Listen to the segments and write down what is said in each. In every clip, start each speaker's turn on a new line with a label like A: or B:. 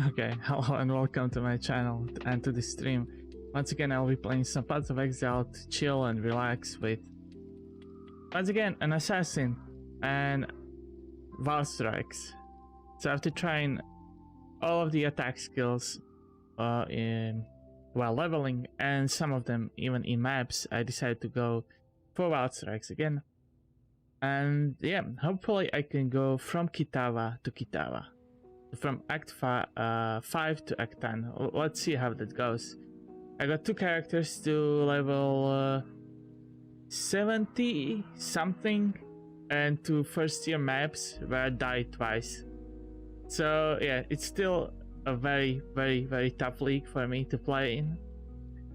A: Okay, hello and welcome to my channel and to this stream. Once again, I'll be playing some parts of Exile to chill and relax with, once again, an assassin and Wild Strikes. So after trying all of the attack skills while leveling, and some of them even in maps, I decided to go for Wild Strikes again. And yeah, hopefully I can go from Kitava to Kitava. From Act 5 to Act 10. Let's see how that goes. I got 2 characters to level 70 something and 2 first tier maps where I died twice. So yeah, it's still a very tough league for me to play in.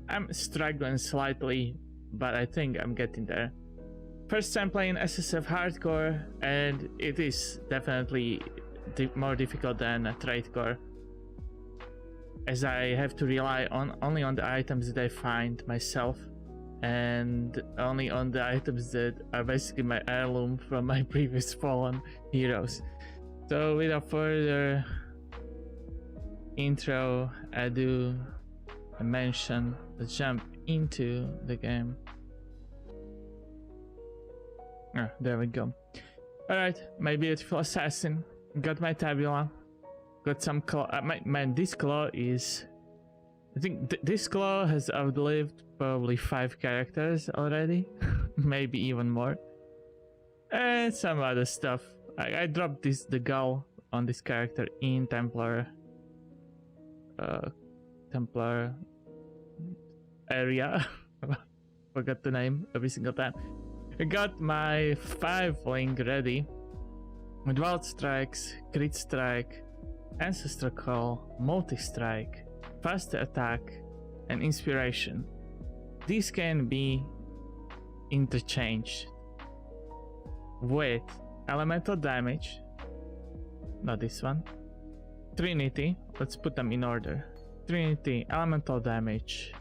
A: I'm struggling slightly, but I think I'm getting there. First time playing SSF Hardcore, and it is definitely more difficult than a trade core, as I have to rely only on the items that I find myself, and only on the items that are basically my heirloom from my previous fallen heroes. So without further intro ado, let's jump into the game. There we go. Alright, my beautiful assassin. Got my tabula, got some claw. Man, this claw is... I think this claw has outlived probably 5 characters already, maybe even more. And some other stuff. I dropped the gull on this character in Templar area. Forgot the name every single time. I got my 5 link ready. With Wild Strikes, Crit Strike, Ancestral Call, Multi-Strike, Faster Attack, and Inspiration. These can be interchanged with Elemental Damage, not this one, Trinity, let's put them in order, Trinity, Elemental Damage,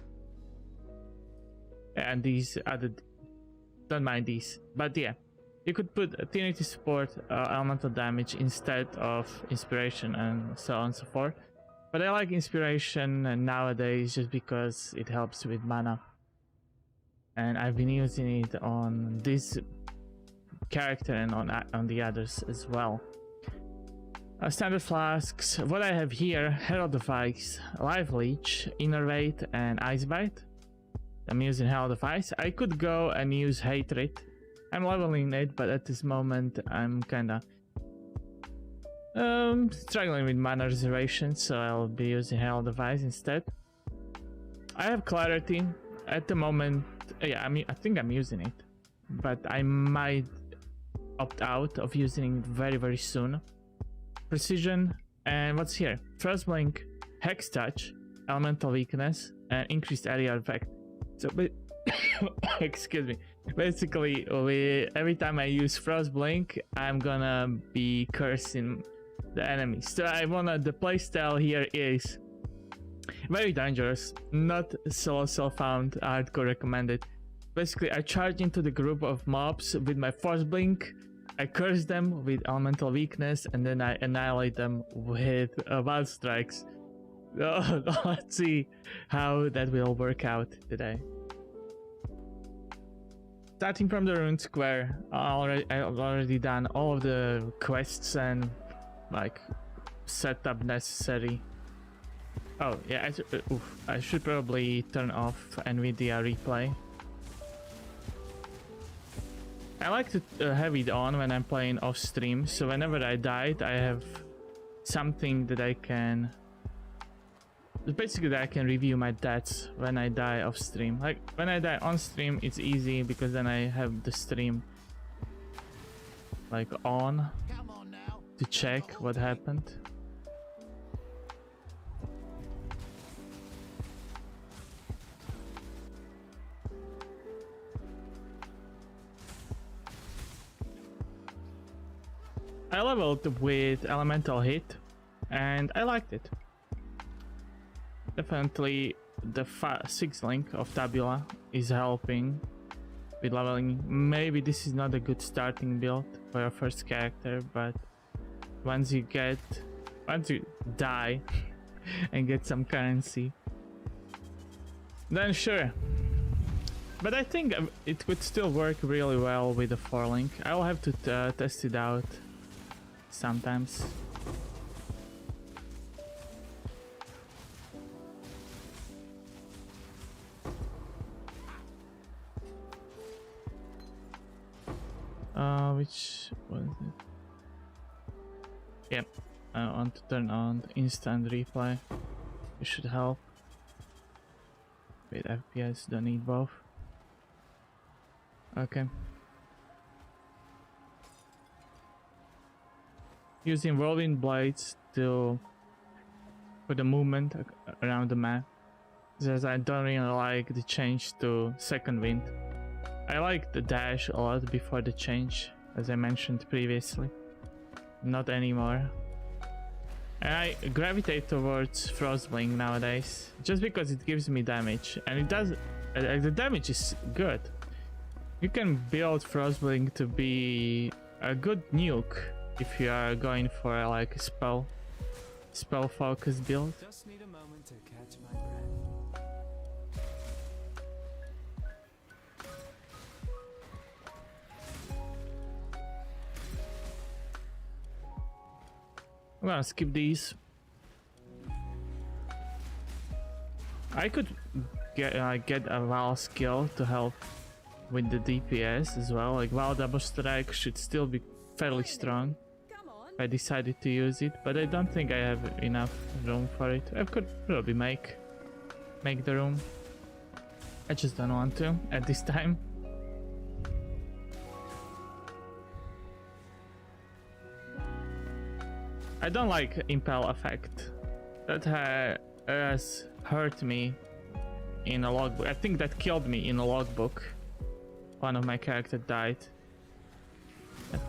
A: and these other, don't mind these, but yeah. You could put Trinity Support, Elemental Damage instead of Inspiration, and so on and so forth. But I like Inspiration nowadays just because it helps with mana. And I've been using it on this character and on the others as well. Standard Flasks. What I have here: Herald of Ice, Life Leech, Innervate, and Ice Bite. I'm using Herald of Ice. I could go and use Hatred. I'm leveling it, but at this moment I'm kinda struggling with mana reservation, so I'll be using Herald of Ice instead. I have Clarity at the moment. Yeah, I think I'm using it, but I might opt out of using it very soon. Precision, and what's here? First Blink, Hex Touch, Elemental Weakness, and Increased Area Effect. So, excuse me. Basically, every time I use Frost Blink, I'm gonna be cursing the enemies. So the playstyle here is very dangerous, not solo self-found, hardcore recommended. Basically, I charge into the group of mobs with my Frost Blink, I curse them with Elemental Weakness, and then I annihilate them with Wild Strikes. So, let's see how that will work out today. Starting from the Rune Square, I've already done all of the quests and like setup necessary. Oh yeah, I should probably turn off NVIDIA replay. I like to have it on when I'm playing off stream, so whenever I died, I have something that I can... Basically, that I can review my deaths when I die off stream. Like when I die on stream, it's easy because then I have the stream like on to check what happened. I leveled with Elemental Hit and I liked it. Definitely the 6 link of Tabula is helping with leveling. Maybe this is not a good starting build for your first character, but once you die and get some currency, then sure. But I think it could still work really well with the 4-link. I'll have to test it out sometimes. Which was it? Yep, I want to turn on the instant replay. It should help. Wait, FPS, don't need both. Okay. Using rolling blades for the movement around the map. Says I don't really like the change to second wind. I like the dash a lot before the change, as I mentioned previously. Not anymore. And I gravitate towards Frostblink nowadays, just because it gives me damage, and it does. The damage is good. You can build Frostblink to be a good nuke if you are going for like a spell focused build.
B: Just need a moment to catch my breath.
A: I'm gonna skip these. I could get a Val skill to help with the DPS as well. Like Val double strike should still be fairly strong if I decided to use it, but I don't think I have enough room for it. I could probably make the room. I just don't want to at this time. I don't like impel effect. That has hurt me in a logbook. I think that killed me in a logbook. One of my characters died. But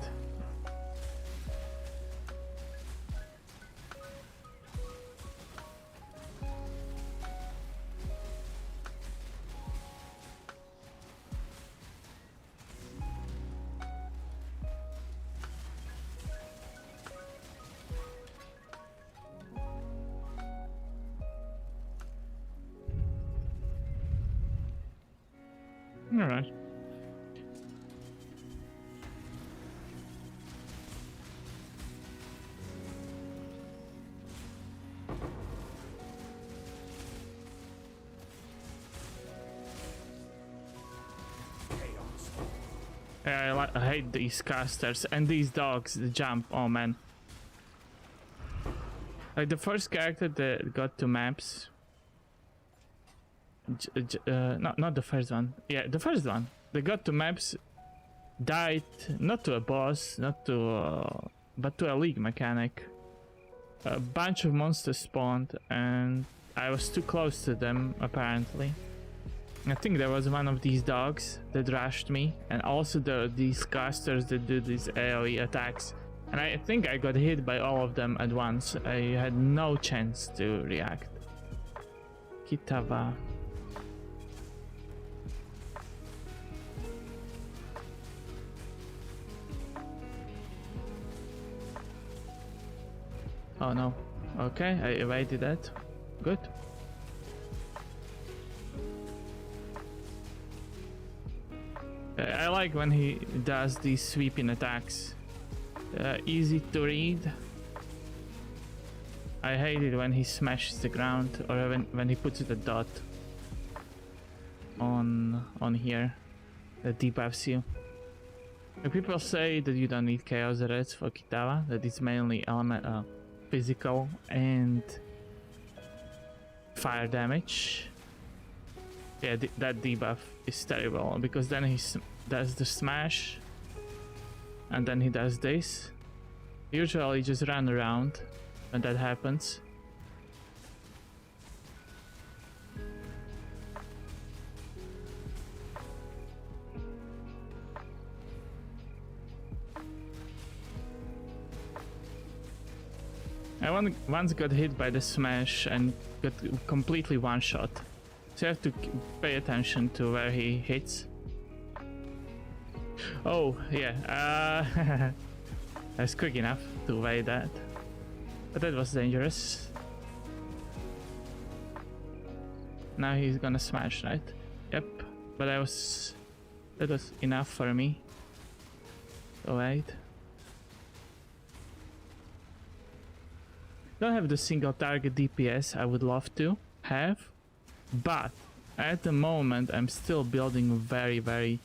A: all right. I hate these casters and these dogs, the jump, oh man. Like the first character that got to maps. Not the first one. Yeah, the first one. They got to maps, died, not to a boss, not to but to a league mechanic. A bunch of monsters spawned and I was too close to them apparently. I think there was one of these dogs that rushed me, and also these casters that do these AoE attacks. And I think I got hit by all of them at once. I had no chance to react. Kitava. Oh no. Okay, I evaded that. Good. I like when he does these sweeping attacks. Easy to read. I hate it when he smashes the ground, or when he puts the dot on here that debuffs you. People say that you don't need Chaos Reds for Kitava, that it's mainly physical and fire damage. Yeah, that debuff is terrible, because then he does the smash and then he does this. Usually just run around when that happens. I once got hit by the smash and got completely one-shot. So you have to pay attention to where he hits. Oh, yeah, I was quick enough to evade that. But that was dangerous. Now he's gonna smash, right? Yep. But that was enough for me. So wait. Don't have the single target DPS I would love to have, but at the moment I'm still building very,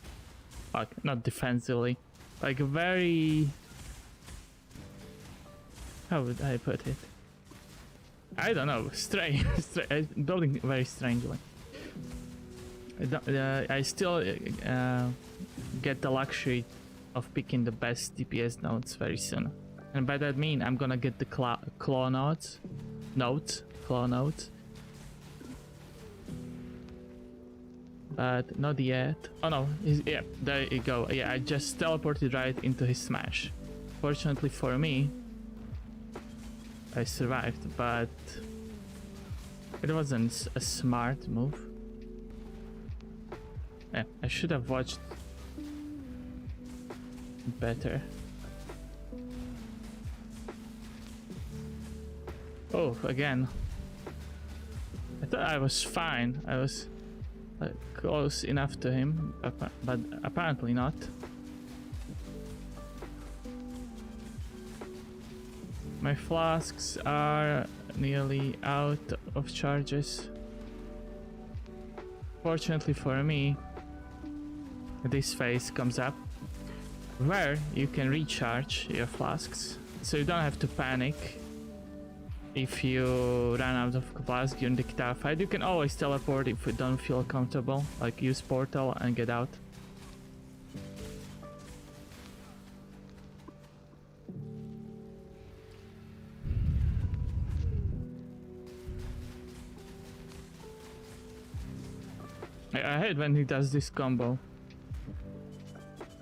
A: like, not defensively, like very, how would I put it? I don't know, strange, building very strangely. I still get the luxury of picking the best DPS nodes very soon. And by that mean I'm gonna get the claw nodes. But not yet. Oh no, yeah, there you go. Yeah, I just teleported right into his smash. Fortunately for me, I survived, but it wasn't a smart move. Yeah, I should have watched better. Oh, again. I thought I was fine. I was close enough to him, but apparently not. My flasks are nearly out of charges. Fortunately for me, this phase comes up where you can recharge your flasks, so you don't have to panic. If you run out of flask during the Kitara fight, you can always teleport if you don't feel comfortable, like use portal and get out. I hate when he does this combo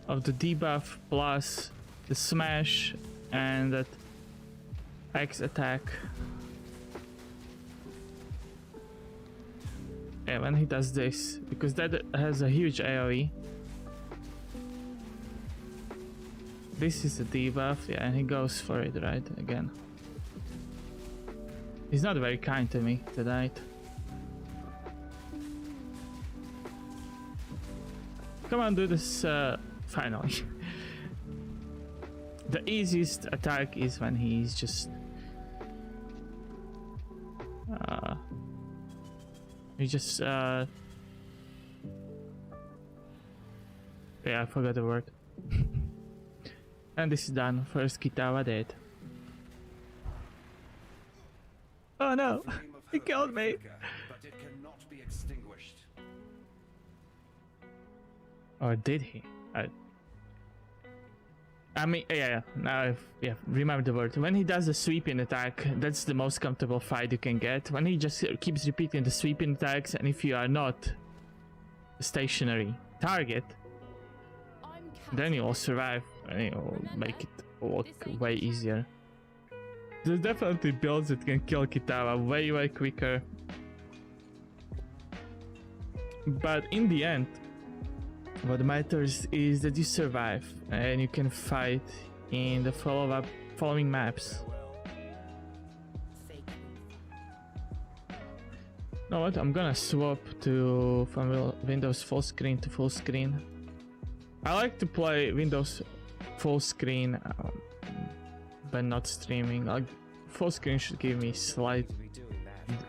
A: of the debuff plus the smash and that X attack. Yeah, when he does this, because that has a huge AoE. This is a debuff, yeah, and he goes for it right again. He's not very kind to me tonight. Come on, do this finally. The easiest attack is when he's just yeah, I forgot the word. And this is done. First Kitawa dead. Oh no, he killed me.
B: But it cannot be extinguished.
A: Or did he? I mean, yeah, now remember the word. When he does the sweeping attack, that's the most comfortable fight you can get. When he just keeps repeating the sweeping attacks, and if you are not a stationary target, then you'll survive and you'll make it look way easier. There's definitely builds that can kill Kitara way quicker. But in the end, what matters is that you survive and you can fight in the following maps. You know what? I'm gonna swap from Windows full screen to full screen. I like to play Windows full screen, but not streaming. Full screen should give me slight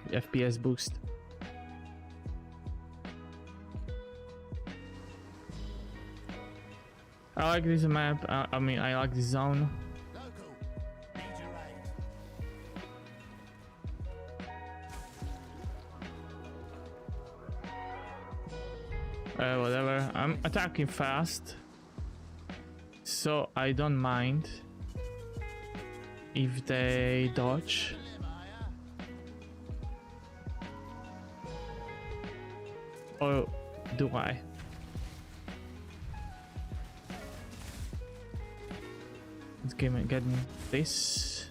A: FPS boost. I like this map. I mean, I like this zone. Whatever. I'm attacking fast, so I don't mind if they dodge. Or do I? Let's get me this.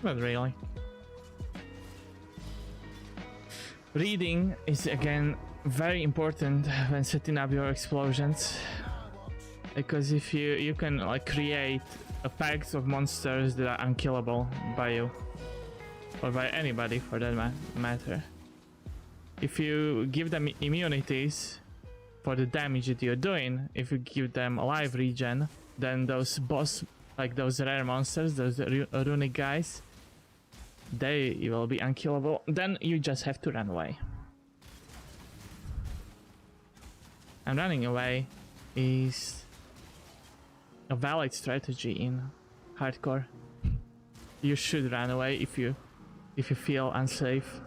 A: Not really. Reading is again very important when setting up your explosions, because if you can like create a packs of monsters that are unkillable by you or by anybody for that matter. If you give them immunities for the damage that you're doing, if you give them a life regen, then those boss, like those rare monsters, those runic guys, they will be unkillable. Then you just have to run away. And running away is a valid strategy in hardcore. You should run away if you feel unsafe.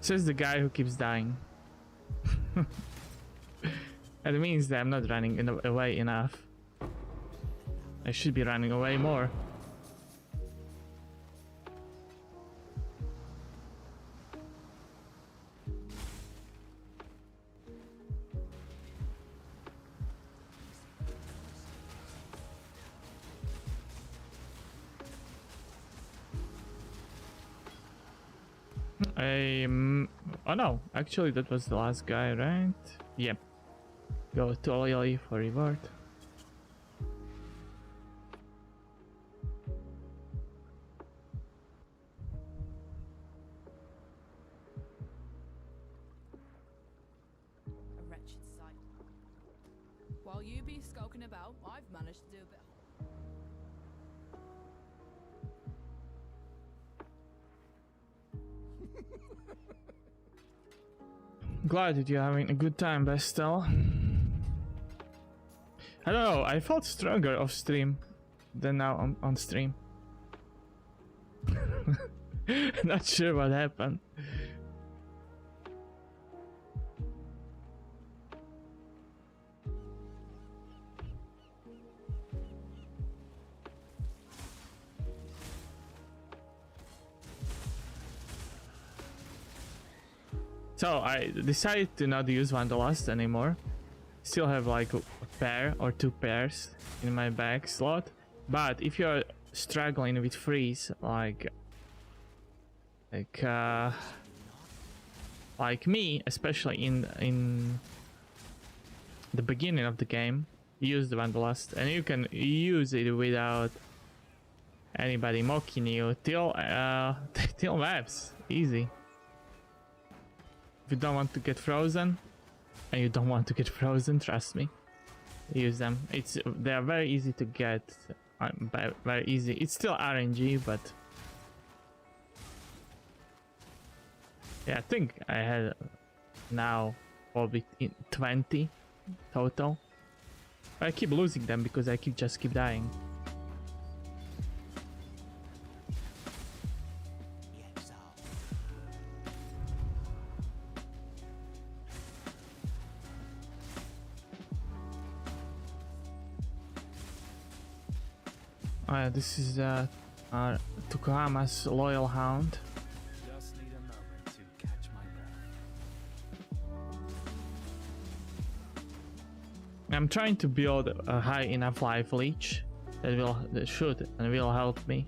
A: Says the guy who keeps dying. That means that I'm not running away enough. I should be running away more. Oh no, actually that was the last guy, right? Yep. Go to Oily for reward.
C: A wretched sight. While you be skulking about, I've managed to do a bit.
A: Glad that you're having a good time, Bestel. I don't know, I felt stronger off stream than now on stream. Not sure what happened. So I decided to not use Wanderlust anymore. Still have like a pair or two pairs in my bag slot. But if you're struggling with freeze, like me, especially in the beginning of the game, use the Wanderlust, and you can use it without anybody mocking you till till maps, easy. If you don't want to get frozen, and you don't want to get frozen, trust me, use them. They are very easy to get, very easy. It's still RNG, but yeah, I think I had now probably 20 total. But I keep losing them because I just keep dying. This is Tokohama's Loyal Hound.
B: Just need a moment to catch my breath.
A: I'm trying to build a high enough life leech that should and will help me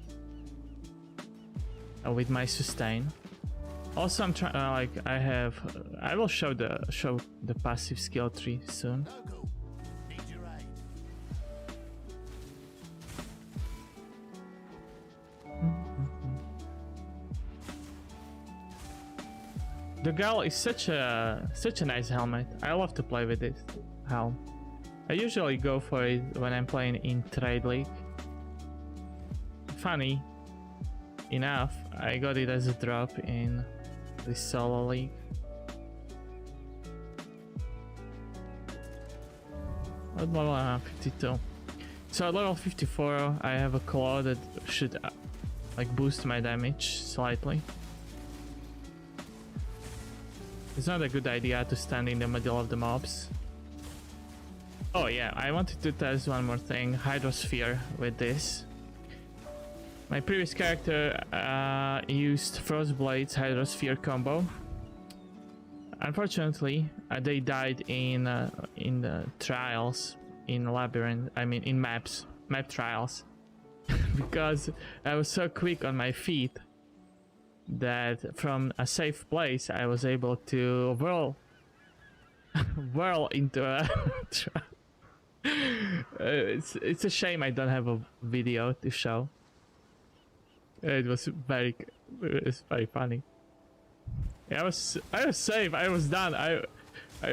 A: with my sustain. Also, I'm trying I will show the passive skill tree soon. The Gal is such a nice helmet. I love to play with this helm. I usually go for it when I'm playing in Trade League. Funny enough, I got it as a drop in this solo league. At level 52. So at level 54, I have a claw that should like boost my damage slightly. It's not a good idea to stand in the middle of the mobs. Oh yeah, I wanted to test one more thing, Hydrosphere with this. My previous character used Frostblade's Hydrosphere combo. Unfortunately, they died in the trials, in labyrinth, I mean in map trials. Because I was so quick on my feet that from a safe place I was able to whirl into a trap. It's a shame I don't have a video to show. It was very funny. Yeah, I was safe. I was done. I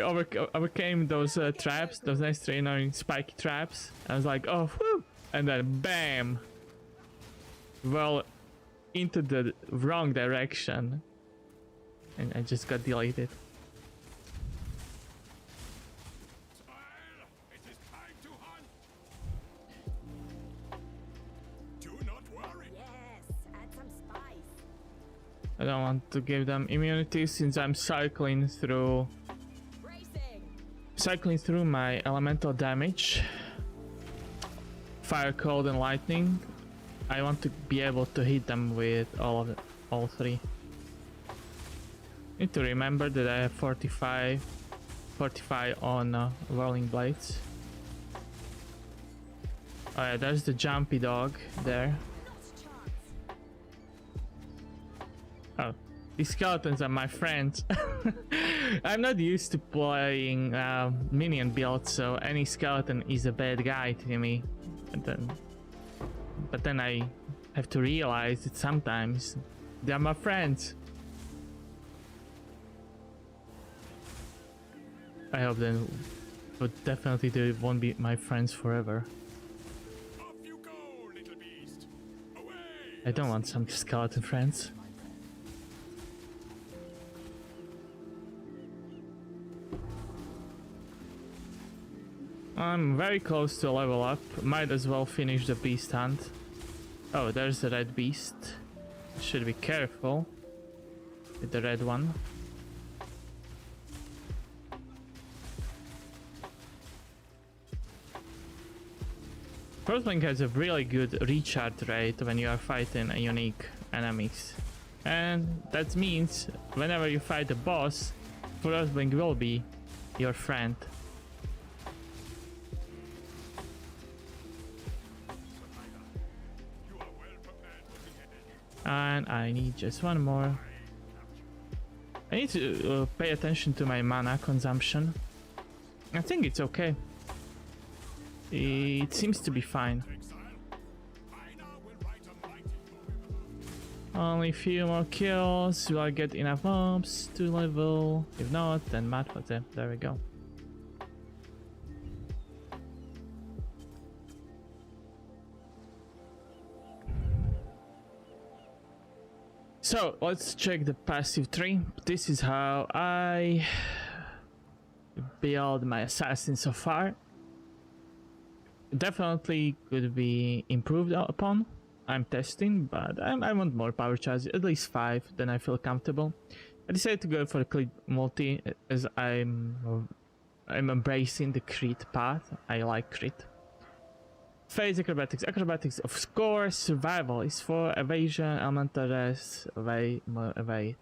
A: overcame those traps, those nice annoying spiky traps. I was like, oh, whew! And then bam, well, into the wrong direction, and I just got deleted.
D: It is time to hunt. Do not worry.
E: Yes, add some spice.
A: I don't want to give them immunity since I'm cycling through my elemental damage. Fire, cold, and lightning. I want to be able to hit them with all three. Need to remember that I have 45 on rolling blades. Oh yeah, there's the jumpy dog there. Oh, these skeletons are my friends. I'm not used to playing minion builds, so any skeleton is a bad guy to me. But then I have to realize that sometimes they're my friends. I hope then, but definitely they won't be my friends forever.
D: Off you go, little beast. Away.
A: I don't want some skeleton friends. I'm very close to level up. Might as well finish the beast hunt. Oh, there's the red beast. Should be careful with the red one. Frostblink has a really good recharge rate when you are fighting a unique enemies. And that means whenever you fight a boss, Frostblink will be your friend. And I need just one more. I need to pay attention to my mana consumption. I think it's okay. It seems to be fine.
D: Exile. I now will write a mighty poem.
A: Only a few more kills. Will I get enough mobs to level? If not, then Matt was there. There we go. So let's check the passive tree. This is how I build my assassin so far. Definitely could be improved upon. I'm testing, but I want more power charges, at least 5, then I feel comfortable. I decided to go for a crit multi as I'm embracing the crit path. I like crit. Phase acrobatics. Acrobatics of course. Survival is for evasion. Elemental rest. More evade.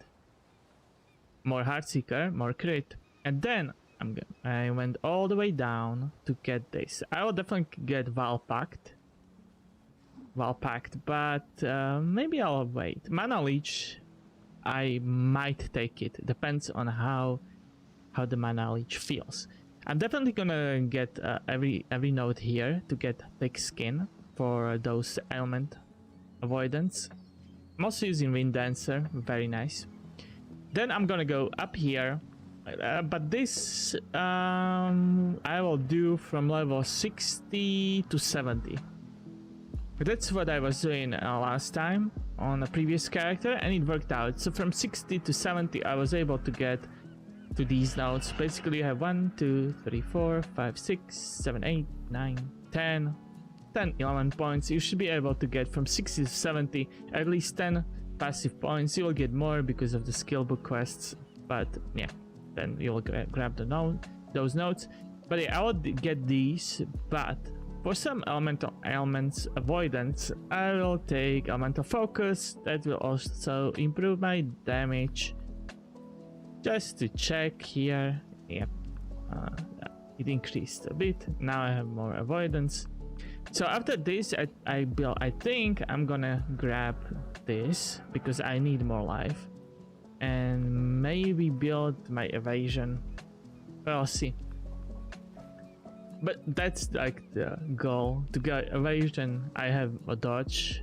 A: More heartseeker. More crit. And then I went all the way down to get this. I will definitely get Valpact, but maybe I'll wait. Mana Leech, I might take it. Depends on how the Mana Leech feels. I'm definitely gonna get every node here to get thick skin for those element avoidance. I'm also using Wind Dancer, very nice. Then I'm gonna go up here, but this I will do from level 60 to 70. That's what I was doing last time on a previous character, and it worked out. So from 60 to 70 I was able to get to these nodes. Basically you have 1, 2, 3, 4, 5, 6, 7, 8, 9, 10, 11 points. You should be able to get from 60 to 70 at least 10 passive points. You will get more because of the skill book quests, but yeah, then you will grab those nodes. But yeah, I will get these, but for some elemental ailments avoidance, I will take elemental focus. That will also improve my damage. Just to check here, yep, it increased a bit. Now I have more avoidance. So after this, I think I'm gonna grab this because I need more life, and maybe build my evasion. We'll see. But that's like the goal. To get evasion, I have a dodge.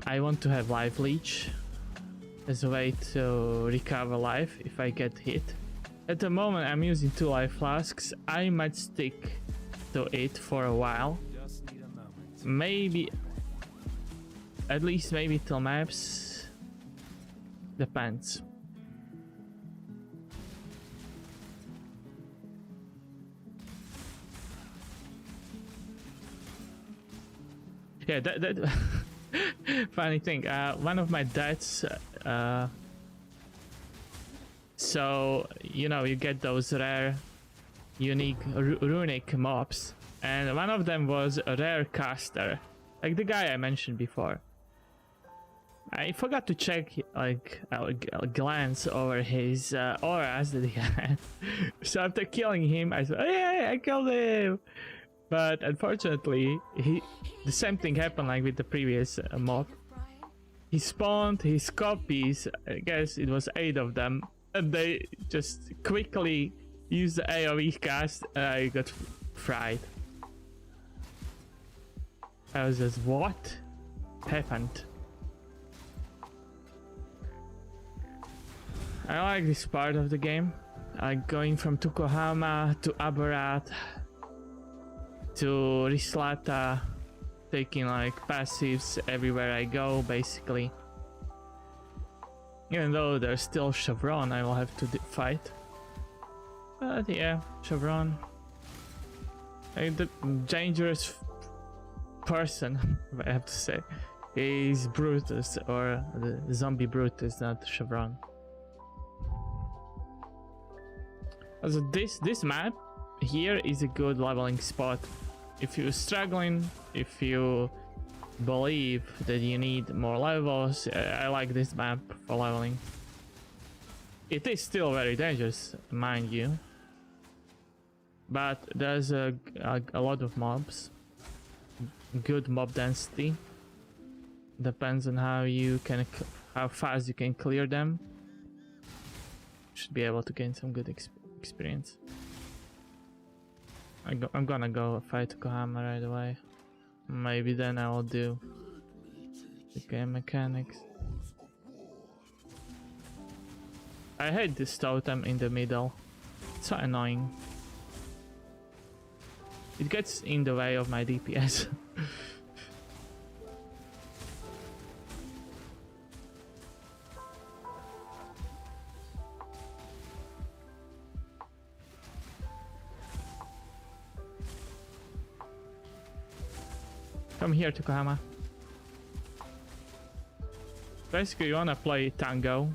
A: I want to have life leech as a way to recover life if I get hit. At the moment I'm using 2 life flasks. I might stick to it for a while.
B: Just need a moment.
A: Maybe, at least maybe till maps. Depends. Yeah, that funny thing. One of my dads. So you know, you get those rare, unique runic mobs, and one of them was a rare caster, like the guy I mentioned before. I forgot to check, like, a glance over his auras that he had. So after killing him, I said, "Oh yeah, I killed him." But unfortunately, the same thing happened like with the previous mob. He spawned his copies, I guess it was 8 of them, and they just quickly used the AoE cast, and I got fried. I was just, what happened? I like this part of the game, like going from Tukohama to Abarat to Rislata, taking like passives everywhere I go, basically. Even though there's still Chevron I will have to fight. But yeah, Chevron. The dangerous person, I have to say, is Brutus, or the zombie Brutus, not Chevron. Also, this map here is a good leveling spot. If you're struggling, if you believe that you need more levels, I like this map for leveling. It is still very dangerous, mind you, but there's a lot of mobs, good mob density. Depends on how fast you can clear them. Should be able to gain some good experience. I'm gonna go fight Kohama right away. Maybe then I will do the game mechanics. I hate this totem in the middle. It's so annoying. It gets in the way of my DPS. Come here, Tokohama. Basically, you wanna play tango.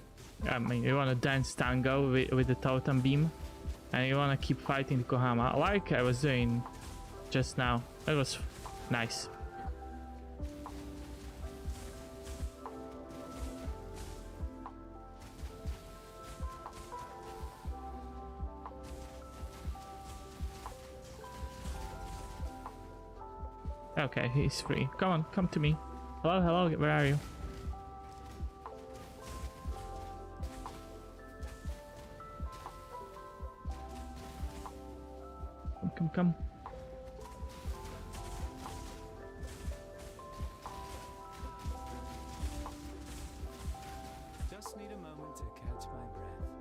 A: I mean, you wanna dance tango with the totem beam, and you wanna keep fighting Tokohama, like I was doing just now. That was nice. Okay, he's free. Come on, come to me. Hello, hello, where are you? Come.
B: Just need a moment to catch my breath.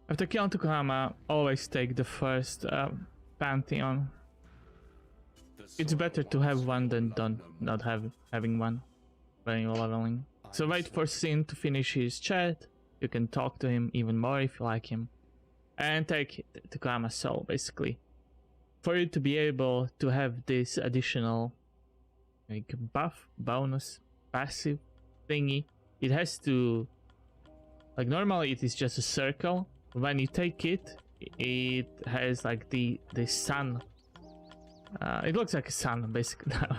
A: After killing Tokohama, always take the first Pantheon. It's better to have one than not having one when you're leveling. So wait for Sin to finish his chat. You can talk to him even more if you like him. And take Tokohama's soul, basically. For you to be able to have this additional like buff, bonus, passive thingy, it has to... Like normally it is just a circle. When you take it, it has like the sun. It looks like a sun basically now.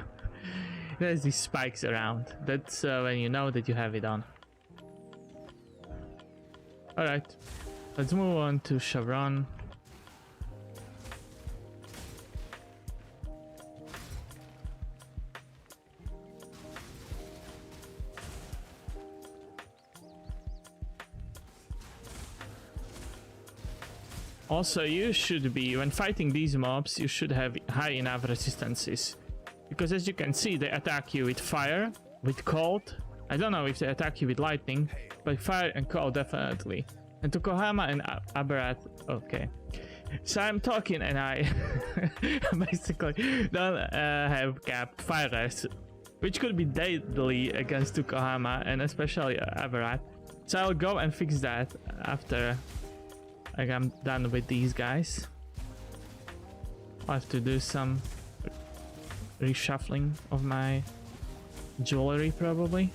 A: It has these spikes around. That's when you know that you have it on. Alright. Let's move on to Chevron. Also, you should be, when fighting these mobs, you should have high enough resistances. Because as you can see, they attack you with fire, with cold. I don't know if they attack you with lightning, but fire and cold definitely. And to Kohama and Aberrath, okay. So I'm talking and I basically don't have capped fire rest, which could be deadly against Tukohama and especially Aberrath. So I'll go and fix that after I'm done with these guys. I'll have to do some reshuffling of my jewelry probably.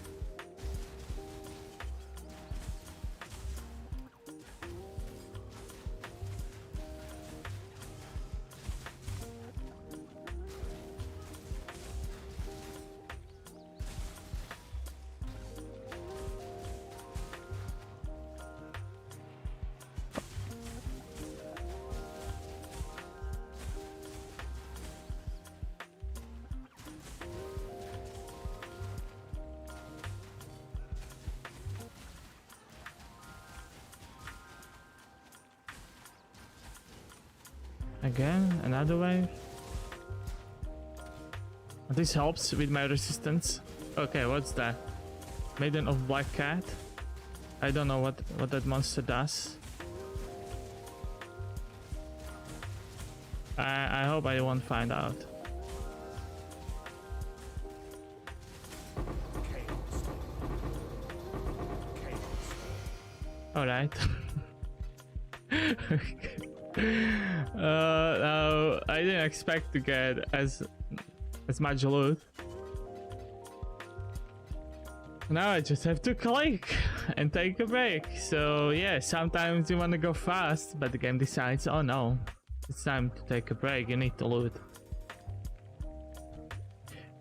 A: Again, another wave. This helps with my resistance. Okay, what's that? Maiden of Black Cat. I don't know what that monster does. I hope I won't find out. Alright. No, I didn't expect to get as much loot. Now I just have to click and take a break. So yeah, sometimes you want to go fast, but the game decides, oh no, it's time to take a break, you need to loot.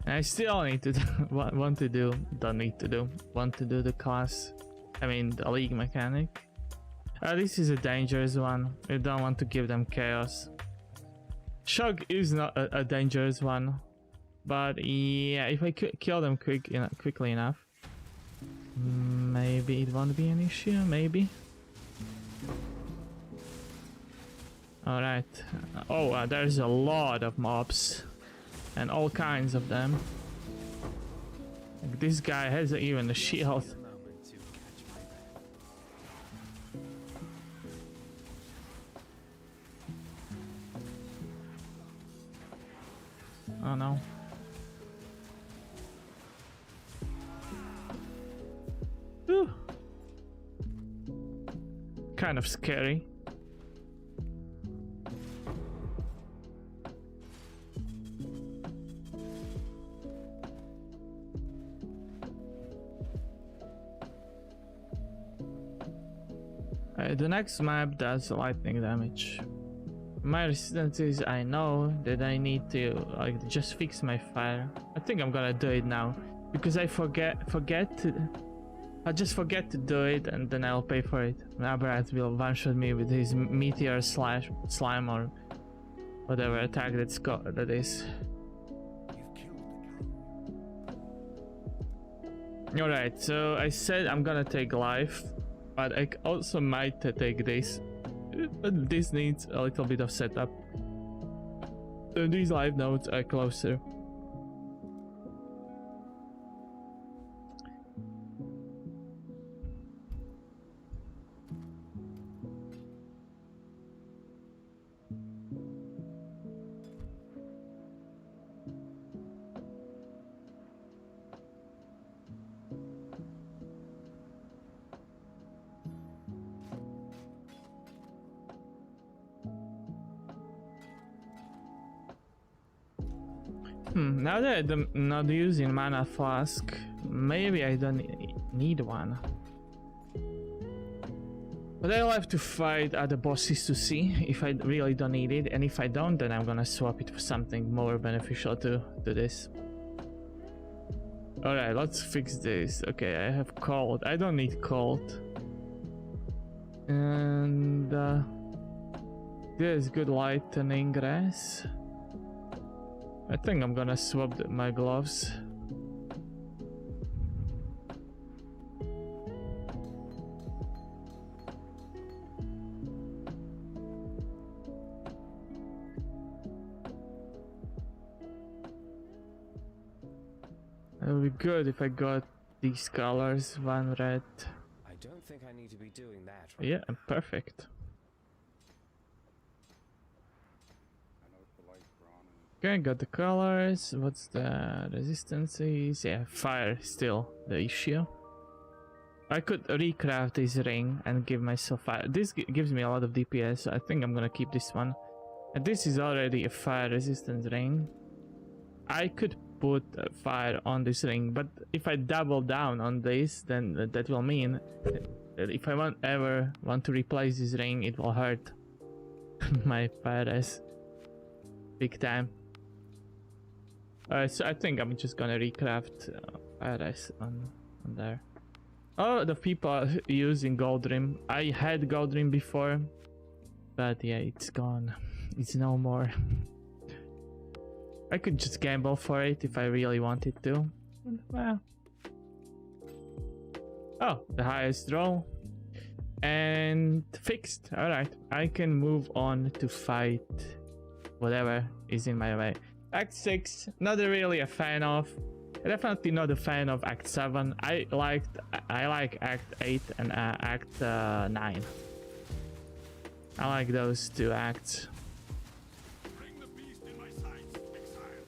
A: And I still need to want to do the class, I mean the league mechanic. This is a dangerous one. You don't want to give them chaos. Shock is not a dangerous one, but yeah, if I kill them quickly enough, maybe it won't be an issue. Maybe. All right. Oh, there's a lot of mobs, and all kinds of them. Like this guy has even a shield. Oh no. Whew. Kind of scary. The next map does lightning damage. My resistances, I know that I need to like just fix my fire. I think I'm gonna do it now because I just forget to do it and then I'll pay for it. Aberrath will one-shot me with his meteor slash slime or whatever attack that is. Alright, so I said I'm gonna take life, but I also might take this. But this needs a little bit of setup. These live nodes are closer. Now that I'm not using mana flask, maybe I don't need one. But I'll have to fight other bosses to see if I really don't need it, and if I don't, then I'm gonna swap it for something more beneficial to this. Alright, let's fix this. Okay, I have cold. I don't need cold. And there's good lightning grass. I think I'm gonna swap my gloves. It would be good if I got these colors, one red.
B: I don't think I need to be doing that right
A: Yeah, perfect. Okay, got the colors. What's the resistances? Yeah, fire still the issue. I could recraft this ring and give myself fire. This gives me a lot of DPS, so I think I'm gonna keep this one. And this is already a fire resistance ring. I could put fire on this ring, but if I double down on this, then that will mean that if I ever want to replace this ring, it will hurt my fire res big time. So I think I'm just gonna recraft fire res on there. Oh, the people are using gold rim. I had gold rim before, but yeah, it's gone. It's no more. I could just gamble for it if I really wanted to. Well. Oh, the highest roll. And fixed. Alright. I can move on to fight whatever is in my way. Act 6, not really a fan of. Definitely not a fan of Act 7. I like Act 8 and Act 9. I like those two acts.
D: Bring the beast in my sights, Exile.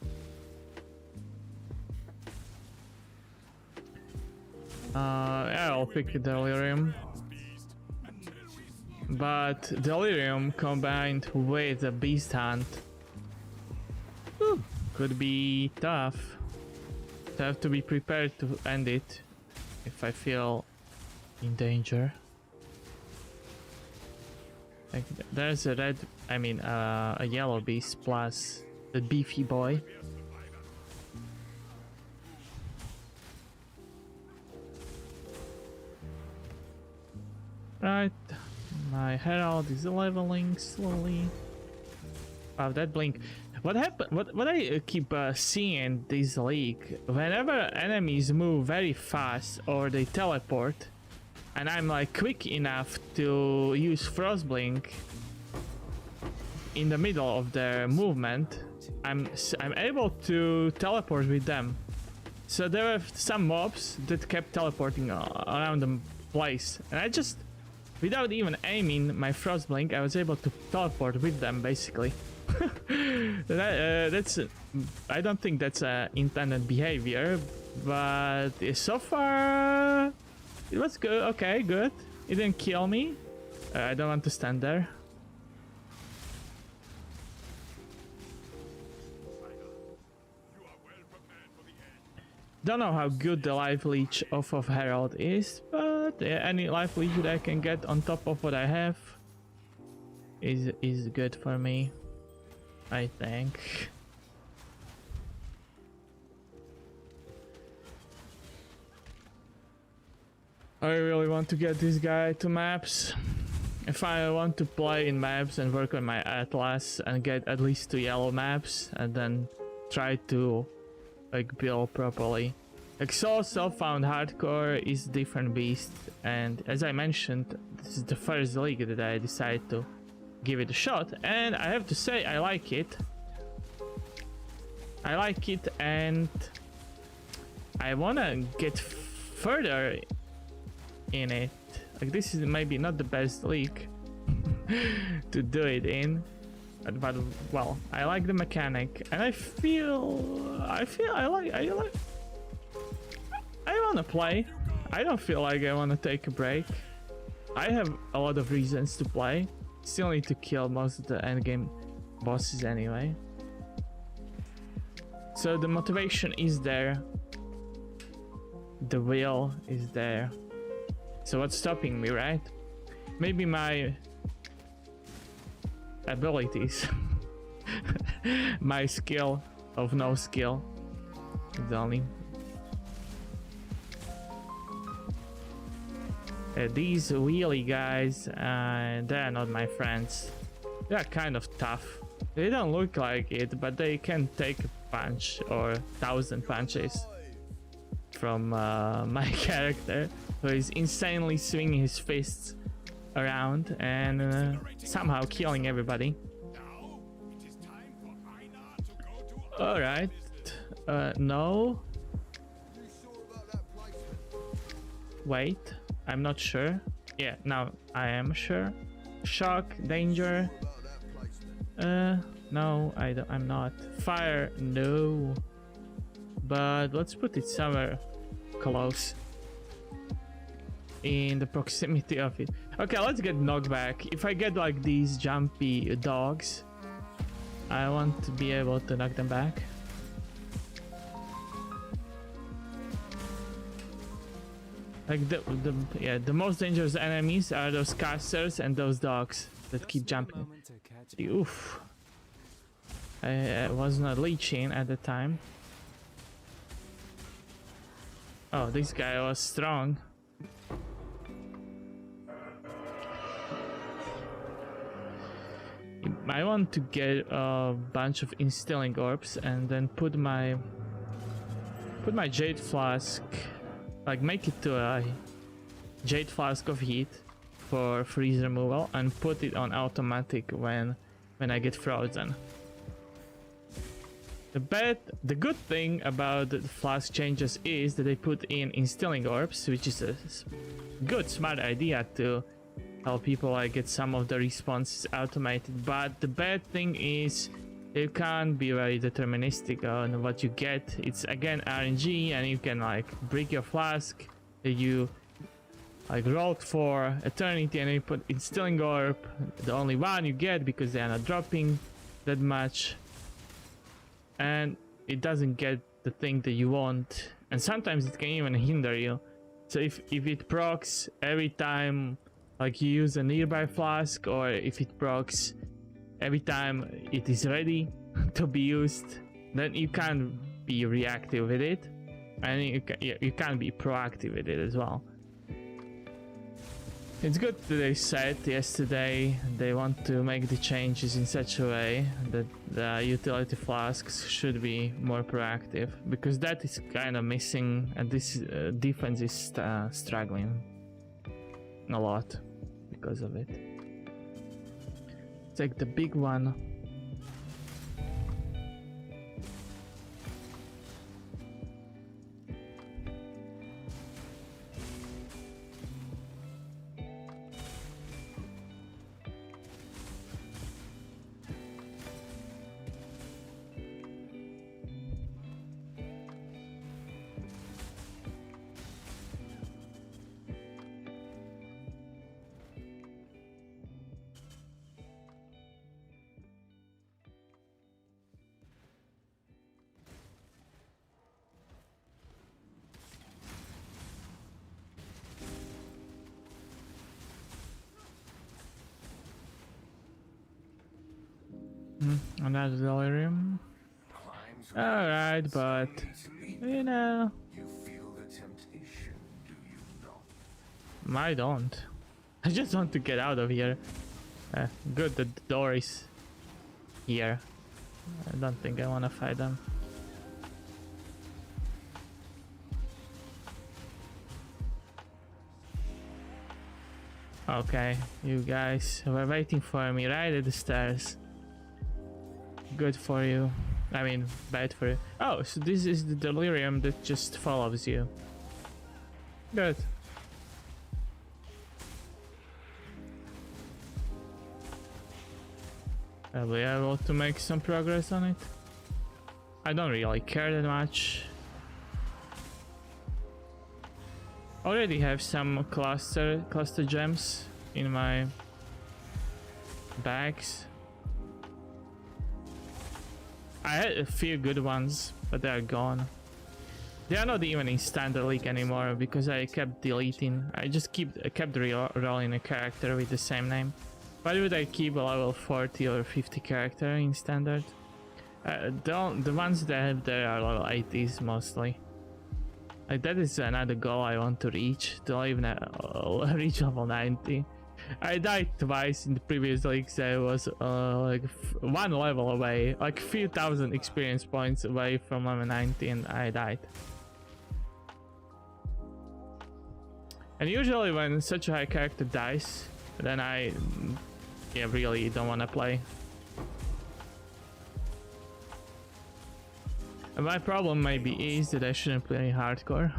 A: I'll pick Delirium. But Delirium combined with the Beast Hunt could be tough. I have to be prepared to end it if I feel in danger. Like there's a red, a yellow beast plus the beefy boy. Right, my herald is leveling slowly. Wow, that blink. What happened? What I keep seeing in this league, whenever enemies move very fast or they teleport, and I'm like quick enough to use Frostblink in the middle of their movement, I'm able to teleport with them. So there were some mobs that kept teleporting around the place, and I just, without even aiming my Frostblink, I was able to teleport with them basically. That's I don't think that's intended behavior, but so far it was good. Okay, good. It didn't kill me. I don't want to stand there. Don't know how good the life leech off of Herald is, but any life leech that I can get on top of what I have is good for me, I think. I really want to get this guy to maps. If I want to play in maps and work on my Atlas and get at least 2 yellow maps and then try to like build properly. Exile Self-Found Hardcore is a different beast, and as I mentioned, this is the first league that I decided to give it a shot, and I have to say I like it. I like it, and I wanna get further in it. Like, this is maybe not the best league to do it in, but well, I like the mechanic, and I wanna play. I don't feel like I wanna take a break. I have a lot of reasons to play. Still need to kill most of the endgame bosses anyway. So the motivation is there. The will is there. So what's stopping me, right? Maybe my abilities. My skill of no skill is only. These wheelie guys, they're not my friends. They're kind of tough. They don't look like it, but they can take a punch or 1,000 punches from my character, who is insanely swinging his fists around and somehow killing everybody.
D: Now it is time for Einar to go to
A: Alright. No. Wait. I'm not sure. Yeah, now I am sure. Shock, danger. No, I'm not. Fire, no. But let's put it somewhere close. In the proximity of it. Okay, let's get knockback. If I get like these jumpy dogs, I want to be able to knock them back. Like the most dangerous enemies are those casters and those dogs that keep jumping. Oof. I was not leeching at the time. Oh, this guy was strong. I want to get a bunch of instilling orbs and then put my jade flask, like make it to a jade flask of heat for freeze removal and put it on automatic when I get frozen. The good thing about the flask changes is that they put in instilling orbs, which is a good smart idea to help people like get some of the responses automated. But the bad thing is you can't be very deterministic on what you get. It's again RNG, and you can like break your flask that you like rolled for eternity and you put instilling orb, the only one you get because they are not dropping that much, and it doesn't get the thing that you want, and sometimes it can even hinder you. So if it procs every time like you use a nearby flask, or if it procs every time it is ready to be used, then you can't be reactive with it, and you can't be proactive with it as well. It's good that they said yesterday they want to make the changes in such a way that the utility flasks should be more proactive, because that is kind of missing, and this defense is struggling a lot because of it. Take the big one. Another delirium. Alright, but you know,
F: You feel the temptation, do you not?
A: I don't. I just want to get out of here. Good that the door is here. I don't think I want to fight them. Okay, you guys were waiting for me right at the stairs. Good for you. I mean, bad for you. Oh, so this is the delirium that just follows you. Good. I'll be able to make some progress on it. I don't really care that much. Already have some cluster gems in my bags. I had a few good ones, but they are gone. They are not even in standard league anymore because I kept deleting. I just kept rolling a character with the same name. Why would I keep a level 40 or 50 character in standard? The ones that I have there are level 80s mostly. Like that is another goal I want to reach, to even reach level 90. I died twice in the previous leagues. I was like one level away, like a few thousand experience points away from level 90, and I died. And usually when such a high character dies, then I really don't want to play. And my problem maybe is that I shouldn't play hardcore.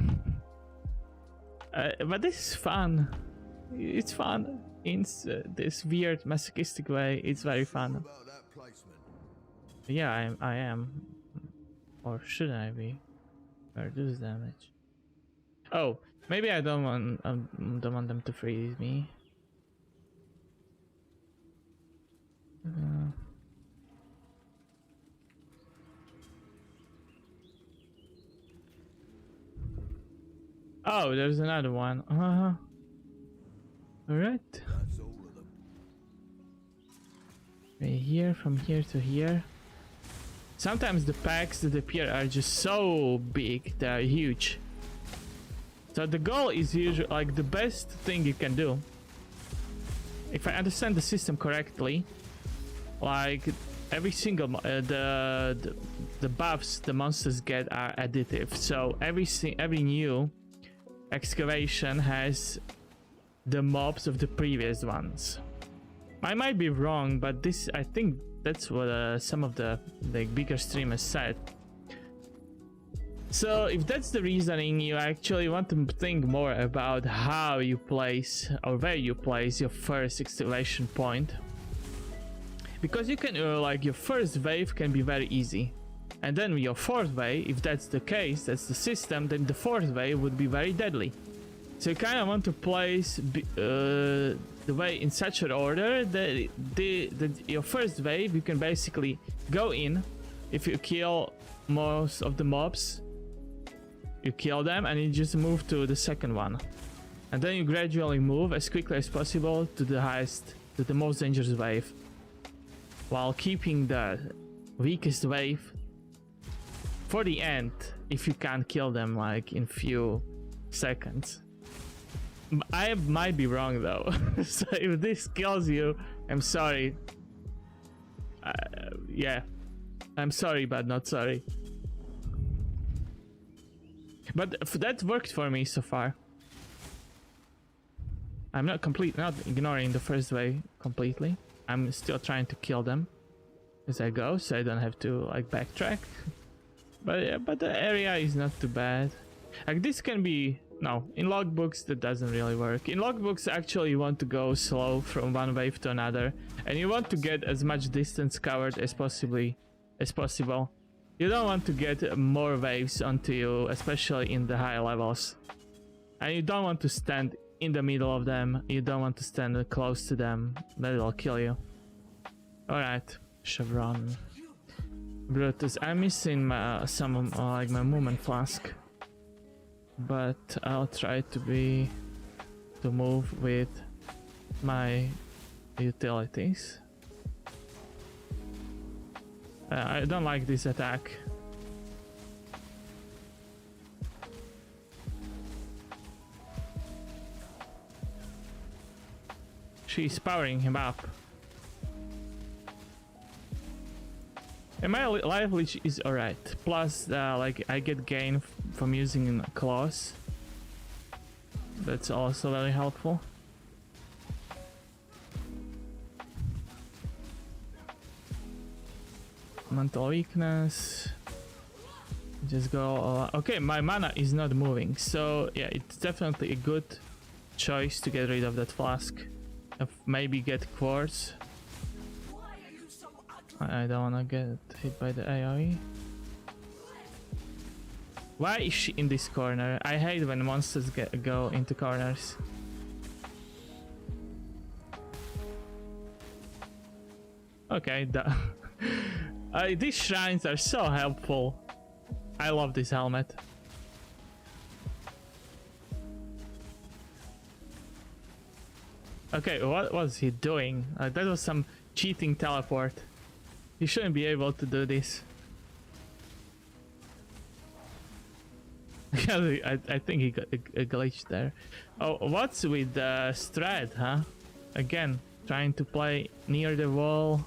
A: But this is fun. It's fun in this weird masochistic way. It's very fun. Yeah, I am. Or shouldn't I be? Reduce damage. Oh, maybe I don't want them to freeze me. Oh, there's another one. Alright. Right here, from here to here. Sometimes the packs that appear are just so big, they're huge. So the goal is usually like the best thing you can do. If I understand the system correctly, like every single the buffs the monsters get are additive. So every new excavation has the mobs of the previous ones. I might be wrong, but this, I think that's what some of the bigger streamers said. So if that's the reasoning, you actually want to think more about how you place or where you place your first excavation point, because you can like your first wave can be very easy, and then your fourth wave, if that's the case, that's the system, then the fourth wave would be very deadly. So you kind of want to place the way in such an order that your first wave you can basically go in. If you kill most of the mobs, you kill them and you just move to the second one, and then you gradually move as quickly as possible to the most dangerous wave, while keeping the weakest wave for the end if you can't kill them like in few seconds. I might be wrong though. So if this kills you, I'm sorry. Yeah, I'm sorry but not sorry. But that worked for me so far. I'm not ignoring the first way completely. I'm still trying to kill them as I go, so I don't have to like backtrack. But yeah, but the area is not too bad. Like this can be, no, in logbooks that doesn't really work. In logbooks actually you want to go slow from one wave to another, and you want to get as much distance covered as possible. You don't want to get more waves onto you, especially in the high levels. And you don't want to stand in the middle of them. You don't want to stand close to them. That'll kill you. Alright, Chevron. Brutus, I'm missing some like my movement flask. But I'll try to move with my utilities. I don't like this attack. She's powering him up. And my life leech is alright. Plus, like I get gain from using claws. That's also very helpful. Mental weakness. Just go. Okay, my mana is not moving, so yeah, it's definitely a good choice to get rid of that flask. Maybe get quartz. I don't wanna get hit by the AoE. Why is she in this corner? I hate when monsters go into corners. Okay, these shrines are so helpful. I love this helmet. Okay, what was he doing? That was some cheating teleport. He shouldn't be able to do this. Yeah, I think he got a glitch there. Oh, what's with Strad, huh? Again, trying to play near the wall.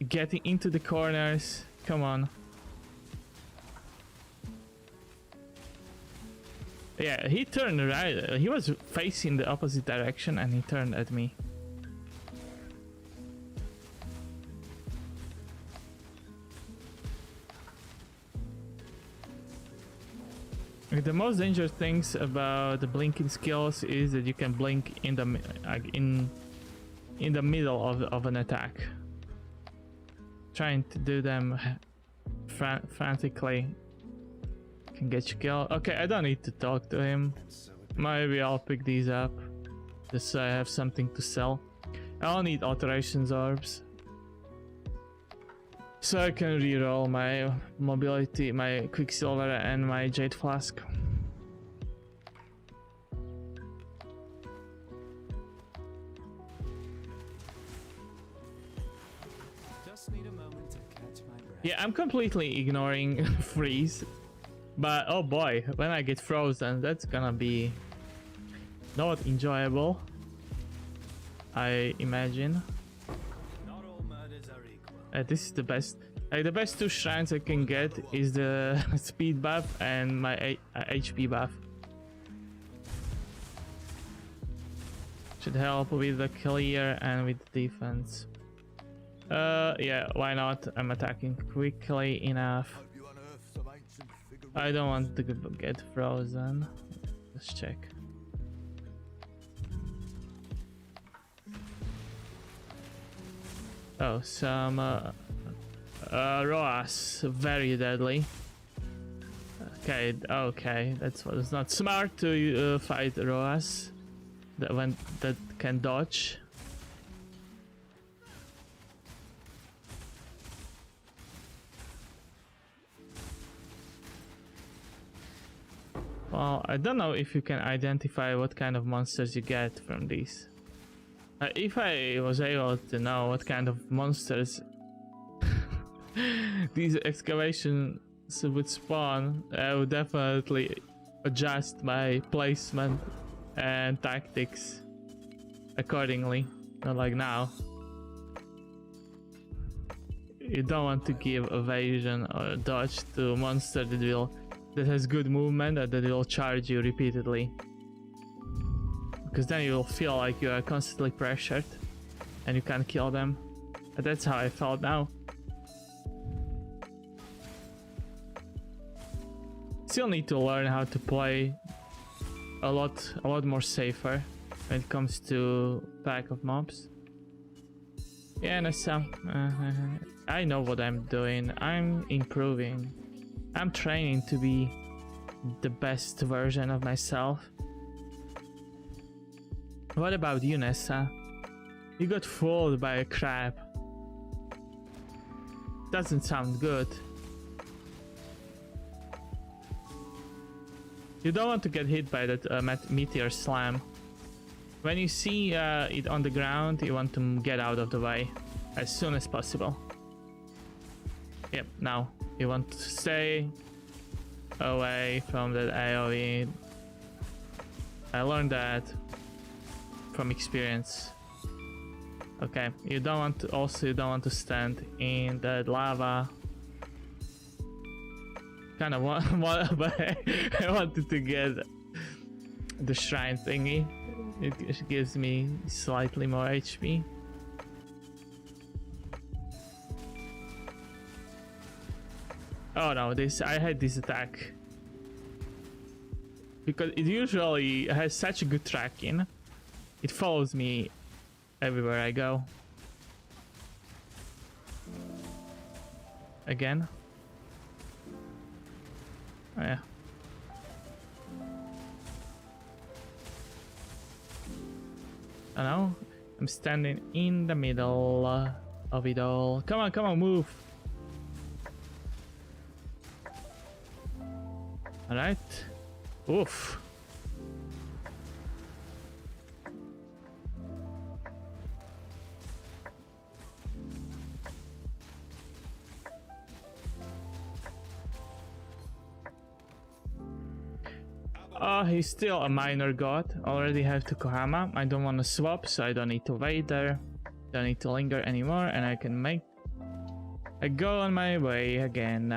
A: Getting into the corners. Come on. Yeah, he turned right. He was facing the opposite direction and he turned at me. The most dangerous things about the blinking skills is that you can blink in the middle of an attack. Trying to do them frantically can get you killed. Okay, I don't need to talk to him. Maybe I'll pick these up just so I have something to sell. I'll need alterations orbs so I can reroll my mobility, my quicksilver, and my jade flask.
B: Just need a moment to catch my breath.
A: Yeah, I'm completely ignoring freeze, but oh boy, when I get frozen, that's gonna be not enjoyable, I imagine.
B: Not all murders are equal.
A: This is the best. The best two shrines I can get is the speed buff and my HP buff. Should help with the clear and with the defense. Yeah, why not? I'm attacking quickly enough. I don't want to get frozen. Let's check. Oh, some Roas, very deadly. Okay, okay, that's what. It's not smart to fight Roas that can dodge. Well, I don't know if you can identify what kind of monsters you get from these. If I was able to know what kind of monsters these excavations would spawn, I would definitely adjust my placement and tactics accordingly. Not like now. You don't want to give evasion or dodge to a monster that has good movement and that will charge you repeatedly. Because then you will feel like you are constantly pressured and you can't kill them. But that's how I felt now. Still need to learn how to play a lot more safer when it comes to pack of mobs. Yeah, and I know what I'm doing. I'm improving. I'm training to be the best version of myself. What about you, Nessa? You got fooled by a crab. Doesn't sound good. You don't want to get hit by that meteor slam. When you see it on the ground, you want to get out of the way as soon as possible. Yep, now you want to stay away from that AoE. I learned that from experience. Okay, you don't want to stand in that lava. Kind of but I wanted to get the shrine thingy. It gives me slightly more HP. Oh no, I had this attack because it usually has such a good tracking. It follows me everywhere I go. Again. Oh yeah. I know. I'm standing in the middle of it all. Come on, move. Alright. Oof. Oh, he's still a minor god. Already have to Kohama. I don't want to swap, so I don't need to wait there. Don't need to linger anymore, and I can make... I go on my way again.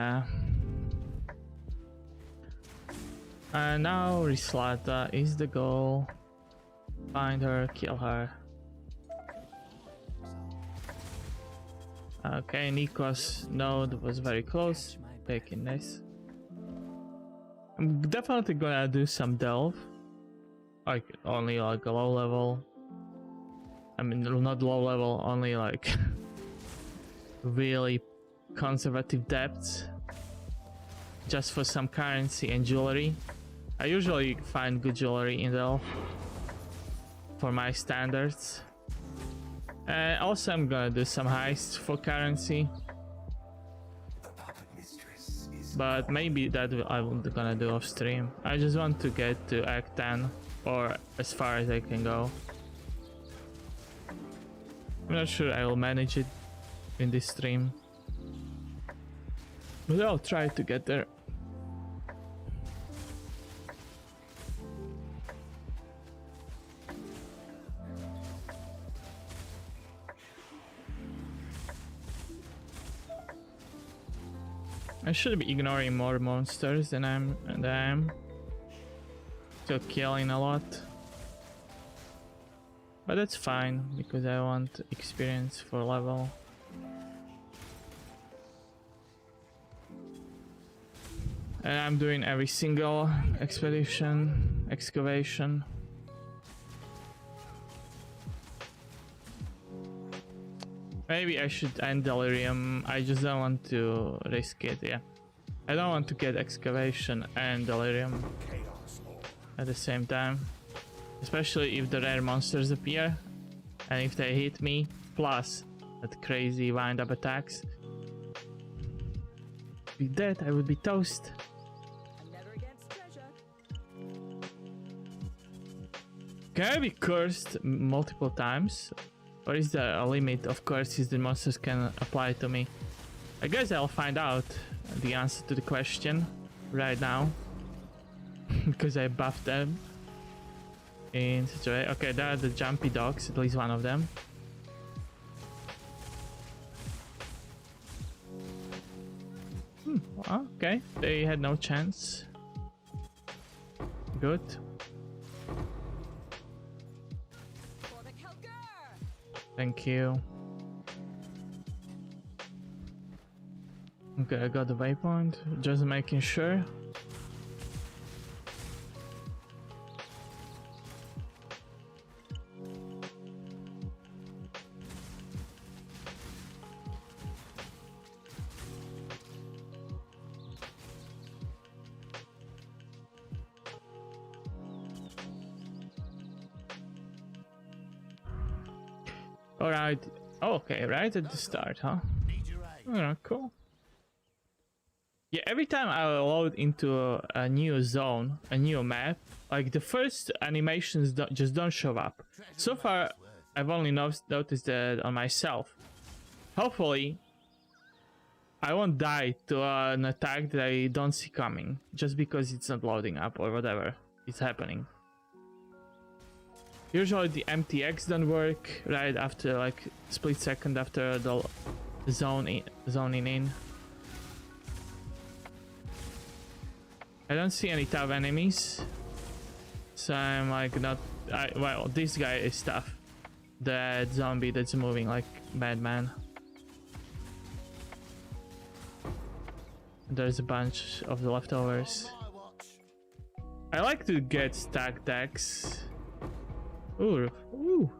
A: And now Rislata is the goal. Find her, kill her. Okay, Nikos node was very close. Taking this. I'm definitely gonna do some delve. Like, only like a low level. I mean, not low level, only like really conservative depths. Just for some currency and jewelry. I usually find good jewelry in delve. For my standards. And also I'm gonna do some heists for currency. But maybe that I'm gonna do off stream. I just want to get to Act 10 or as far as I can go. I'm not sure I will manage it in this stream. But I'll try to get there. I should be ignoring more monsters than I am. Still killing a lot. But that's fine, because I want experience for level. And I'm doing every single expedition, excavation. Maybe I should end Delirium. I just don't want to risk it, yeah. I don't want to get Excavation and Delirium at the same time. Especially if the rare monsters appear. And if they hit me, plus that crazy wind-up attacks. With that, I would be toast.
E: I'm never against treasure.
A: Can I be cursed multiple times? Or is there a limit of curses the monsters can apply to me? I guess I'll find out the answer to the question right now. Because I buffed them in such a way. Okay, there are the jumpy dogs, at least one of them. Okay, they had no chance. Good. Thank you. Okay, I got the waypoint. Just making sure. Alright. Oh, okay, right at the start, huh? Alright, cool. Yeah, every time I load into a new zone, a new map, like the first animations just don't show up. So far, I've only noticed that on myself. Hopefully, I won't die to an attack that I don't see coming, just because it's not loading up or whatever is happening. Usually the MTX don't work right after, like, split second after the zoning in. I don't see any tough enemies, so I'm like not. Well, this guy is tough. That zombie that's moving like madman. There's a bunch of the leftovers. I like to get stack decks. Ooh, ooh.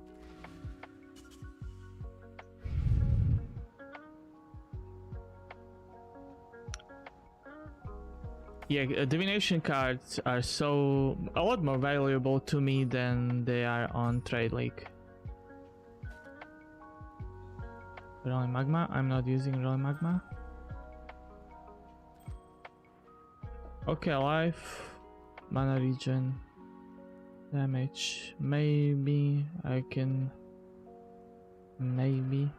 A: Yeah, divination cards are a lot more valuable to me than they are on Trade League. Rolling Magma? I'm not using Rolling Magma. Okay, life, mana regen, damage. Maybe I can. Maybe.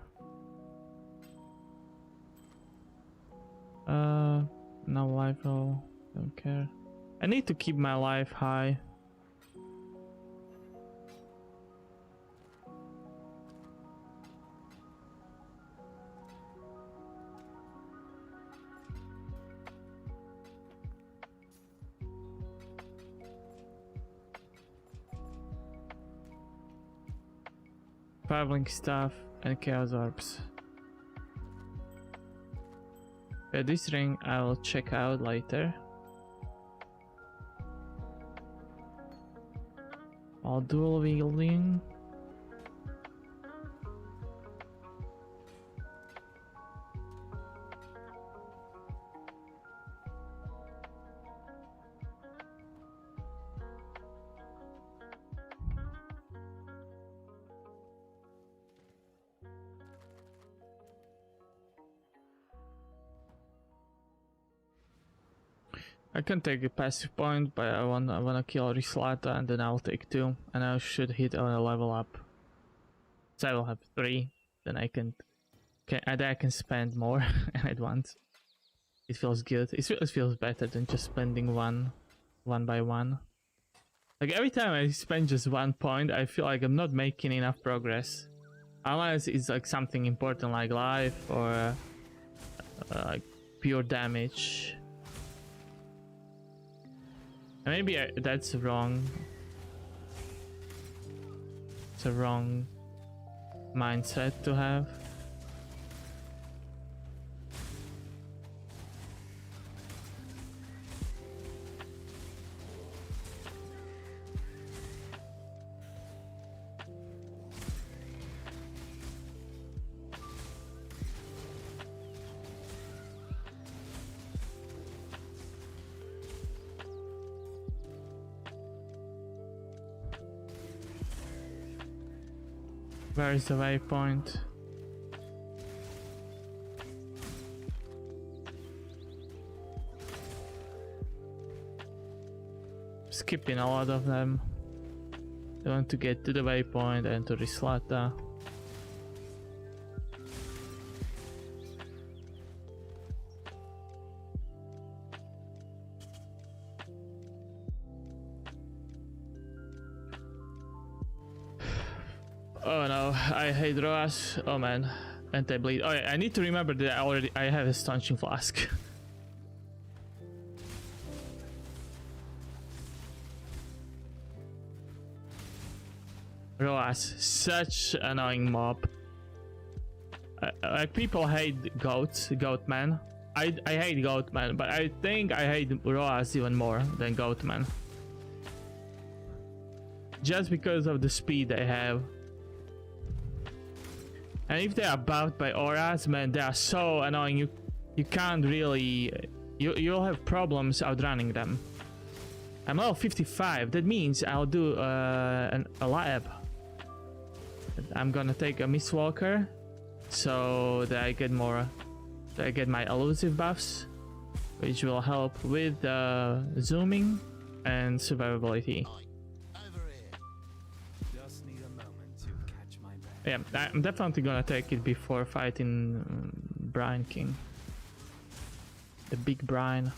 A: No life roll. Don't care. I need to keep my life high. Traveling stuff and chaos orbs. This ring I will check out later. All dual wielding. I can take a passive point, but I wanna kill Rislata and then I'll take 2, and I should hit on a level up. So I will have 3, then I can spend more at once. It feels good. It feels better than just spending one by one. Like every time I spend just 1 point, I feel like I'm not making enough progress. Unless it's like something important like life or like pure damage. Maybe that's wrong. It's a wrong mindset to have. Where is the waypoint? Skipping a lot of them. I want to get to the waypoint and to Rislata. Oh no, I hate Roas. Oh man, anti-bleed. Oh yeah, I need to remember that I have a stanching flask. Roas, such annoying mob. Like people hate Goatman. I hate Goatman, but I think I hate Roas even more than Goatman. Just because of the speed they have. And if they are buffed by auras, man, they are so annoying. You can't really... You'll have problems outrunning them. I'm level 55. That means I'll do a lab. I'm gonna take a Mistwalker, so that I get more... That I get my elusive buffs, which will help with zooming and survivability. Yeah, I'm definitely gonna take it before fighting Brine King. The big Brine.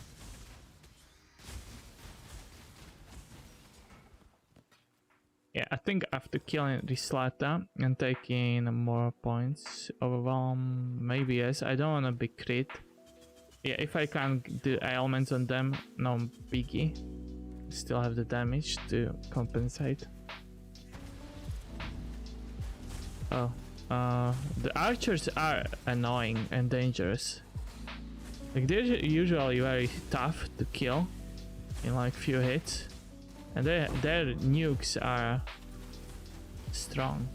A: Yeah, I think after killing Rislata and taking more points, overwhelm, maybe yes. I don't want a big crit. Yeah, if I can't do ailments on them, no biggie. Still have the damage to compensate. Oh, the archers are annoying and dangerous. Like they're usually very tough to kill in like few hits, and their nukes are strong.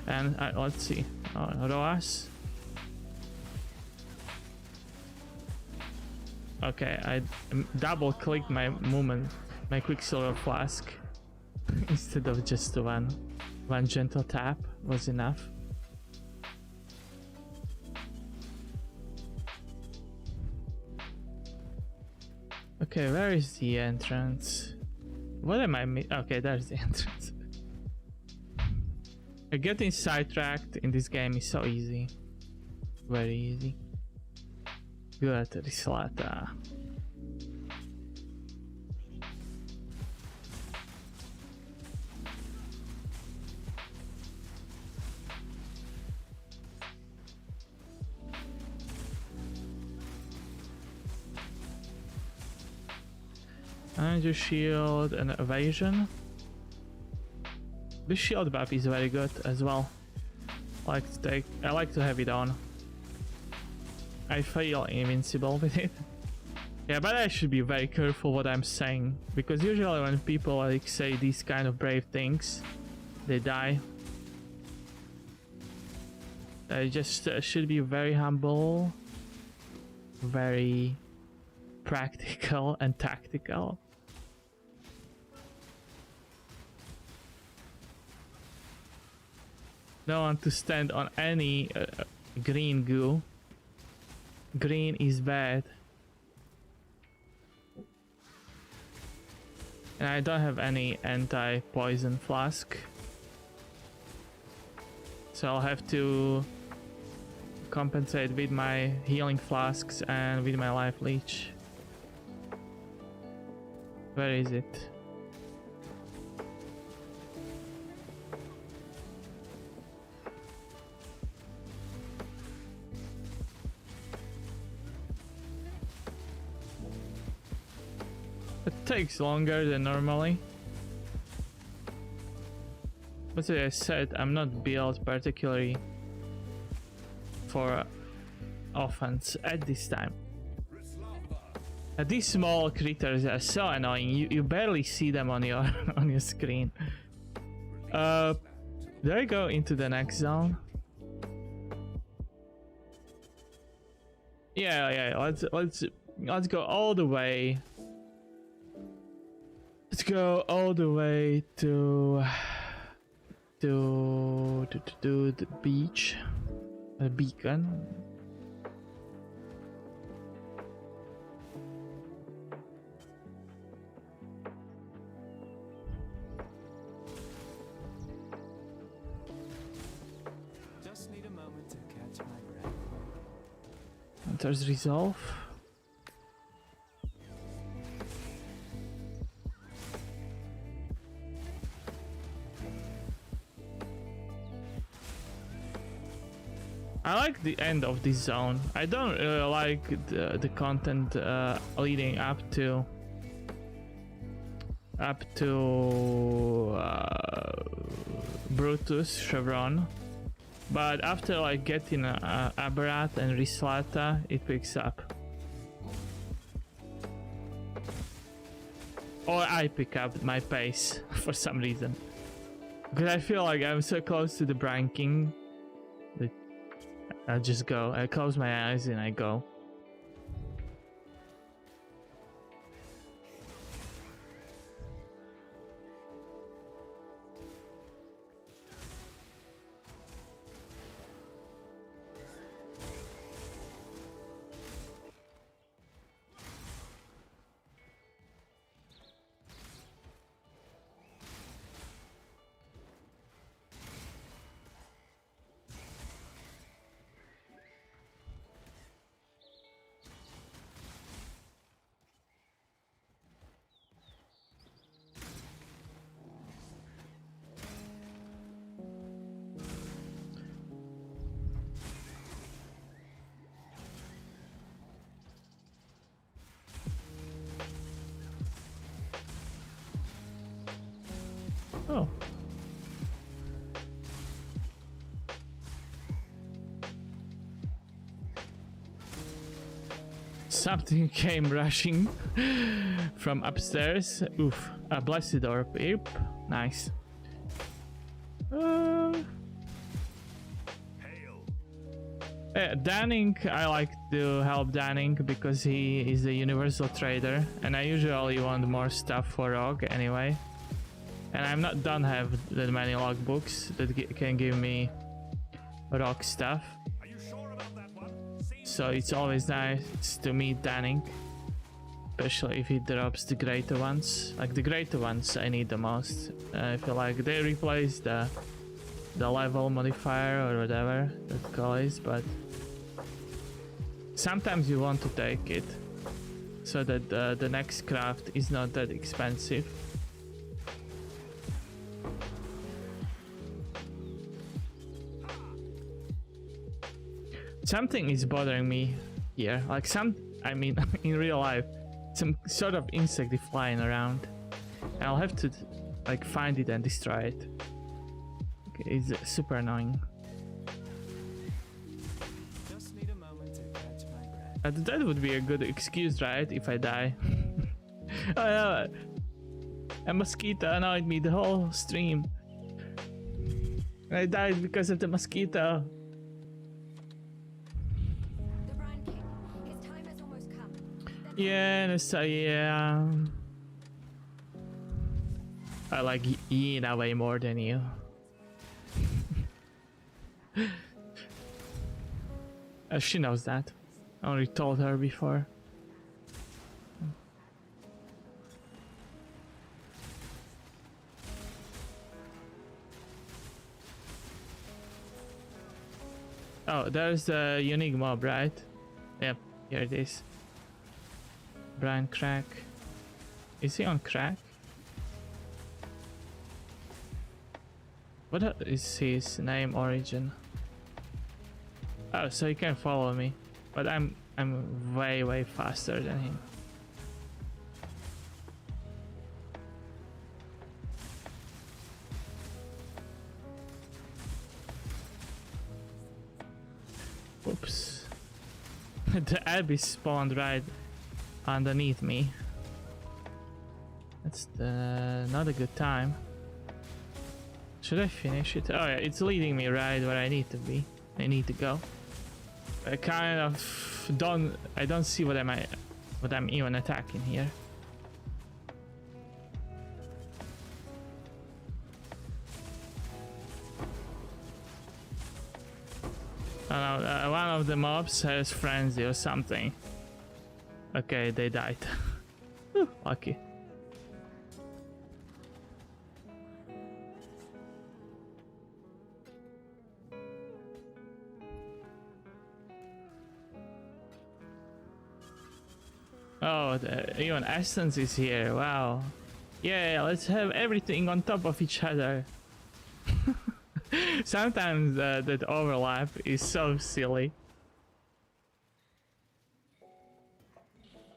A: And let's see, Roas. Okay, I double clicked my movement, my Quicksilver Flask. Instead of just one gentle tap was enough. Okay, where is the entrance? What am I okay, there's the entrance. Getting sidetracked in this game is so easy. Very easy. Good, Rislata. Energy shield and evasion. This shield buff is very good as well. I like to have it on. I feel invincible with it. Yeah, but I should be very careful what I'm saying, because usually when people like say these kind of brave things, they die. I just should be very humble, very practical and tactical. Don't want to stand on any green goo. Green is bad. And I don't have any anti-poison flask. So I'll have to compensate with my healing flasks and with my life leech. Where is it? It takes longer than normally. But as I said, I'm not built particularly for offense at this time. These small critters are so annoying. You barely see them on your on your screen. Do I go into the next zone? Yeah. Let's go all the way. Let's go all the way to the beach, a beacon.
B: Just need a moment to catch my breath.
A: And there's resolve. I like the end of this zone. I don't really like the content leading up to Brutus Chevron, but after like getting Aberrath and Rislata, it picks up. Or I pick up my pace for some reason, because I feel like I'm so close to the Brine King that I just go. I close my eyes and I go. Oh. Something came rushing from upstairs. Oof. A blessed orb. Yep. Nice. Danning, I like to help Danning because he is a universal trader, and I usually want more stuff for Rogue anyway. And I'm don't have that many logbooks that can give me rock stuff.
D: Are you sure about that one?
A: So it's always nice to meet Danning, especially if he drops the greater ones. Like the greater ones I need the most. I feel like they replace the level modifier or whatever that call is, but sometimes you want to take it so that the next craft is not that expensive. Something is bothering me here. Like in real life, some sort of insect flying around. I'll have to like find it and destroy it. Okay, it's super annoying.
B: Just need a moment to catch my breath.
A: That would be a good excuse, right? If I die. Oh no! A mosquito annoyed me the whole stream. I died because of the mosquito.
G: The Brand King. His time has almost come.
A: Yeah, so yeah. I like Yina way more than you. She knows that. I already told her before. Oh, there's a unique mob, right? Yep, here it is. Brian Crack. Is he on crack? What is his name origin? Oh, so he can follow me, but I'm way faster than him. Oops. The abyss spawned right underneath me. That's not a good time. Should I finish it? Oh yeah, it's leading me right where I need to be. I need to go. I kind of don't see what I'm even attacking here. Oh no, one of the mobs has frenzy or something. Okay, they died. Whew, lucky. Oh, even Essence is here. Wow. Yeah, let's have everything on top of each other. Sometimes that overlap is so silly.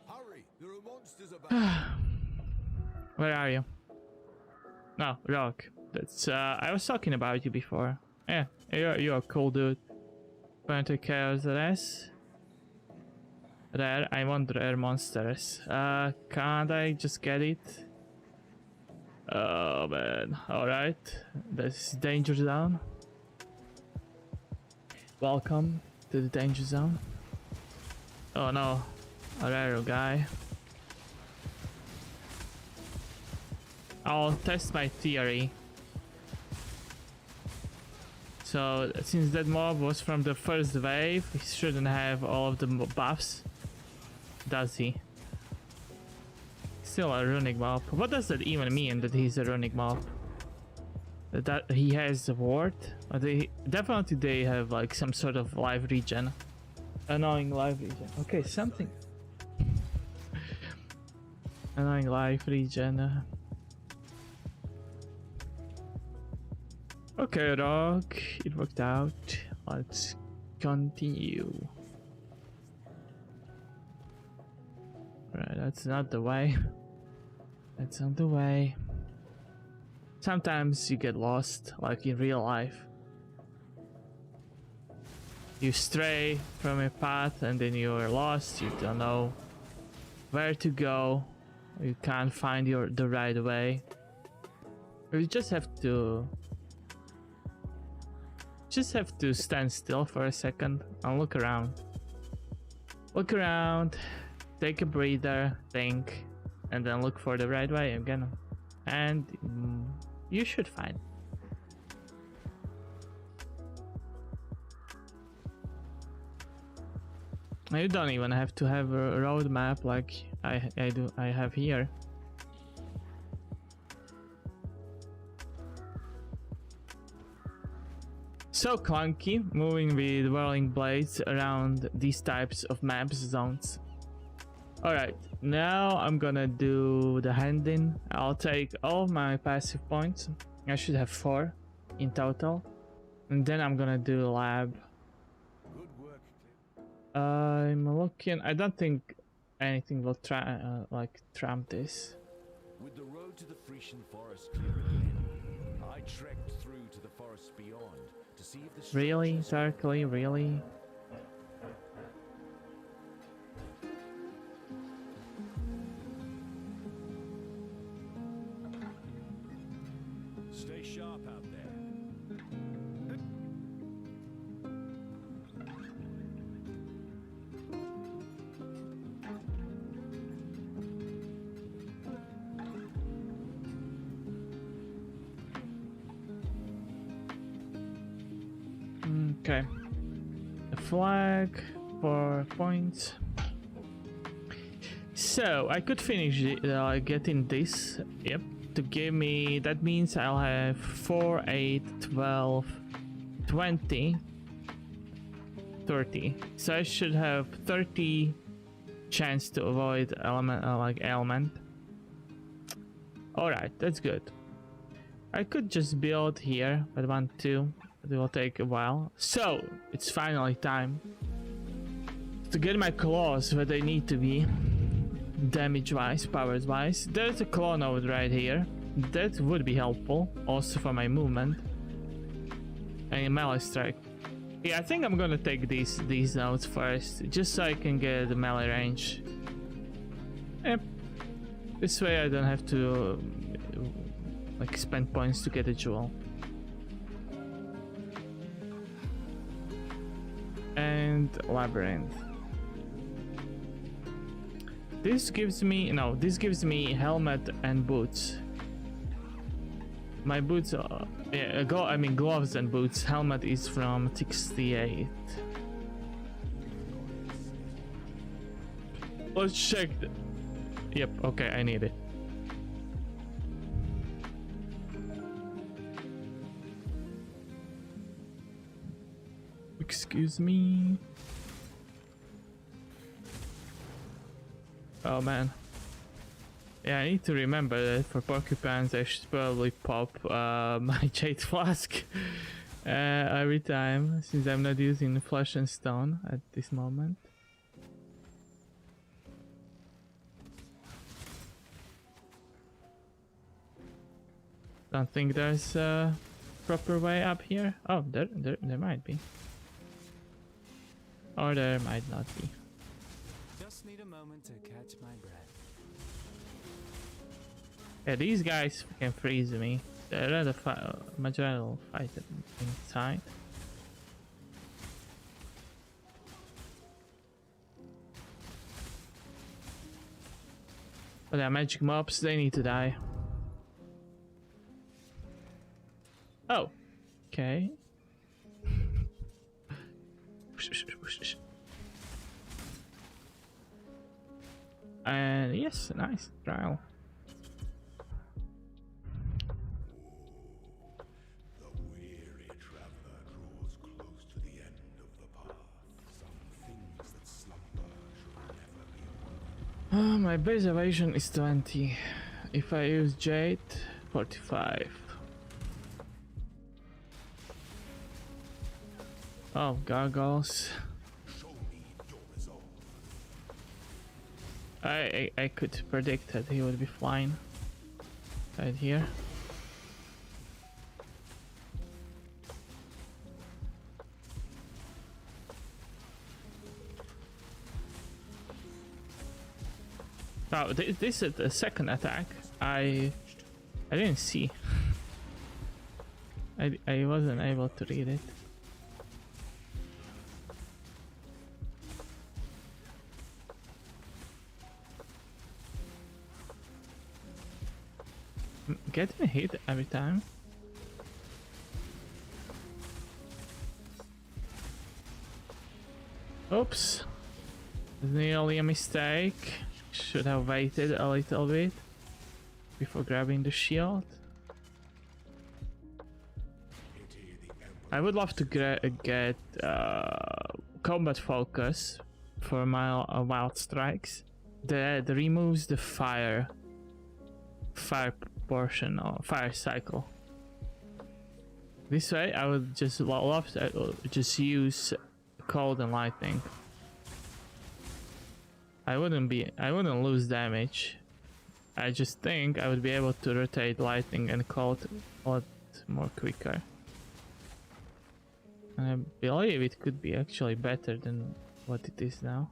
D: Hurry, there are monsters about.
A: Where are you? No, Rock. That's I was talking about you before. Yeah, you're a cool dude. Going to chaos less. Rare, I want rare monsters. Can't I just get it? Oh man, alright. This is danger zone. Welcome to the danger zone. Oh no, a rare guy. I'll test my theory. So, since that mob was from the first wave, he shouldn't have all of the buffs. Does he? Still a runic mob. What does that even mean that he's a runic mob? That he has a ward? Or definitely they have like some sort of life regen. Annoying life regen. Okay, something. Annoying life regen. Okay, Rock. It worked out. Let's continue. Right, that's not the way. That's not the way. Sometimes you get lost, like in real life. You stray from a path and then you're lost, you don't know where to go, you can't find the right way. You just have to stand still for a second and look around. Look around. Take a breather, think, and then look for the right way again. And you should find. You don't even have to have a roadmap like I have here. So clunky moving with whirling blades around these types of maps zones. Alright, now I'm gonna do the handing. I'll take all my passive points. I should have 4 in total. And then I'm gonna do lab.
D: Good work, Clip.
A: I'm looking. I don't think anything will try like trump this.
B: With the road to the Frisian forest clear again, I trekked through to the forest beyond to see if the
A: Really,
B: strangers-
A: Darkly, really?
B: Stay sharp out there.
A: Okay. A flag for points. So I could finish getting this. Yep. To give me, that means I'll have 4, 8, 12, 20, 30. So I should have 30 chance to avoid ailment. Alright, that's good. I could just build here, but 1, 2. It will take a while. So it's finally time to get my claws where they need to be. Damage wise, powers wise. There's a claw node right here. That would be helpful. Also for my movement. And a melee strike. Yeah, I think I'm gonna take these nodes first. Just so I can get the melee range. Yep. This way I don't have to like spend points to get a jewel. And labyrinth. This gives me helmet and boots. My boots are gloves and boots. Helmet is from 68. Let's check. Yep, okay, I need it. Excuse me. Oh man. Yeah, I need to remember that for porcupines I should probably pop my jade flask every time, since I'm not using flesh and stone at this moment. Don't think there's a proper way up here. Oh, there might be. Or there might not be.
B: Just need a moment to catch my breath.
A: Yeah, these guys can freeze me. They'd rather much rather fight inside. But they're magic mobs, they need to die. Oh, okay. And yes, nice trial.
D: The weary traveler draws close to the end of the path. Some things that slumber should never be awoken.
A: My base evasion is 20. If I use Jade, 45. Oh, gargoyles.
D: Show me your resolve.
A: I could predict that he would be flying right here. Oh, this is the second attack. I didn't see. I wasn't able to read it. Getting hit every time. Oops. Nearly a mistake. Should have waited a little bit before grabbing the shield. I would love to get combat focus for my wild strikes. That removes the fire portion or fire cycle. This way I would just love to just use cold and lightning. I wouldn't lose damage. I just think I would be able to rotate lightning and cold a lot more quicker. And I believe it could be actually better than what it is now.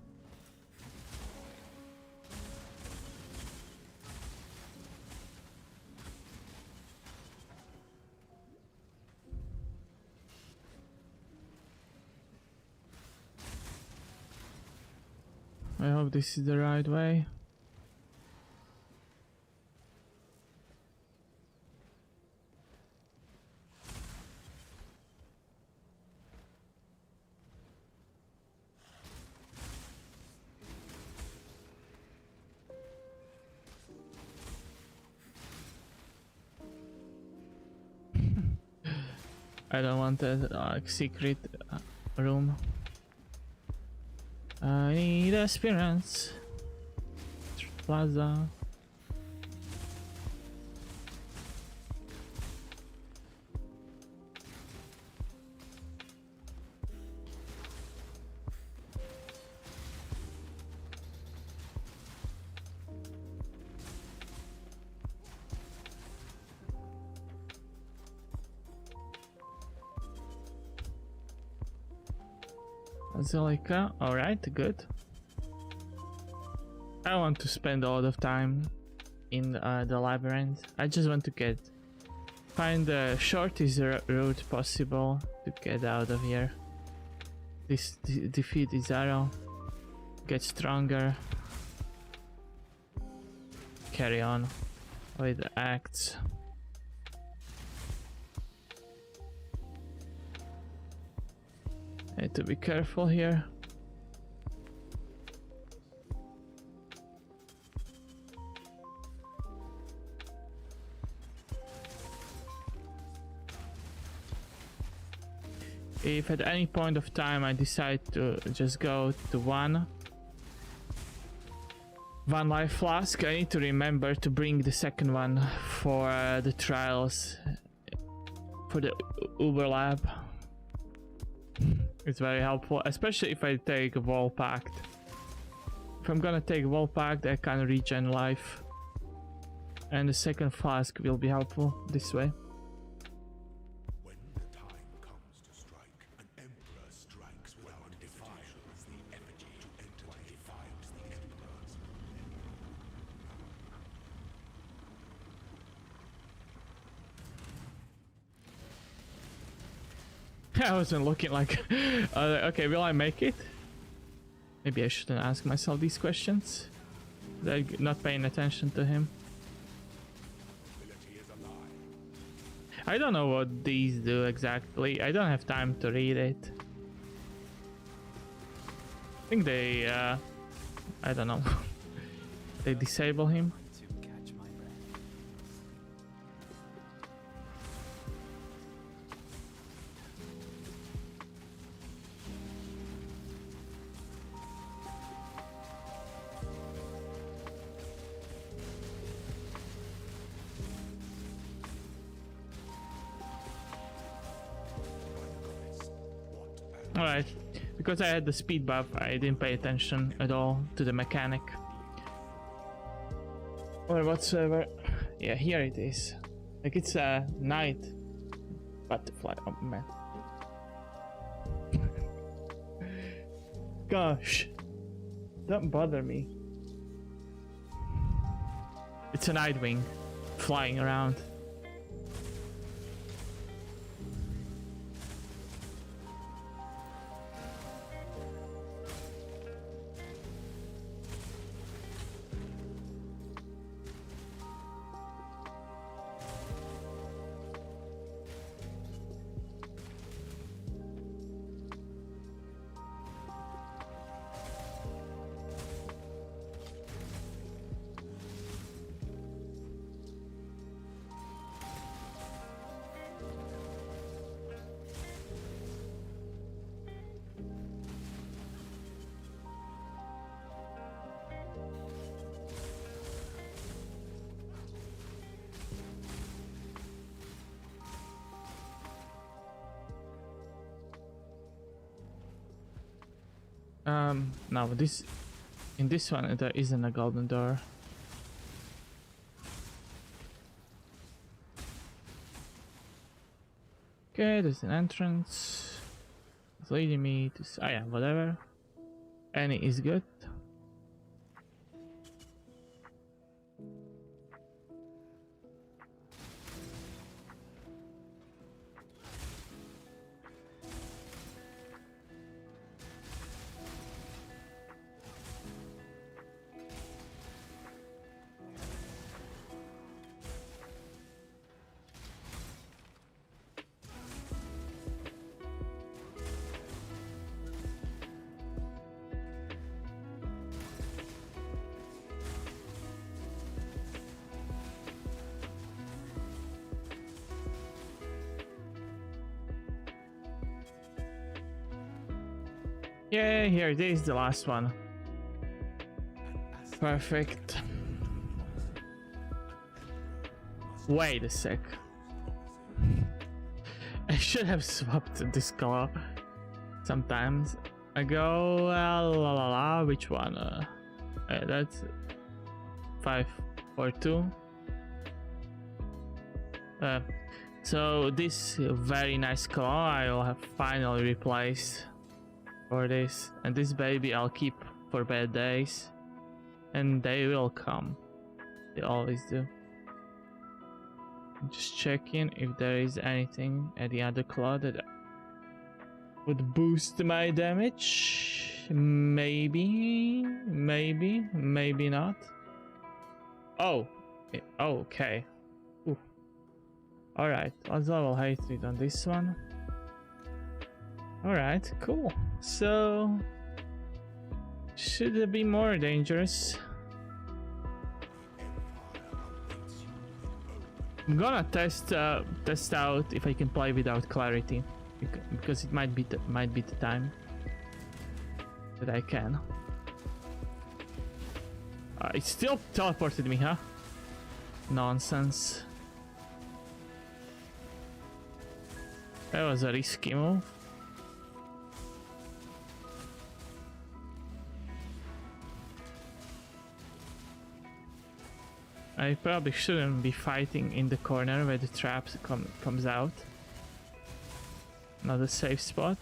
A: I hope this is the right way. I don't want a secret room. I need experience. Plaza. Zilika, alright, good. I want to spend a lot of time in the labyrinth. I just want to find the shortest route possible to get out of here. Defeat Exile, get stronger, carry on with the acts. Need to be careful here. If at any point of time I decide to just go to one life flask, I need to remember to bring the second one for the trials for the Uber lab. It's very helpful, especially if I take a Wall Pact. If I'm gonna take Wall Pact, I can regen life. And the second flask will be helpful this way.
D: When the time comes to strike, an emperor strikes well and defiles the effigy to enter what defiles the emperors.
A: I wasn't looking like... okay, will I make it? Maybe I shouldn't ask myself these questions. I'm not paying attention to him. I don't know what these do exactly. I don't have time to read it. I think they... I don't know. They disable him. Alright, because I had the speed buff, I didn't pay attention at all to the mechanic. Or whatsoever. Yeah, here it is. Like it's a night butterfly. Oh man. Gosh. Don't bother me. It's a Nightwing flying around. No, this In this one, there isn't a golden door. Okay, there's an entrance. It's leading me to... Oh yeah, whatever. Any is good. Yeah, here, this is the last one. Perfect. Wait a sec. I should have swapped this color sometimes ago. La la la, which one? That's 542. So this very nice color I'll have finally replaced for this, and this baby I'll keep for bad days, and they will come. They always do. Just checking if there is anything at the other claw that would boost my damage. Maybe not. Oh, okay. Alright, let's level hatred on this one. Alright, cool. So, should it be more dangerous? I'm gonna test out if I can play without clarity, because it might be the time that I can. It still teleported me, huh? Nonsense. That was a risky move. I probably shouldn't be fighting in the corner where the trap comes out. Not a safe spot.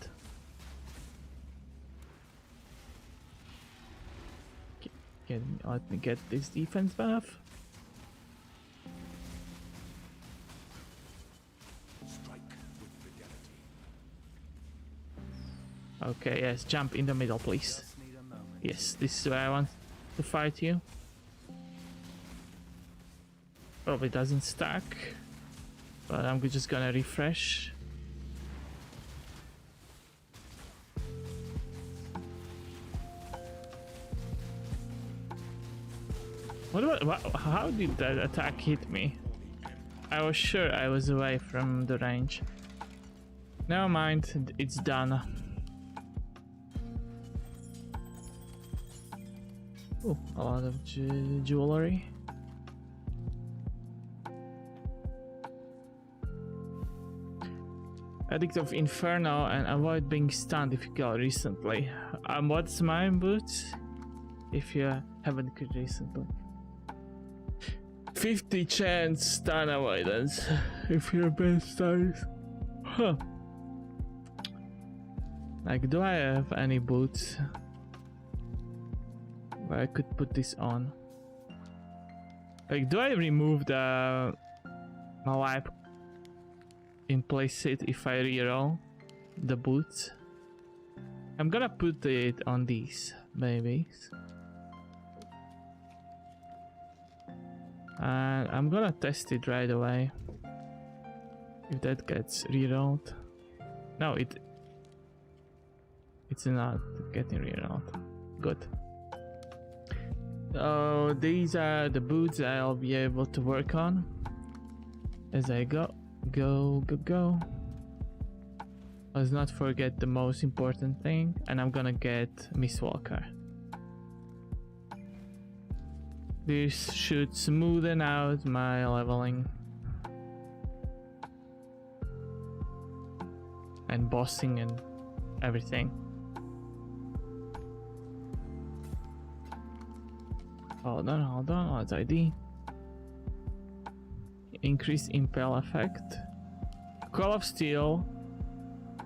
A: Let me get this defense buff. Okay, yes, jump in the middle, please. Yes, this is where I want to fight you. Probably doesn't stack, but I'm just gonna refresh. How did that attack hit me? I was sure I was away from the range. Never mind, it's done. Ooh, a lot of jewelry. Addict of Inferno and avoid being stunned if you go recently. What's my boots? If you haven't killed recently. 50 chance stun avoidance if you're best dice. Huh. Like, do I have any boots where I could put this on? Like, do I remove the my life in place it if I reroll the boots? I'm gonna put it on these babies. And I'm gonna test it right away. If that gets rerolled. No, it's not getting rerolled. Good. So these are the boots I'll be able to work on as I go. Let's not forget the most important thing, and I'm gonna get Miss Walker. This should smoothen out my leveling and bossing and everything. Hold on, what's ID? Increase impale effect. Call of Steel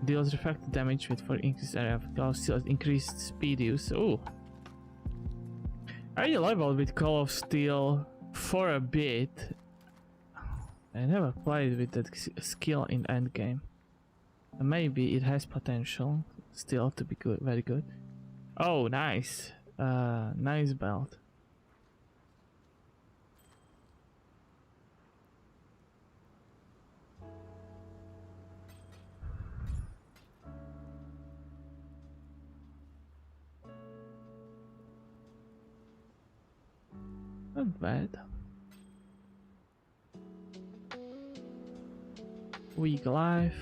A: deals reflected damage with for increased area of Call of Steel, increased speed use. Ooh. I leveled with Call of Steel for a bit. I never played with that skill in endgame. Maybe it has potential still to be good, very good. Oh, nice. Nice belt. Not bad. Weak life.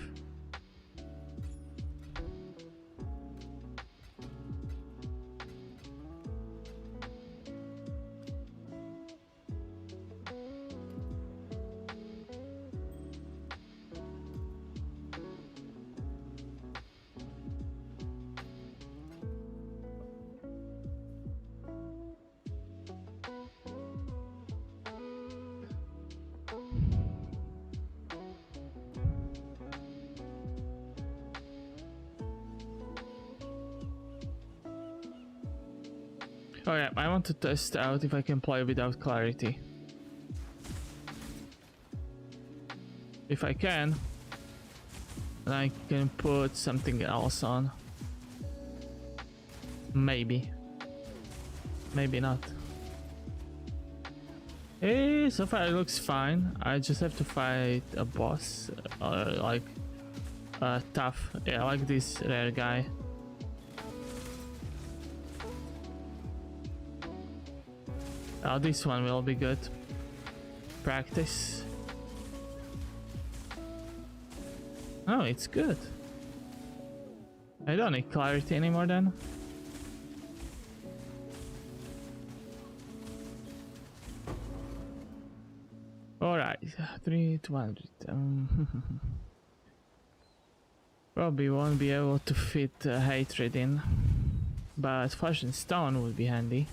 A: Oh yeah, I want to test out if I can play without clarity. If I can, then I can put something else on. Maybe. Maybe not. Hey, so far it looks fine. I just have to fight a boss, like tough. Yeah, like this rare guy. Oh, this one will be good. Practice. Oh, it's good. I don't need clarity anymore then. Alright, 300. Probably won't be able to fit hatred in, but flesh and stone would be handy.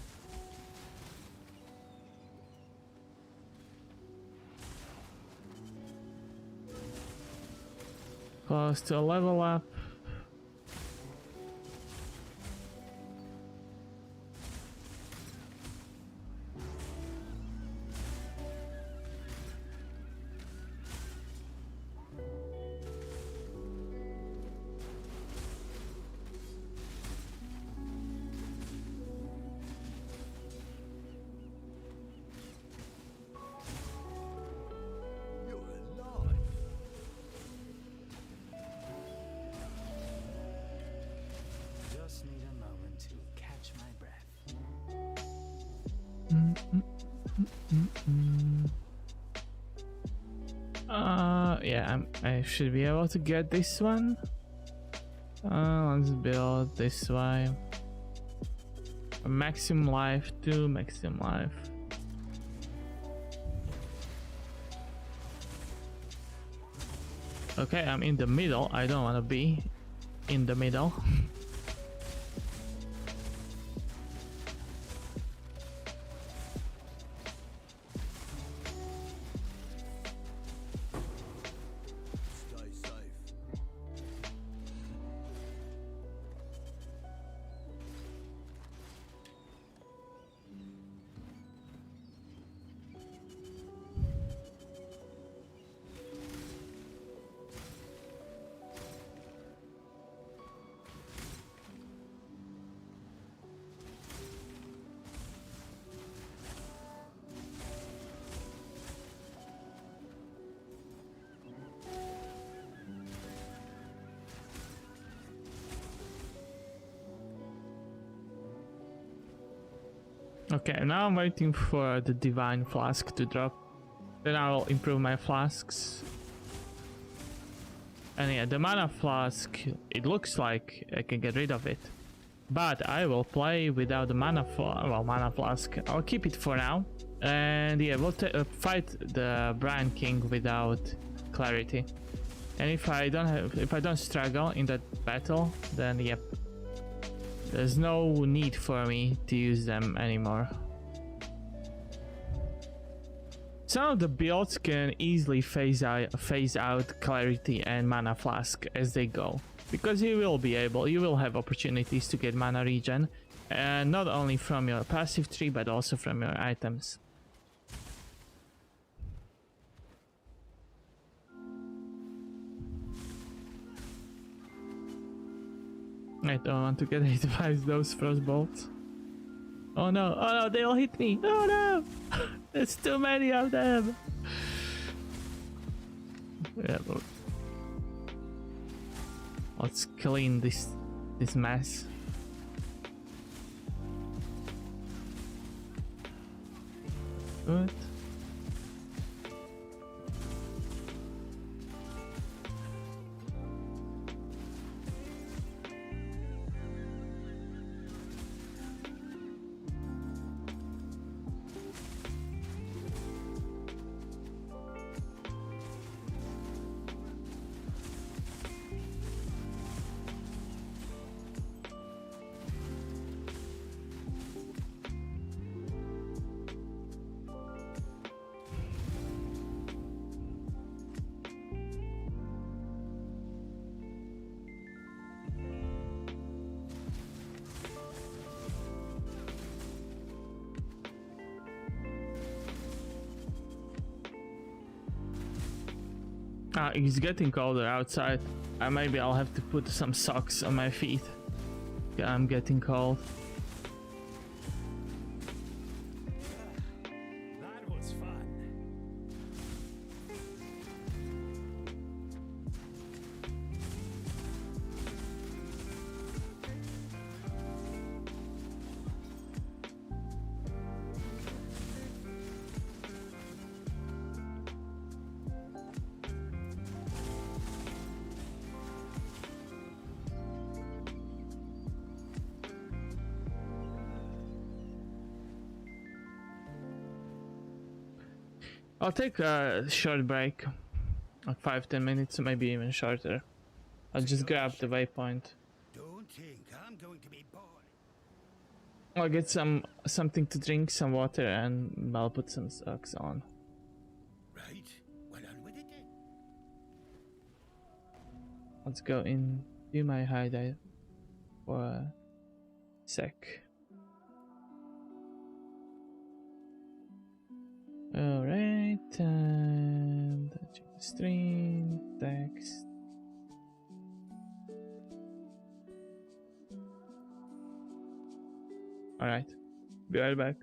A: Close to a level up. Yeah, I should be able to get this one. Let's build this way. Maximum life to maximum life. Okay, I'm in the middle. I don't want to be in the middle. Okay, now I'm waiting for the divine flask to drop. Then I will improve my flasks. And yeah, the mana flask, it looks like I can get rid of it. But I will play without the mana flask. I'll keep it for now. And yeah, we'll fight the Brian King without clarity. And if I don't struggle in that battle, then yep. There's no need for me to use them anymore. Some of the builds can easily phase out Clarity and Mana Flask as they go, because you will have opportunities to get mana regen, and not only from your passive tree but also from your items. I don't want to get hit by those frost bolts. Oh no, they all hit me. Oh no, there's too many of them. Yeah, but let's clean this mess. Good. It's getting colder outside. Maybe I'll have to put some socks on my feet. Yeah, I'm getting cold.
B: That was fun.
A: I'll take a short break, like 5-10 minutes, maybe even shorter. I'll just grab the waypoint.
D: Don't think I'm going to be bored.
A: I'll get something to drink, some water, and I'll put some socks on.
D: Right? Well, on with it then.
A: Let's go in, do my hideout for a sec. Alright, and check the stream, text. Alright, be right back.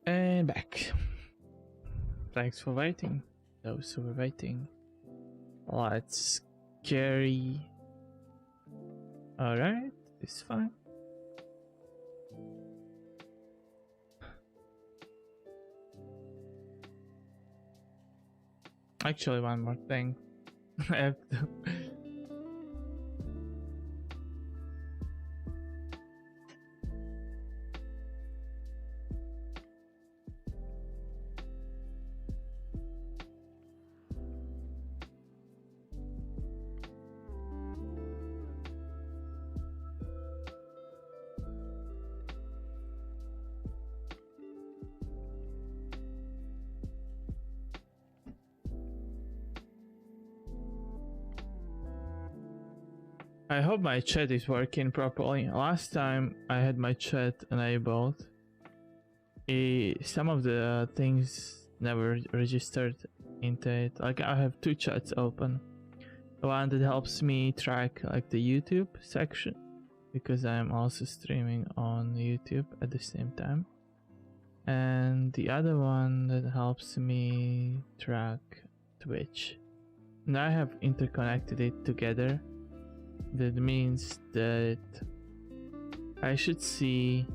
A: And back. Thanks for waiting. Those who were waiting. Let's carry. Alright, it's fine. Actually, one more thing. I have to. I hope my chat is working properly. Last time I had my chat enabled, some of the things never registered into it. Like I have two chats open. The one that helps me track like the YouTube section, because I'm also streaming on YouTube at the same time. And the other one that helps me track Twitch. And I have interconnected it together. That means that I should see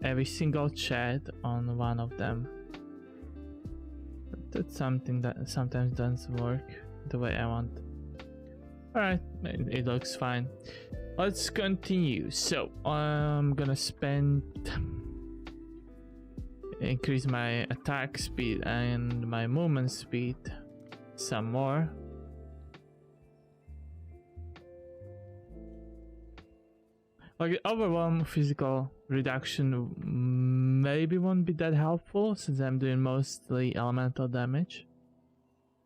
A: every single chat on one of them. But that's something that sometimes doesn't work the way I want. Alright, it looks fine. Let's continue. So I'm gonna increase my attack speed and my movement speed some more. Like overwhelm physical reduction maybe won't be that helpful since I'm doing mostly elemental damage,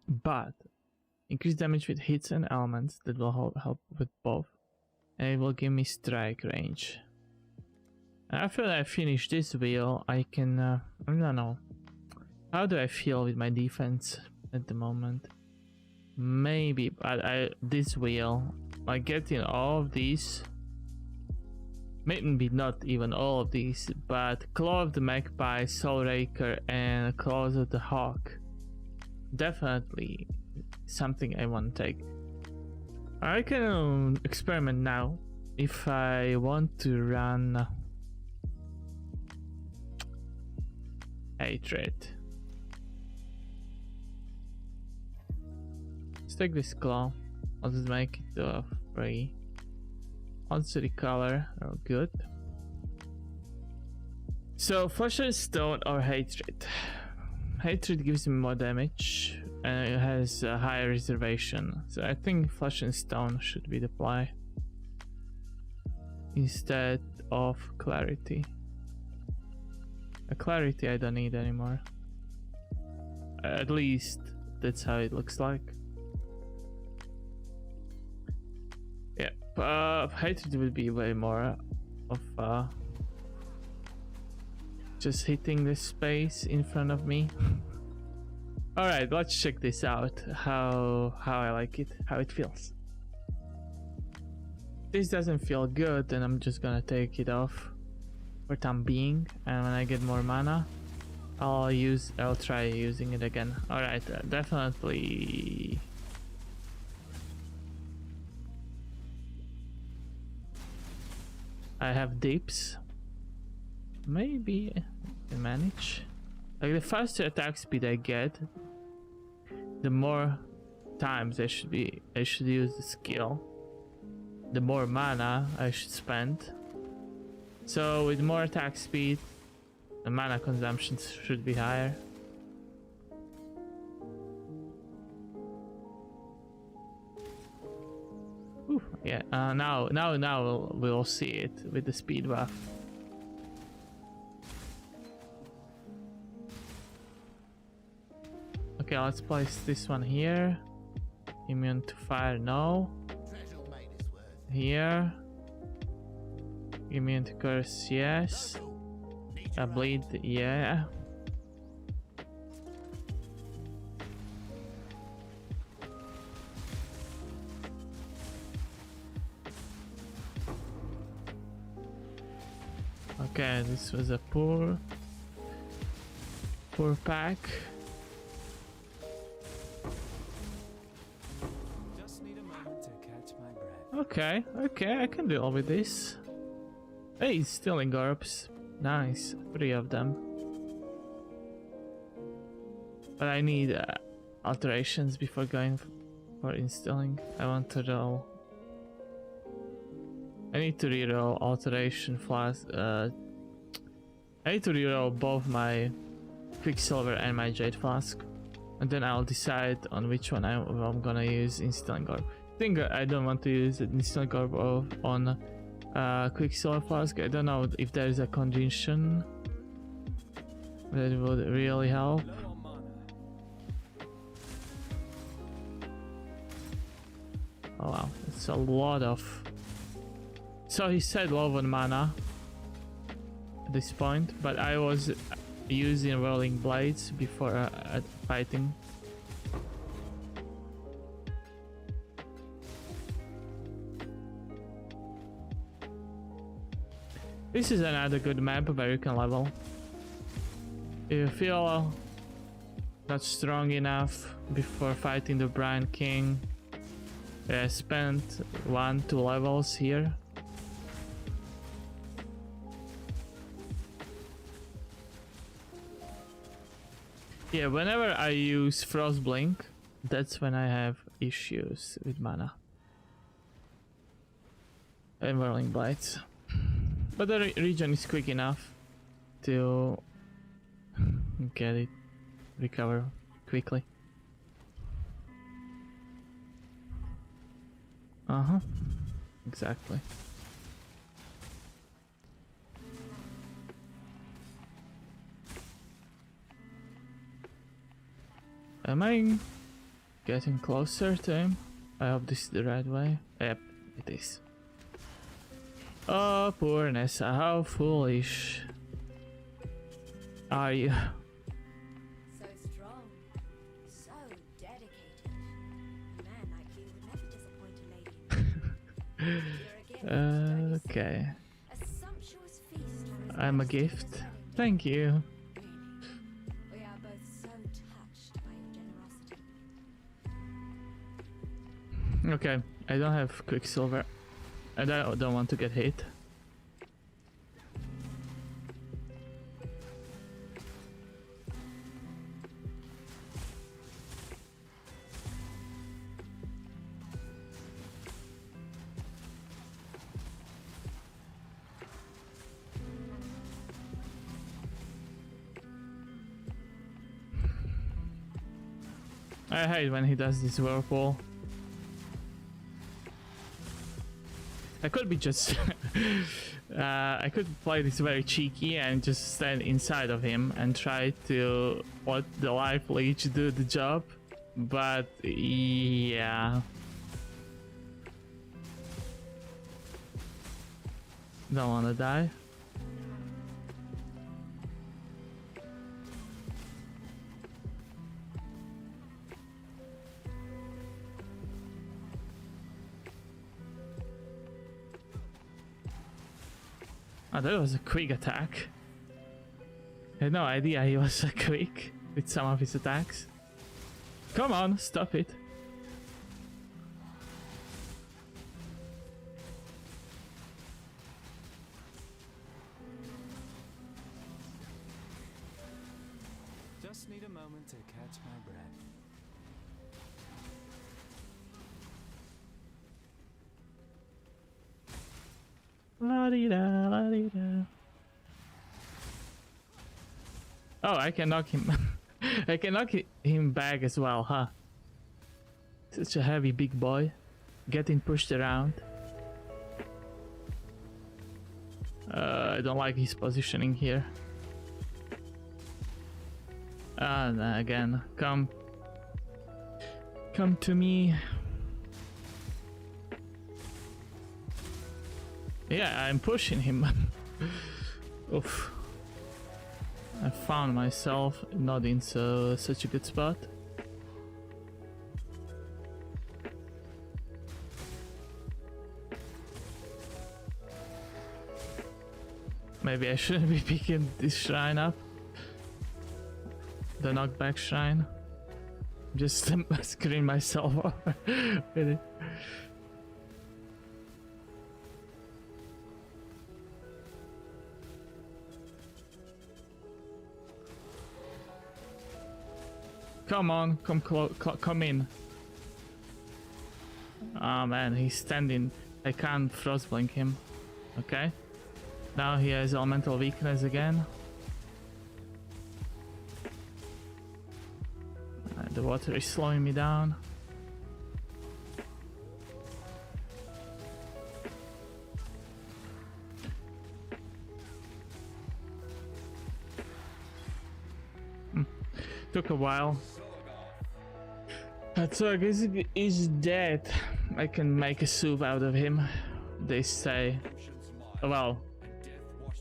A: but increased damage with hits and elements that will help with both, and it will give me strike range. After I finish this wheel, I can I don't know, how do I feel with my defense at the moment? Maybe, but this wheel, like getting all of these. Maybe not even all of these, but Claw of the Magpie, Soul Raker, and Claws of the Hawk. Definitely something I want to take. I can experiment now if I want to run Hatred. Let's take this Claw. I'll just make it free. Also the color, oh good. So Flesh and Stone or Hatred. Hatred gives me more damage and it has a higher reservation. So I think Flesh and Stone should be the play instead of Clarity. A Clarity I don't need anymore. At least that's how it looks like. Hatred would be way more of just hitting this space in front of me. Alright, let's check this out, how I like it, how it feels. This doesn't feel good, then I'm just gonna take it off for time being, and when I get more mana, I'll try using it again. Alright, definitely. I have dips. Maybe I can manage. Like the faster attack speed I get, the more times I should use the skill. The more mana I should spend. So with more attack speed, the mana consumption should be higher. Ooh, yeah, now we'll see it with the speed buff. Okay, let's place this one here. Immune to fire, no. Here. Immune to curse, yes. Bleed, yeah. Okay, this was a poor Poor pack.
B: Just need a moment to catch my breath.
A: Okay, okay, I can deal with this. Hey, stealing orbs. Nice, 3 of them. But I need alterations before going for installing. I want to roll. I need to reroll alteration flask. I need to reroll both my Quicksilver and my Jade Flask, and then I'll decide on which one I'm gonna use installing orb. I think I don't want to use the installing orb on Quicksilver Flask. I don't know if there is a condition that would really help.
B: Low on mana.
A: Oh wow, it's a lot of... So he said low on mana at this point, but I was using Rolling Blades before fighting. This is another good map where you can level. If you feel not strong enough before fighting the Brine King, spend 1-2 levels here. Yeah, whenever I use Frostblink, that's when I have issues with mana and Whirling Blades. But the region is quick enough to get it recover quickly. Exactly. Am I getting closer to him? I hope this is the right way. Yep, it is. Oh, poor Nessa, how foolish are you?
G: So strong. So dedicated. A man like you would never disappoint a lady. You're a gift, don't you see?
A: Okay,
G: A sumptuous feast for his
A: I'm a
G: majesty's
A: gift.
G: wedding day.
A: Thank you.
G: Really, we are both so touched by your generosity.
A: Okay, I don't have Quicksilver and I don't want to get hit. I hate when he does this whirlpool. I could be just I could play this very cheeky and just stand inside of him and try to let the life leech do the job, but yeah, don't wanna die. Oh, that was a quick attack. I had no idea he was so quick with some of his attacks. Come on, stop it.
B: Just need a moment to catch my breath.
A: La-dee-da, la-dee-da. Oh, I can knock him. I can knock him back as well, huh? Such a heavy big boy, getting pushed around. I don't like his positioning here. And again, come to me. Yeah, I'm pushing him. Oof. I found myself not in such a good spot. Maybe I shouldn't be picking this shrine up. the knockback shrine. Just screen myself over with it. Come on, come in. Oh man, he's standing. I can't frostblink him. Okay. Now he has elemental weakness again. The water is slowing me down. Took a while. So I guess he's dead. I can make a soup out of him, they say. Well,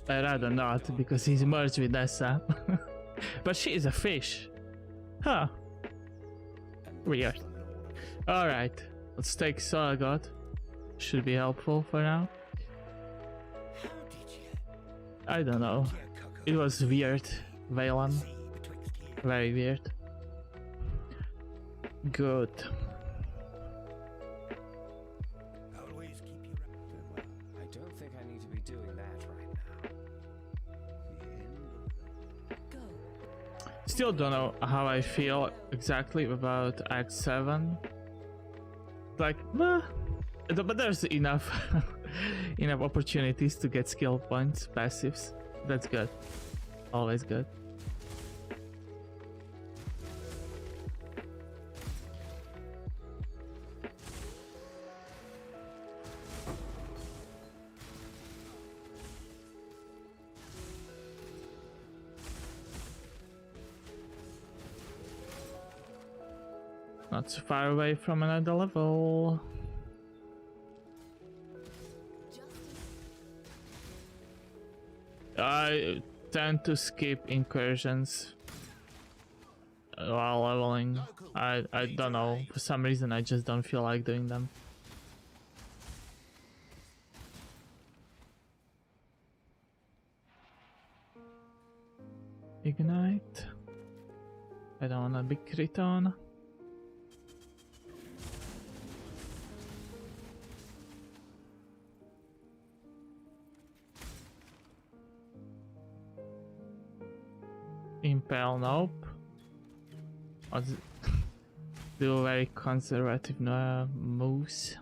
A: I'd rather not, because he's merged with Nessa. But she is a fish. Huh. Weird. Alright, let's take Soragot. Should be helpful for now. I don't know. It was weird, Valen. Very weird. Good.
F: I don't think I need to be doing that right now.
A: Still don't know how I feel exactly about Act 7. Like, but there's enough enough opportunities to get skill points, passives. That's good. Always good. Not so far away from another level. I tend to skip incursions while leveling. I don't know, for some reason I just don't feel like doing them. Ignite. I don't want a big crit on. Impel, nope. I'll do very conservative moves.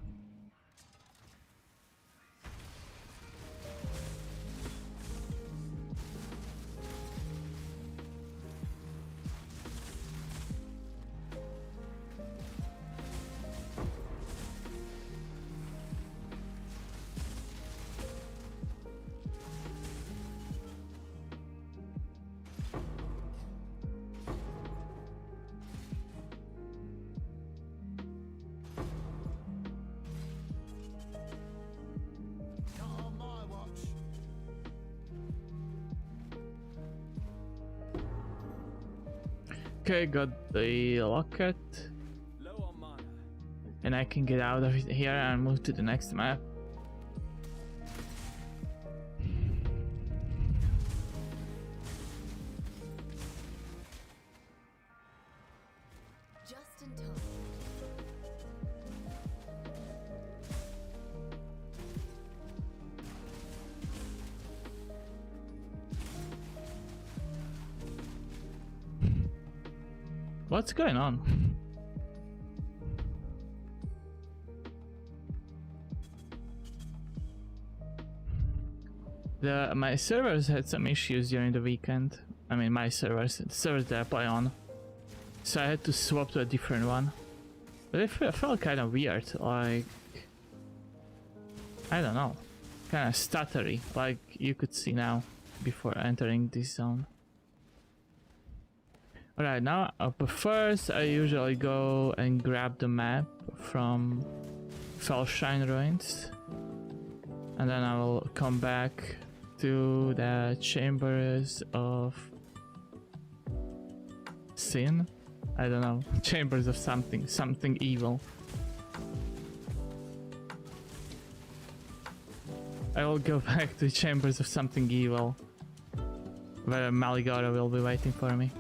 A: Okay, got the locket.
B: Low on mana.
A: And I can get out of here and move to the next map.
G: Just in time.
A: What's going on? My servers had some issues during the weekend. I mean, my servers, the servers that I play on. So I had to swap to a different one. But it felt kind of weird, like... I don't know. Kind of stuttery, like you could see now before entering this zone. Alright, now, but first I usually go and grab the map from Fellshrine Ruins. And then I will come back to the Chambers of Sin? I don't know. Chambers of something evil. I will go back to Chambers of something evil, where Maligara will be waiting for me.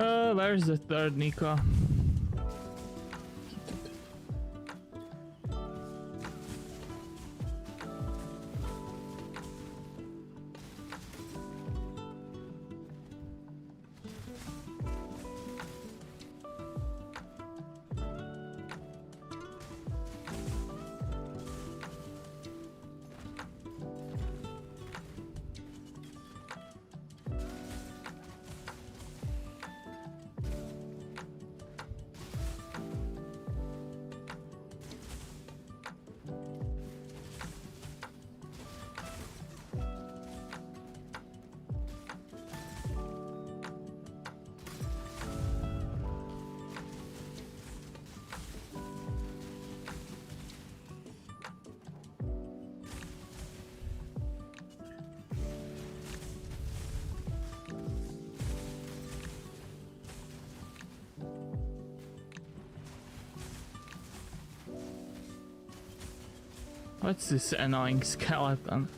A: Where's the third Nico? What's this annoying skeleton?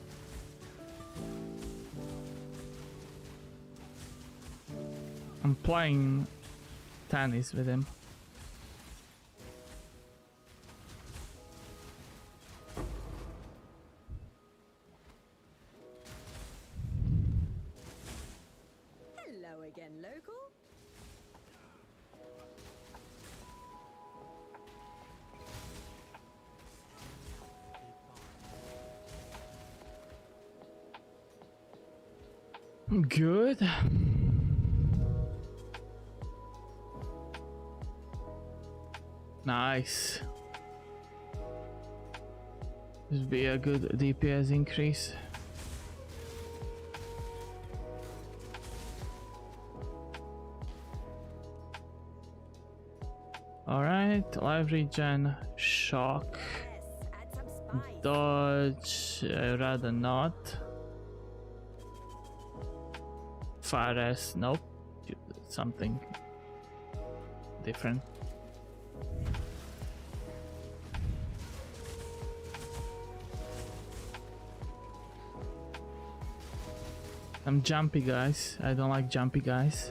A: I'm playing tennis with him.
E: Hello again, local.
A: Good. Nice. This would be a good DPS increase. Alright, live regen, shock,
E: Yes, add some spice.
A: dodge, I'd rather not. Fire S, nope. Something different. I'm jumpy guys. I don't like jumpy guys.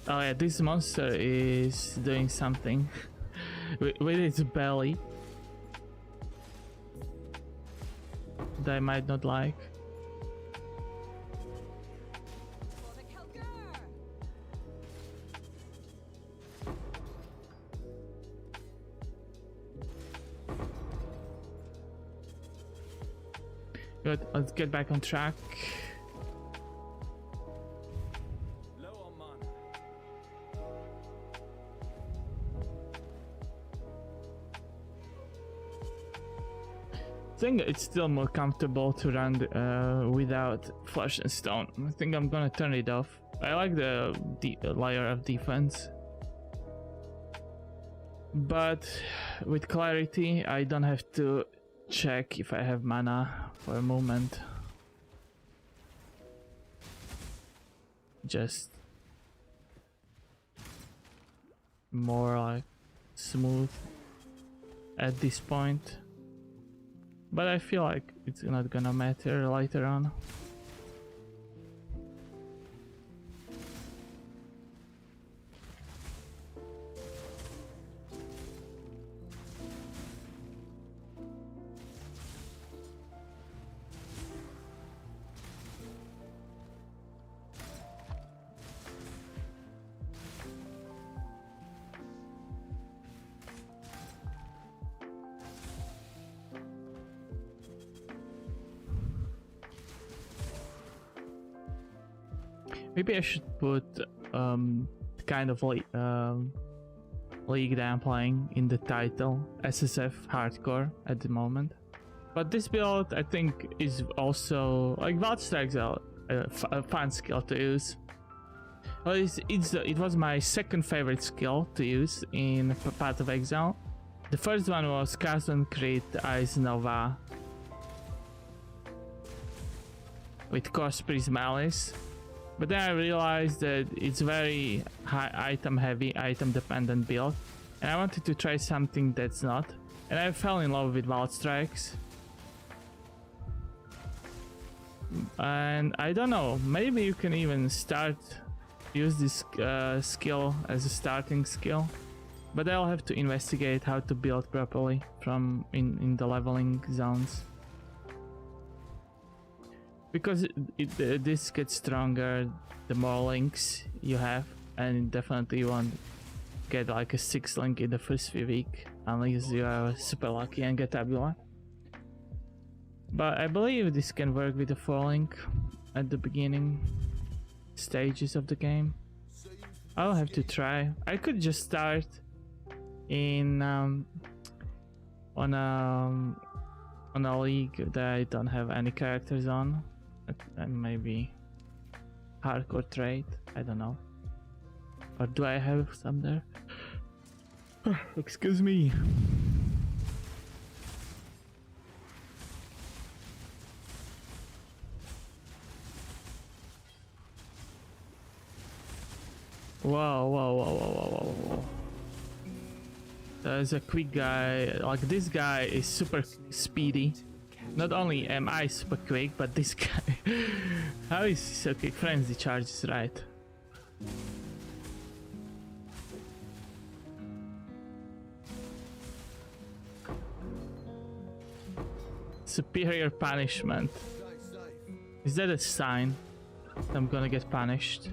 A: Oh yeah, this monster is doing something with its belly that I might not like.
E: For the Kelger.
A: Good, let's get back on track.
B: Low on mana.
A: I think it's still more comfortable to run without Flesh and Stone. I think I'm gonna turn it off. I like the layer of defense, but with Clarity I don't have to check if I have mana for a moment. Just more like smooth at this point. But I feel like it's not gonna matter later on. Maybe I should put kind of like league that I'm playing in the title, SSF Hardcore at the moment. But this build I think is also like Exile, a fun skill to use. Well, it was my second favorite skill to use in Path of Exile. The first one was Cast and Crit Ice Nova with Cospris Malice. But then I realized that it's very high item heavy, item dependent build, and I wanted to try something that's not. And I fell in love with Wild Strikes. And I don't know, maybe you can even use this skill as a starting skill, but I'll have to investigate how to build properly from in the leveling zones, because this gets stronger the more links you have, and definitely you won't get like a 6th link in the first few weeks unless you are super lucky and get Tabula. But I believe this can work with the 4 link at the beginning stages of the game. I'll have to try. I could just start in on a league that I don't have any characters on, and maybe hardcore trade, I don't know. Or do I have some there? Excuse me. Whoa. There's a quick guy, like this guy is super speedy. Not only am I super quick, but this guy, how is he so quick? Frenzy charge is right. Superior punishment. Is that a sign I'm gonna get punished?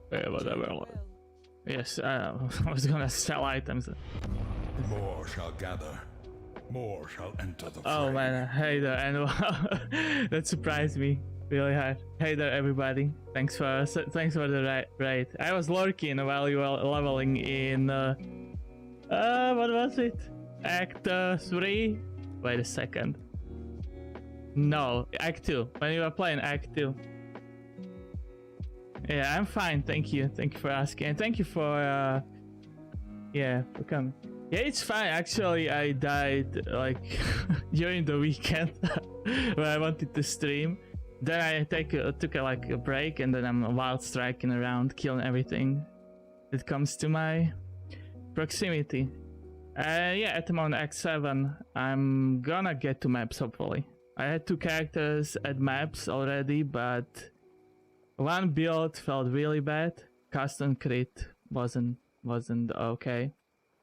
A: Yeah, whatever. Yes, I was gonna sell items.
D: More shall gather. More shall enter the
A: Oh
D: fray.
A: man, hey there, and wow, that surprised me really hard. Hey there, everybody. Thanks for the raid. I was lurking while you were leveling in what was it? Act 3? Wait a second. No, Act 2. When you were playing Act 2. Yeah, I'm fine, thank you. Thank you for asking. And thank you for for coming. Yeah, it's fine. Actually, I died like during the weekend when I wanted to stream. Then I took a break, and then I'm wild striking around, killing everything that comes to my proximity. Yeah, at the moment Act 7, I'm gonna get to maps hopefully. I had 2 characters at maps already, but one build felt really bad. Custom crit wasn't okay.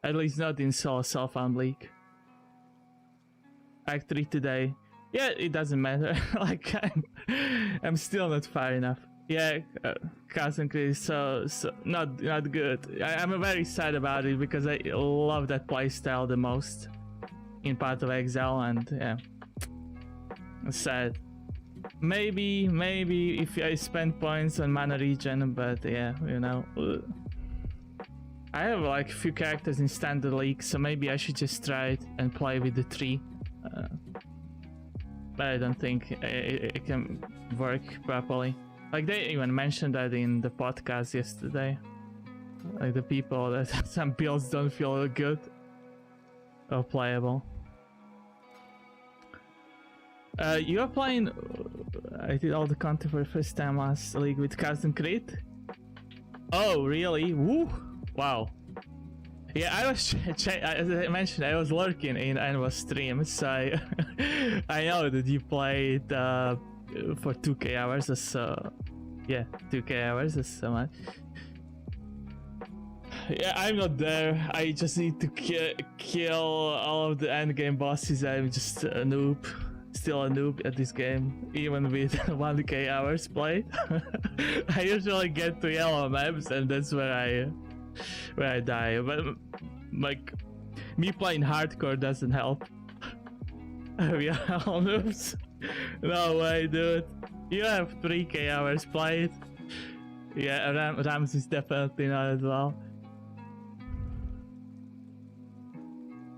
A: At least not in solo self-found league. Act 3 today. Yeah, it doesn't matter. Like I'm still not far enough. Yeah, custom crit is so not good. I'm very sad about it because I love that playstyle the most in part of Exile, and yeah, it's sad. Maybe if I spend points on mana regen, but yeah, you know. I have like a few characters in standard league, so maybe I should just try it and play with the 3. But I don't think it can work properly. Like they even mentioned that in the podcast yesterday. Like the people that some builds don't feel good or playable. You are playing. I did all the content for the first time last league with custom crit. Oh really? Woo! Wow. Yeah, I was as I mentioned, I was lurking in Anwa's stream, so I know that you played for 2k hours or so. Yeah, 2k hours or so much. Yeah, I'm not there. I just need to kill all of the endgame bosses. I'm just a noob. still a noob at this game, even with 1k hours played. I usually get to yellow maps, and that's where I die. But like, me playing hardcore doesn't help. We are all noobs. No way, dude. You have 3k hours played. Yeah, Rams is definitely not as well.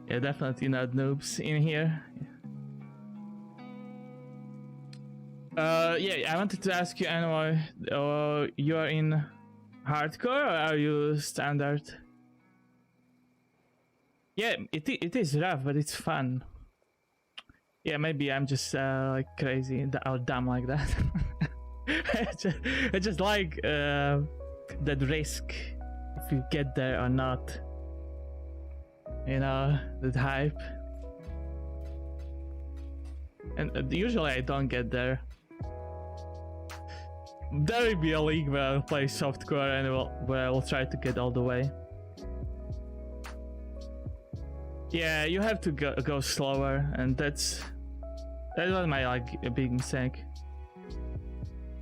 A: Yeah, definitely not noobs in here. Yeah, I wanted to ask you anyway. You are in hardcore or are you standard? Yeah, it is rough, but it's fun. Yeah, maybe I'm just like crazy or dumb like that. I just like that risk if you get there or not. You know, that hype. And usually I don't get there. There will be a league where I'll play softcore and where I will try to get all the way. Yeah, you have to go slower, and that was my like a big mistake.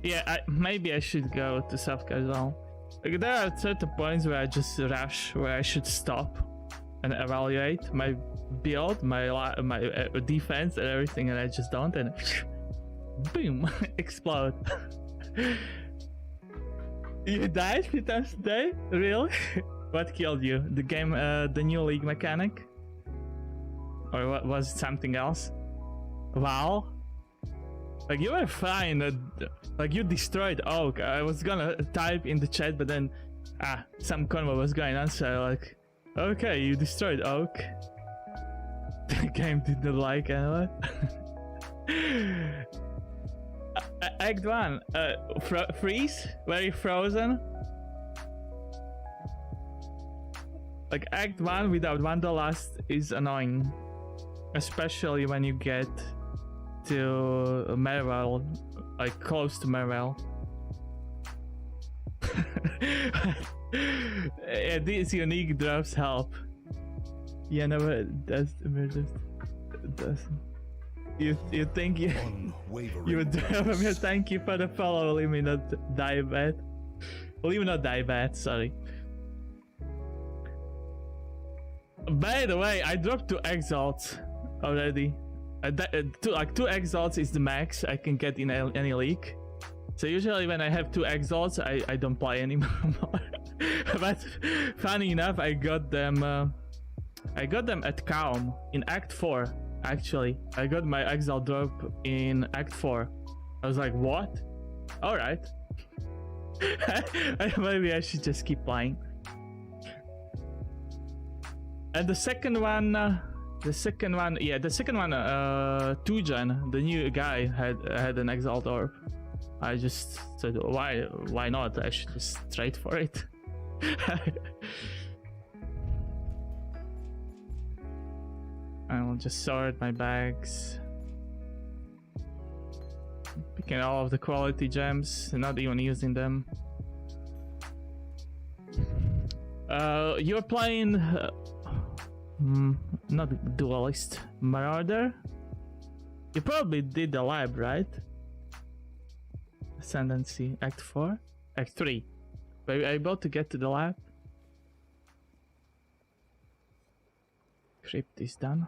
A: Yeah, maybe I should go to softcore as well. Like, there are certain points where I just rush, where I should stop and evaluate my build, my defense and everything, and I just don't, and boom, explode. You died 3 times today? Really? What killed you? The game, the new league mechanic? Or what was it, something else? Wow. Like, you were fine. Like, you destroyed Oak. I was gonna type in the chat, but then some convo was going on, so like, okay, you destroyed Oak. The game didn't like anyway. Act 1, freeze, very frozen. Like, Act 1 without Wanderlust is annoying, especially when you get to Merwell, like close to Merwell. Yeah, these unique drops help. Yeah, no, but that's you think you would drop him? Thank you for the follow. Leave me not die bad. Leave me not die bad. Sorry. By the way, I dropped 2 Exiles already. Two Exiles is the max I can get in any league. So usually when I have 2 Exiles, I don't play anymore. But funny enough, I got them at Calm in Act 4. Actually, I got my Exile drop in Act 4. I was like, what? Alright. Maybe I should just keep playing. And the second one, Tujan, the new guy, had an Exile orb. I just said, why not? I should just trade for it. I will just sort my bags. Picking all of the quality gems, not even using them. You're playing not Duelist, Marauder? You probably did the lab, right? Ascendancy, Act 4? Act 3. Were you able to get to the lab? Crypt is done.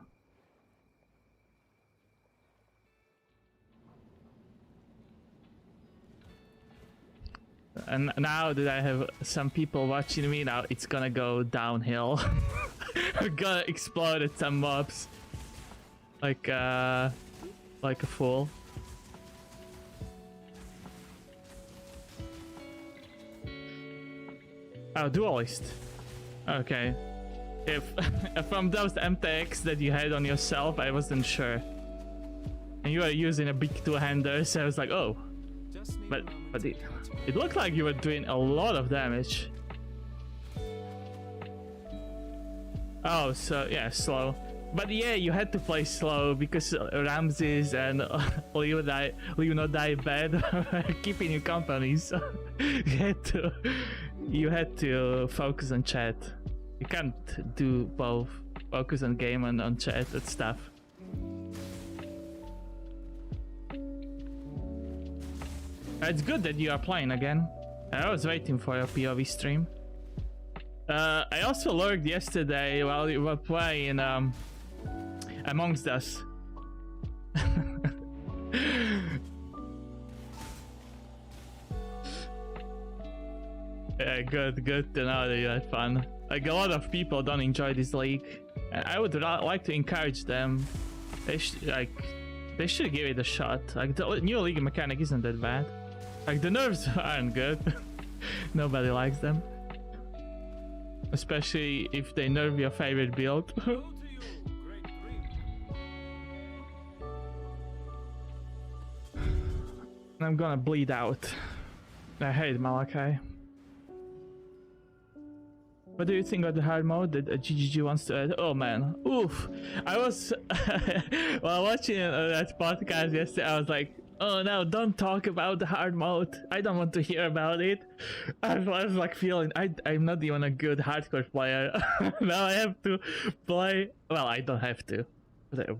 A: And now that I have some people watching me, now it's gonna go downhill. I'm gonna explode at some mobs. Like a fool. Oh, Duelist. Okay. If from those MTX that you had on yourself, I wasn't sure. And you were using a big two-hander, so I was like, oh. But it looked like you were doing a lot of damage. Oh, so yeah, slow. But yeah, you had to play slow because Ramses and Leave Not Die Bad are keeping you company, so you had to focus on chat. You can't do both. Focus on game and on chat and stuff. It's good that you are playing again. I was waiting for your POV stream. I also lurked yesterday while you were playing Amongst Us. Yeah, good to know that you had fun. Like, a lot of people don't enjoy this league, and I would like to encourage them. They should give it a shot. Like, the new league mechanic isn't that bad. Like, the nerfs aren't good. Nobody likes them, especially if they nerf your favorite build. I'm gonna bleed out. I hate Malachi. What do you think of the hard mode that GGG wants to add? Oh man, oof. I was, while watching that podcast yesterday, I was like, oh no, don't talk about the hard mode. I don't want to hear about it. I was like feeling, I'm not even a good hardcore player. Now I have to play. Well, I don't have to, but I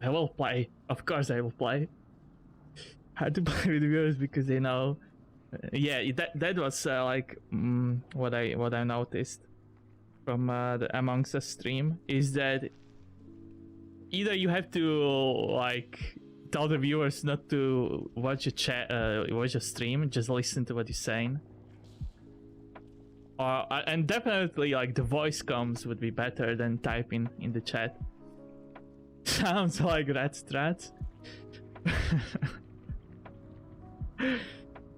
A: will play. Of course I will play. Hard to play with viewers because they know. Yeah, that was like what I noticed from the Amongst Us stream is that either you have to like tell the viewers not to watch a chat, watch a stream, just listen to what you're saying, or and definitely like the voice comms would be better than typing in the chat. Sounds like Ratstrats.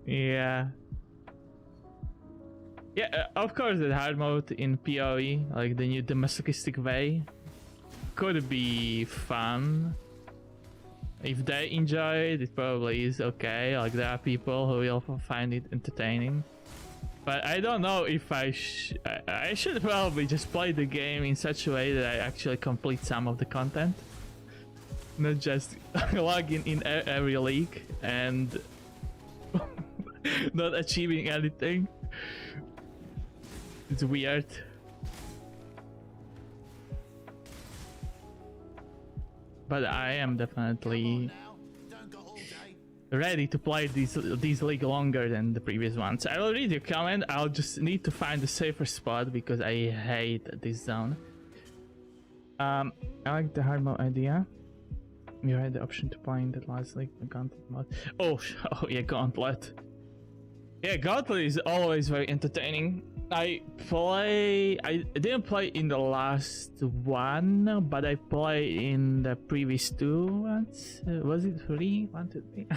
A: Yeah, of course the hard mode in PoE, like the masochistic way, could be fun. If they enjoy it, it probably is okay. Like, there are people who will find it entertaining, but I don't know if I should probably just play the game in such a way that I actually complete some of the content, not just log in every league and not achieving anything. It's weird. But I am definitely ready to play these league longer than the previous ones. I will read your comment. I'll just need to find a safer spot because I hate this zone. I like the hard mode idea. You had the option to play in that last league, the Gauntlet mode. Oh yeah, Gauntlet. Yeah, Gauntlet is always very entertaining. I didn't play in the last one, but I played in the previous two ones. Was it 3? 1, 2, 3?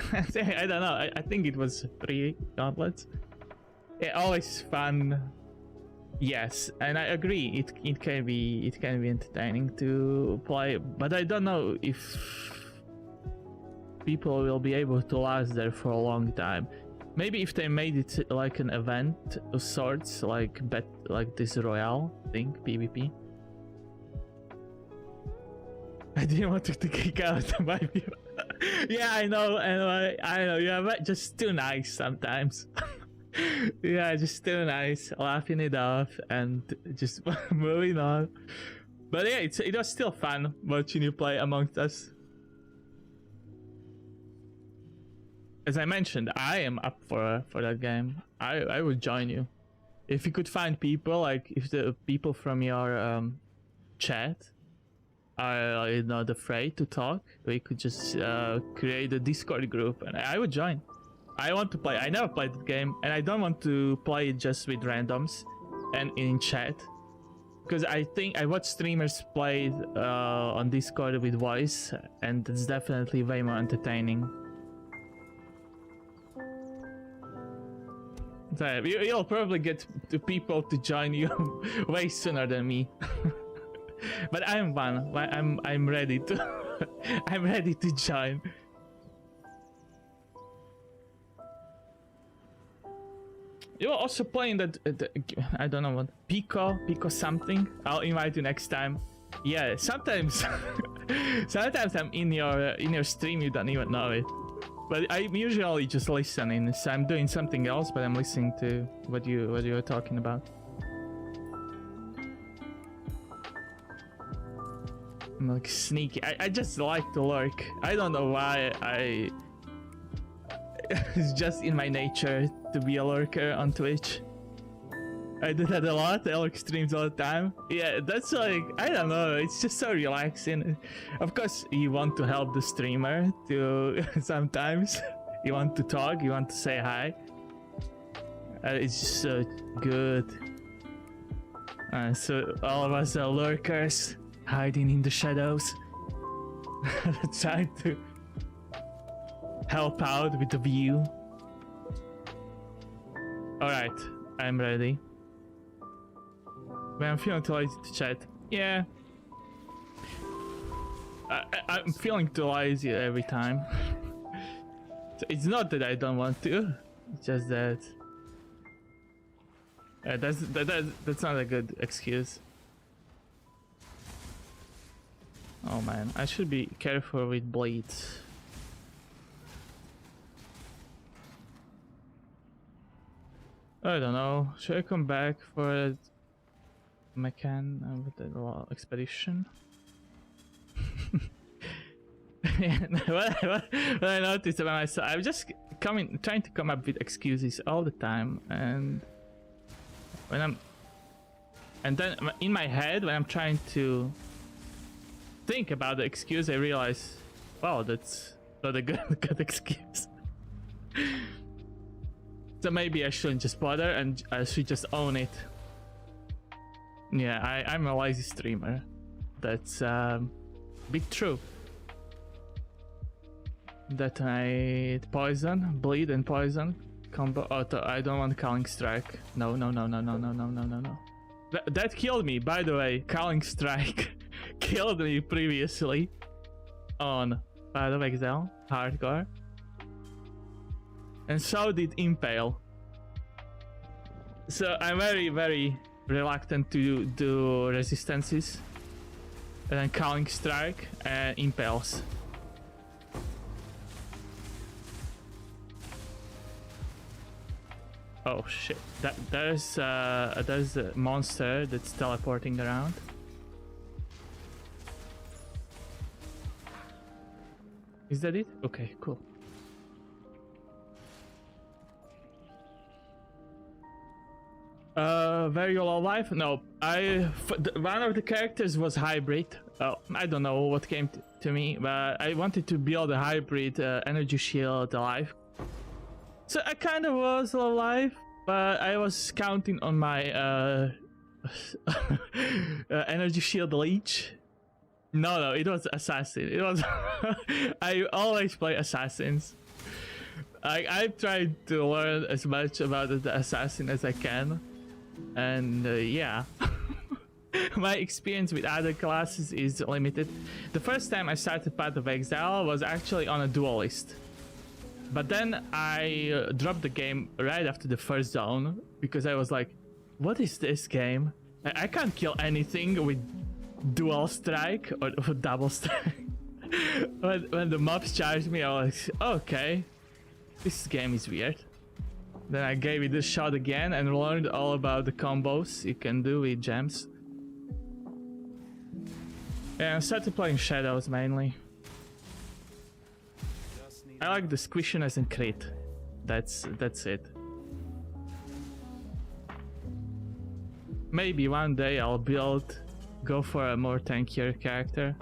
A: I don't know. I think it was 3 Gauntlets. Yeah, always fun. Yes, and I agree. It can be entertaining to play, but I don't know if people will be able to last there for a long time. Maybe if they made it like an event of sorts, like this Royale thing, PvP. I didn't want to kick out my view. Yeah, I know, I know. You're just too nice sometimes. Yeah, just too nice, laughing it off and just moving on. But yeah, it was still fun watching you play Amongst Us. As I mentioned, I am up for that game. I would join you if you could find people, like if the people from your chat are not afraid to talk. We could just create a Discord group, and I would join. I want to play. I never played the game, and I don't want to play it just with randoms and in chat, because I think I watch streamers play on Discord with voice, and it's definitely way more entertaining. So you'll probably get the people to join you way sooner than me. But I'm fun. I'm ready to. I'm ready to join. You're also playing that. I don't know what Pico something. I'll invite you next time. Yeah, sometimes. Sometimes I'm in your stream. You don't even know it. But I'm usually just listening. So I'm doing something else, but I'm listening to what you were talking about. I'm like sneaky. I just like to lurk. I don't know why it's just in my nature to be a lurker on Twitch. I do that a lot. I lurk streams all the time. Yeah, that's like, I don't know, it's just so relaxing. Of course, you want to help the streamer to sometimes. You want to talk, you want to say hi. It's just so good. So all of us are lurkers, hiding in the shadows. Trying to help out with the view. Alright, I'm ready. Man, I'm feeling too lazy to chat. Yeah. I'm feeling too lazy every time. So it's not that I don't want to, it's just that... that's not a good excuse. Oh man, I should be careful with blades. I don't know. Should I come back for a with the expedition? what I noticed about myself, I'm just trying to come up with excuses all the time, and then in my head when I'm trying to think about the excuse, I realize, wow, that's not a good excuse. So maybe I shouldn't just bother, and I should just own it. Yeah, I'm a lazy streamer. That's bit true. That I poison, bleed and poison combo. Oh, I don't want Calling Strike. No. That killed me, by the way. Calling Strike killed me previously on Path of Exile Hardcore. And so did Impale. So I'm very reluctant to do resistances. And then Calling Strike and Impales. Oh shit, there's a monster that's teleporting around. Is that it? Okay, cool. Very low life? No, one of the characters was hybrid. Oh, I don't know what came to me, but I wanted to build a hybrid energy shield alive. So I kind of was low life, but I was counting on my energy shield leech. No, it was assassin. It was. I always play assassins. I've tried to learn as much about the assassin as I can, and yeah. My experience with other classes is limited. The first time I started Path of Exile was actually on a duelist. But then I dropped the game right after the first zone because I was like, what is this game? I can't kill anything with dual strike or double strike. when the mobs charged me, I was like, okay, this game is weird. Then I gave it a shot again and learned all about the combos you can do with gems. Yeah, I started playing Shadows mainly. I like the squishiness and crit. That's it. Maybe one day I'll go for a more tankier character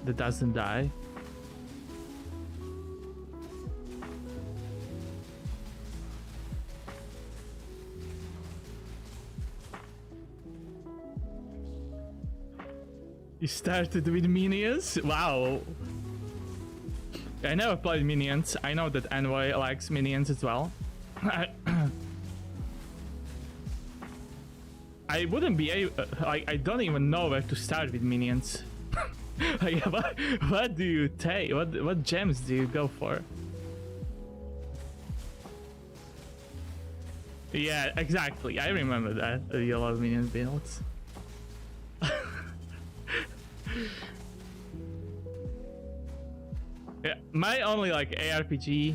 A: that doesn't die. You started with minions? Wow. I never played minions. I know that Envoy likes minions as well. I wouldn't be able... I don't even know where to start with minions. Like, what do you take? What gems do you go for? Yeah, exactly. I remember that. You love minion builds. Yeah, my only like ARPG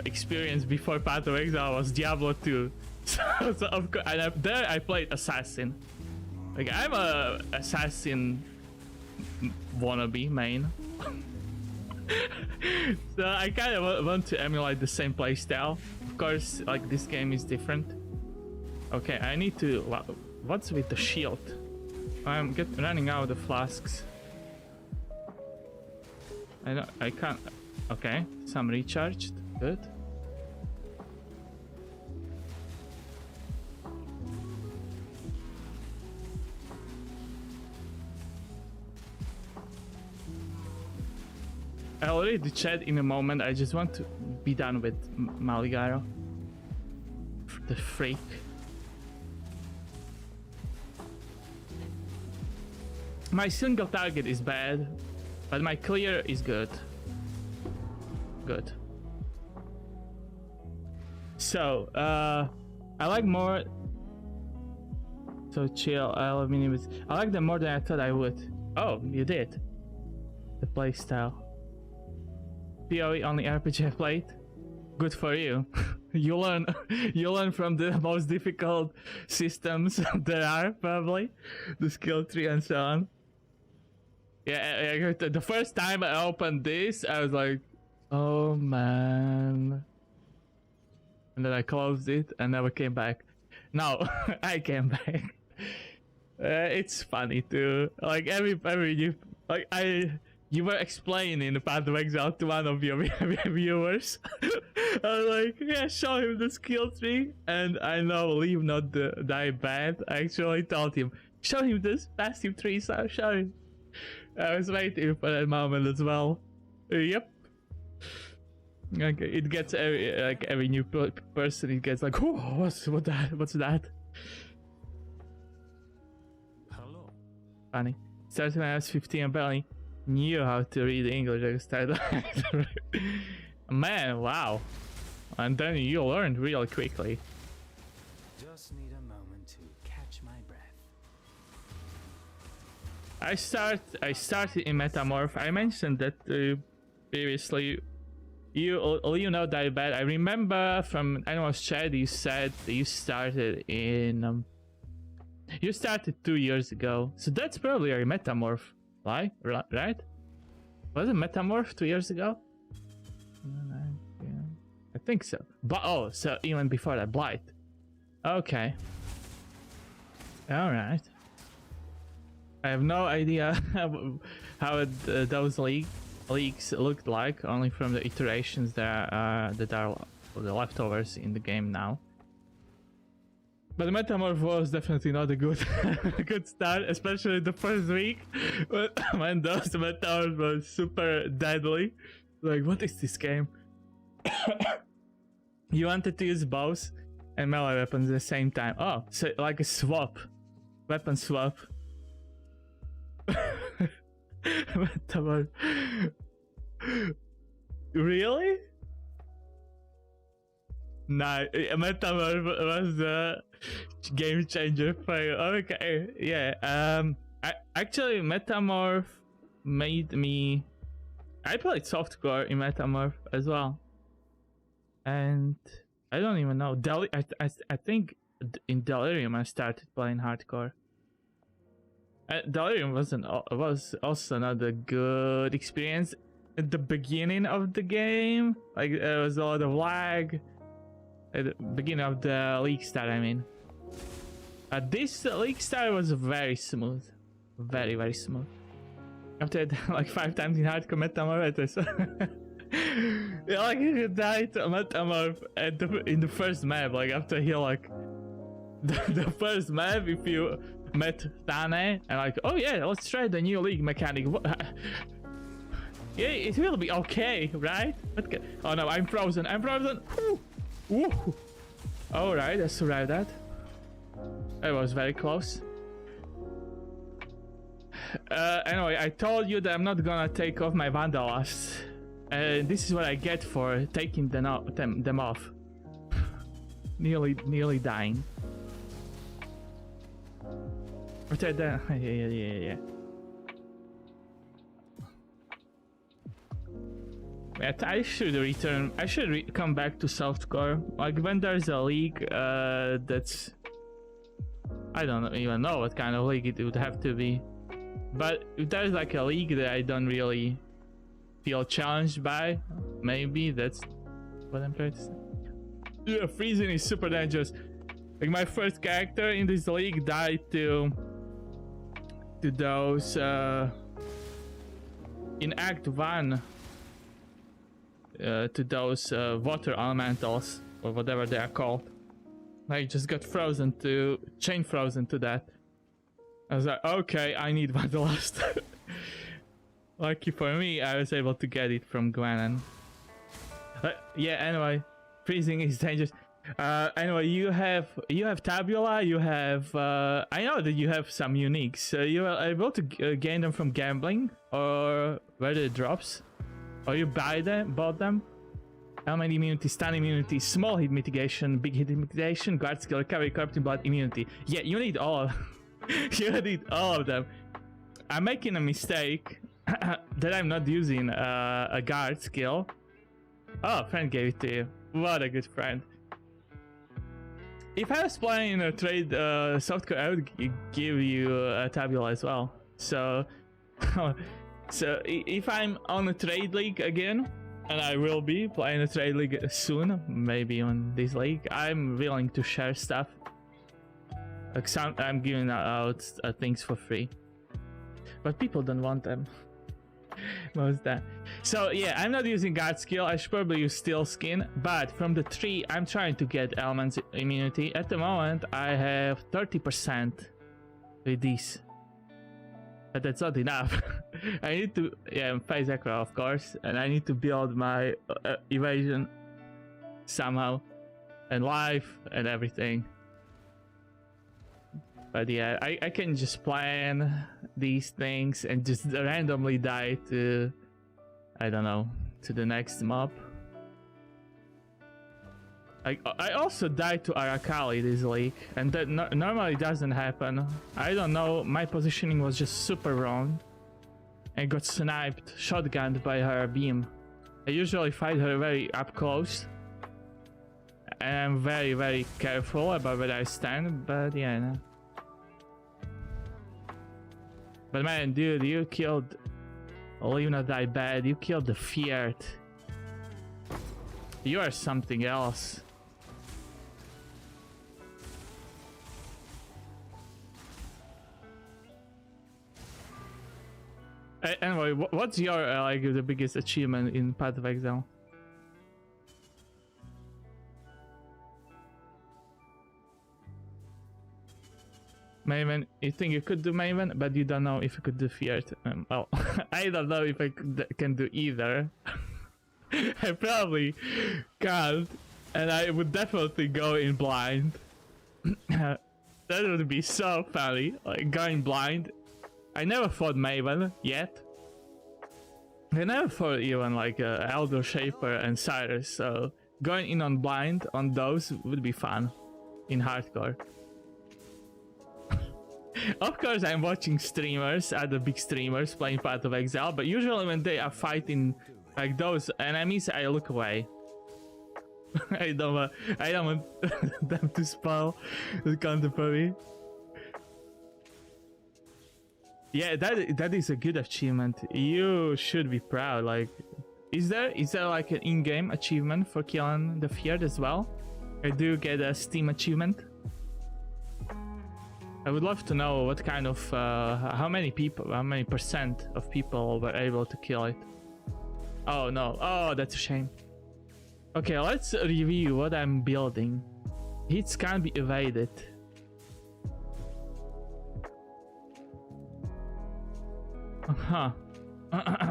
A: experience before Path of Exile was Diablo 2. So of course, and there I played Assassin. Like, I'm a Assassin wannabe main. So I kind of want to emulate the same playstyle. Of course, like this game is different. Okay, I need to. What's with the shield? I'm running out of flasks. I can't. Okay, some recharged. Good. I'll read the chat in a moment. I just want to be done with Maligaro. The freak. My single target is bad, but my clear is good. Good. So, I like more. So chill. I love minions. I like them more than I thought I would. Oh, you did. The playstyle. PoE only RPG I played. Good for you. you learn from the most difficult systems there are, probably. The skill tree and so on. Yeah, the first time I opened this, I was like, oh man. And then I closed it and never came back. No, I came back. It's funny too. Like every new, like you were explaining the path of Exile to one of your viewers. I was like, yeah, show him the skill tree. And I know leave not die bad. I actually told him, show him this passive tree, so show him. I was waiting for that moment as well. Yep. Okay, it gets every new person. It gets like, oh, what's that?
B: Hello.
A: Funny. Starting when I was 15, I barely knew how to read English. I started. Man, wow. And then you learned really quickly.
F: Just need a moment to catch my breath.
A: I started in Metamorph. I mentioned that previously. You know that bad. I remember from Animal's chat you said that you started in you started 2 years ago. So that's probably a Metamorph, right? Was it Metamorph 2 years ago? I think so. But oh, so even before that, Blight. Okay. All right. I have no idea how those leaks looked like, only from the iterations that are the leftovers in the game now. But Metamorph was definitely not a good good start, especially the first week when those Metamorphs were super deadly. Like, what is this game? You wanted to use bows and melee weapons at the same time. Oh, so like a swap. Weapon swap. Metamorph. Really? Nah, Metamorph was the game changer for you. Okay, yeah. Actually, Metamorph made me. I played softcore in Metamorph as well, and I don't even know. I think in Delirium I started playing hardcore. Delirium was also not a good experience at the beginning of the game. Like, there was a lot of lag at the beginning of the league start, I mean. This league start was very smooth. Very, very smooth. After like 5 times in hardcore Metamorph, yeah, like you died to Metamorph in the first map. Like after he like the first map, if you met Tane and like, oh yeah, let's try the new league mechanic. Yeah, it will be okay, right? Oh no, I'm frozen. Woo. All right, I survived that. It was very close. Anyway, I told you that I'm not gonna take off my Vandalast. This is what I get for taking them off. nearly dying. Yeah. I should return. I should come back to softcore. Like when there's a league that's. I don't even know what kind of league it would have to be. But if there's like a league that I don't really feel challenged by. Maybe that's what I'm trying to say. Yeah, freezing is super dangerous. Like my first character in this league died to those in Act 1 to those water elementals or whatever they are called. I just got frozen to chain frozen to that. I was like, okay, I need Wanderlust. Lucky for me, I was able to get it from Gwenan. Yeah, anyway, freezing is dangerous. Anyway, you have tabula, you have I know that you have some uniques, so you are able to gain them from gambling or where it drops, or you bought them. Element immunity, stun immunity, small hit mitigation, big hit mitigation, guard skill, recovery, corrupting blood immunity. Yeah, you need all. You need all of them. I'm making a mistake that I'm not using a guard skill. Oh, friend gave it to you. What a good friend. If I was playing a trade softcore, I would give you a tabula as well. So, so if I'm on a trade league again, and I will be playing a trade league soon, maybe on this league, I'm willing to share stuff. Like I'm giving out things for free, but people don't want them. Most that. So yeah, I'm not using guard skill. I should probably use steel skin, but from the tree, I'm trying to get elements immunity. At the moment, I have 30% with these, but that's not enough. I need to phase acro, of course, and I need to build my evasion somehow, and life and everything. But yeah, I can just plan these things and just randomly die to, I don't know, to the next mob. I also died to Arakali this league, and that normally doesn't happen. I don't know, my positioning was just super wrong. I got sniped, shotgunned by her beam. I usually fight her very up close. And I'm very, very careful about where I stand, but yeah, no. But man, dude, you killed Live Not Die Bad, you killed the Fiat. You are something else. Anyway, what's your like the biggest achievement in Path of Exile? Maven, you think you could do Maven, but you don't know if you could do Fiat. Well, I don't know if I can do either. I probably can't, and I would definitely go in blind. That would be so funny, like going blind. I never fought Maven yet. I never fought even like Elder Shaper and Cyrus, so going in on blind on those would be fun in hardcore. Of course, I'm watching streamers, other big streamers playing Path of Exile, but usually when they are fighting like those enemies, I look away. I don't want them to spoil the content for me. Yeah, that is a good achievement. You should be proud. Like, is there like an in-game achievement for killing the Fiat as well? Or do you get a Steam achievement? I would love to know what kind of how many percent of people were able to kill it. Oh no, oh that's a shame. Okay, let's review what I'm building. Hits can't be evaded. Huh.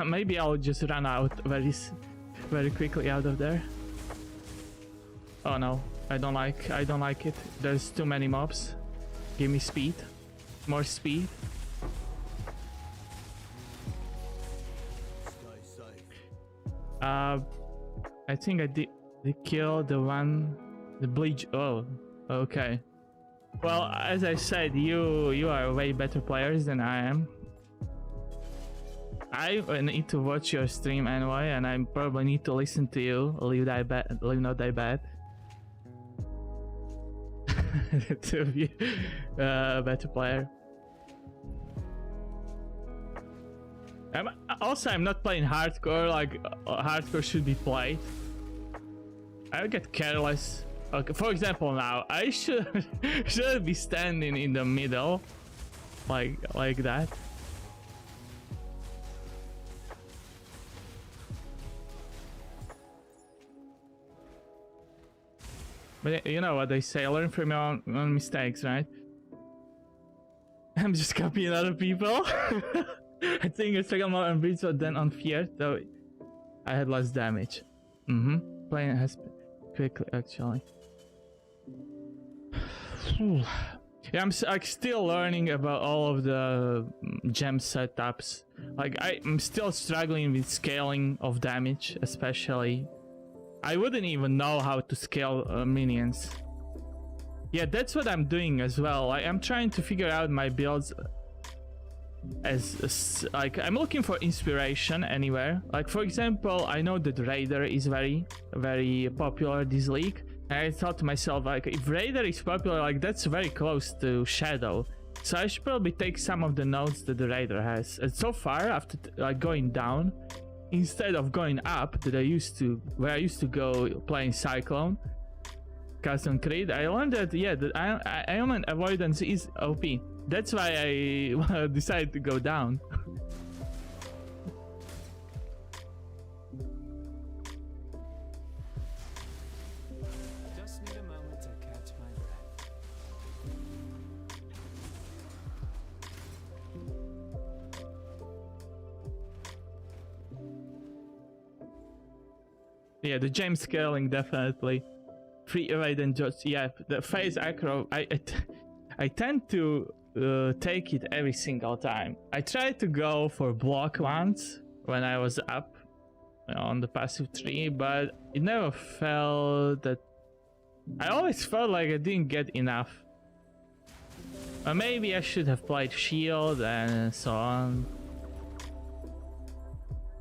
A: Maybe I'll just run out very quickly out of there. Oh no, I don't like it. There's too many mobs. Give me speed. More speed. I think I did kill the bleach. Oh, okay. Well, as I said, you are way better players than I am. I need to watch your stream anyway, and I probably need to listen to you. Live Not Die Bad. To be a better player. I'm not playing hardcore like hardcore should be played. I get careless. Okay, for example, now I should be standing in the middle, like that. But you know what they say, learn from your own mistakes, right? I'm just copying other people. I think I struggle more on Breeds than on Fear, though I had less damage. Playing has been quickly, actually. Yeah, I'm like still learning about all of the gem setups. Like I'm still struggling with scaling of damage, especially. I wouldn't even know how to scale minions. Yeah, that's what I'm doing as well. I'm trying to figure out my builds as like I'm looking for inspiration anywhere. Like for example, I know that Raider is very popular this league. And I thought to myself, like, if Raider is popular, like that's very close to Shadow. So I should probably take some of the nodes that the Raider has. And so far, after like going down, instead of going up that where I used to go playing Cyclone, Custom Creed, I learned that that Ailment Avoidance is OP. That's why I decided to go down.
H: Just need a moment to catch my breath.
A: Yeah, the gem scaling definitely. Free evade and just the phase acro. I tend to take it every single time. I tried to go for block once when I was up on the passive tree, but it never felt that. I always felt like I didn't get enough. Or maybe I should have played shield and so on.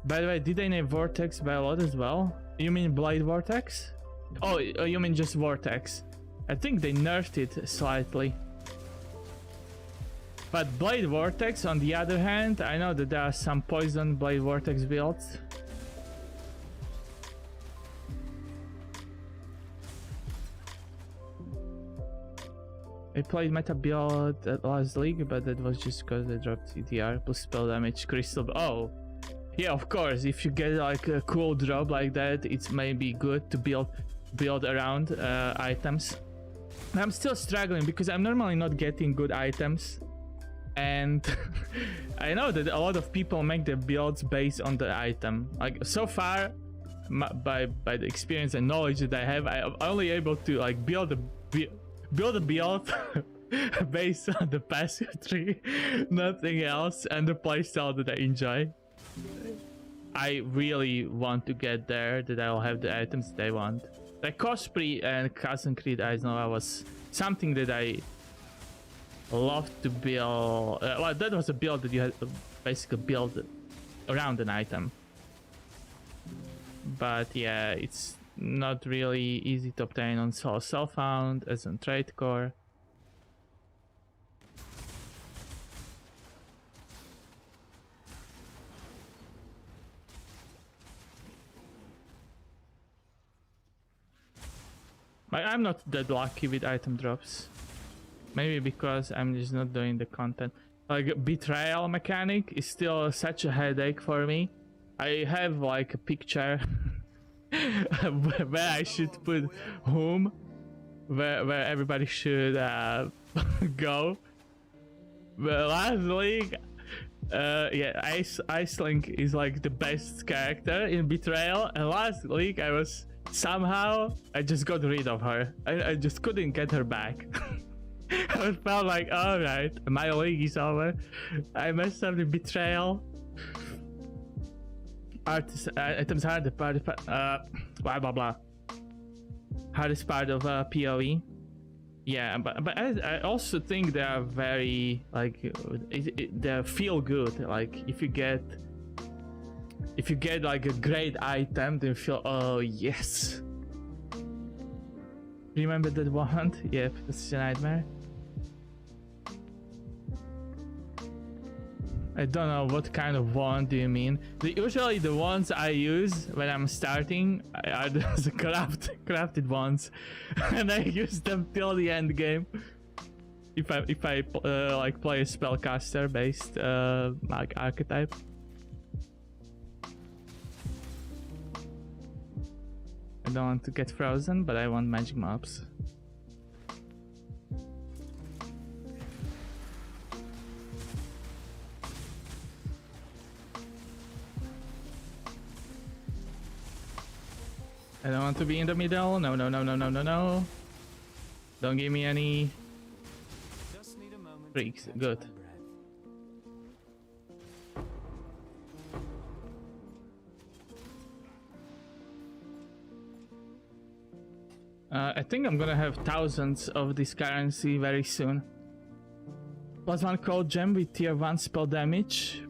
A: By the way, did they name Vortex by a lot as well? You mean Blade Vortex? Oh, you mean just Vortex? I think they nerfed it slightly. But Blade Vortex, on the other hand, I know that there are some poison Blade Vortex builds. I played meta build at last league, but that was just because I dropped CTR plus spell damage crystal. Oh, yeah, of course. If you get like a cool drop like that, it's maybe good to build around items. I'm still struggling because I'm normally not getting good items, and I know that a lot of people make their builds based on the item. Like so far, by the experience and knowledge that I have, I'm only able to like build a build based on the passive tree, nothing else, and the playstyle that I enjoy. I really want to get there, that I'll have the items that I want. Like Cosplay and Custom Creed, I know I was something that I loved to build. Well, that was a build that you had to basically build around an item. But yeah, it's not really easy to obtain on Self-Found as on Trade Core. I'm not that lucky with item drops. Maybe because I'm just not doing the content. Like betrayal mechanic is still such a headache for me. I have like a picture where I should put whom, where everybody should go. But last league, yeah, Icelink is like the best character in Betrayal, and last league I just got rid of her. I just couldn't get her back. I felt like, alright, my league is over. I messed up the Betrayal. Items hard part, blah blah blah. Hardest part of PoE. Yeah, but I also think they are very like they feel good. Like if you get like a great item, then you feel, oh yes. Remember that wand? Yep, that's a nightmare. I don't know what kind of wand do you mean. Usually the wands I use when I'm starting are the crafted ones, and I use them till the end game. If I like play a spellcaster based like archetype. I don't want to get frozen, but I want magic mobs. I don't want to be in the middle. No, no, no, no, no, no, no. Don't give me any
H: Just need a moment
A: freaks.
H: to catch
A: Good.
H: my breath.
A: I think I'm gonna have thousands of this currency very soon. +1 cold gem with tier 1 spell damage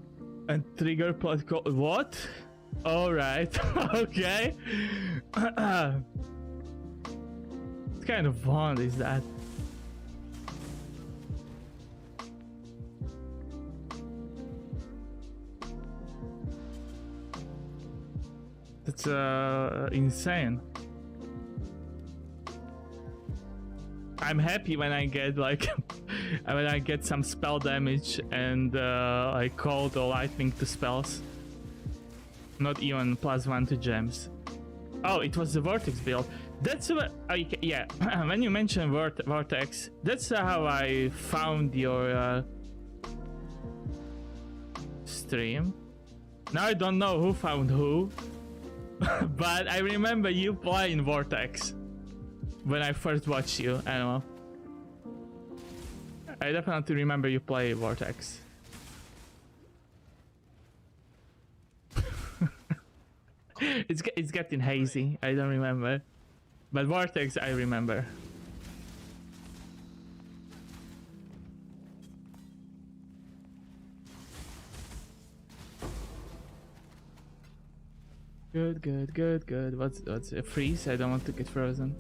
A: and trigger plus cold. What? Alright, okay. What kind of wand is that? That's insane. I'm happy when I get like when I get some spell damage and like cold or lightning to spells. Not even +1 to gems. Oh, it was the vortex build. That's what. Yeah, when you mentioned vortex, that's how I found your stream. Now I don't know who found who, but I remember you playing vortex when I first watched you. I don't know. I definitely remember you play vortex. It's getting hazy. I don't remember, but vortex I remember. Good, good, good, good. What's a freeze? I don't want to get frozen.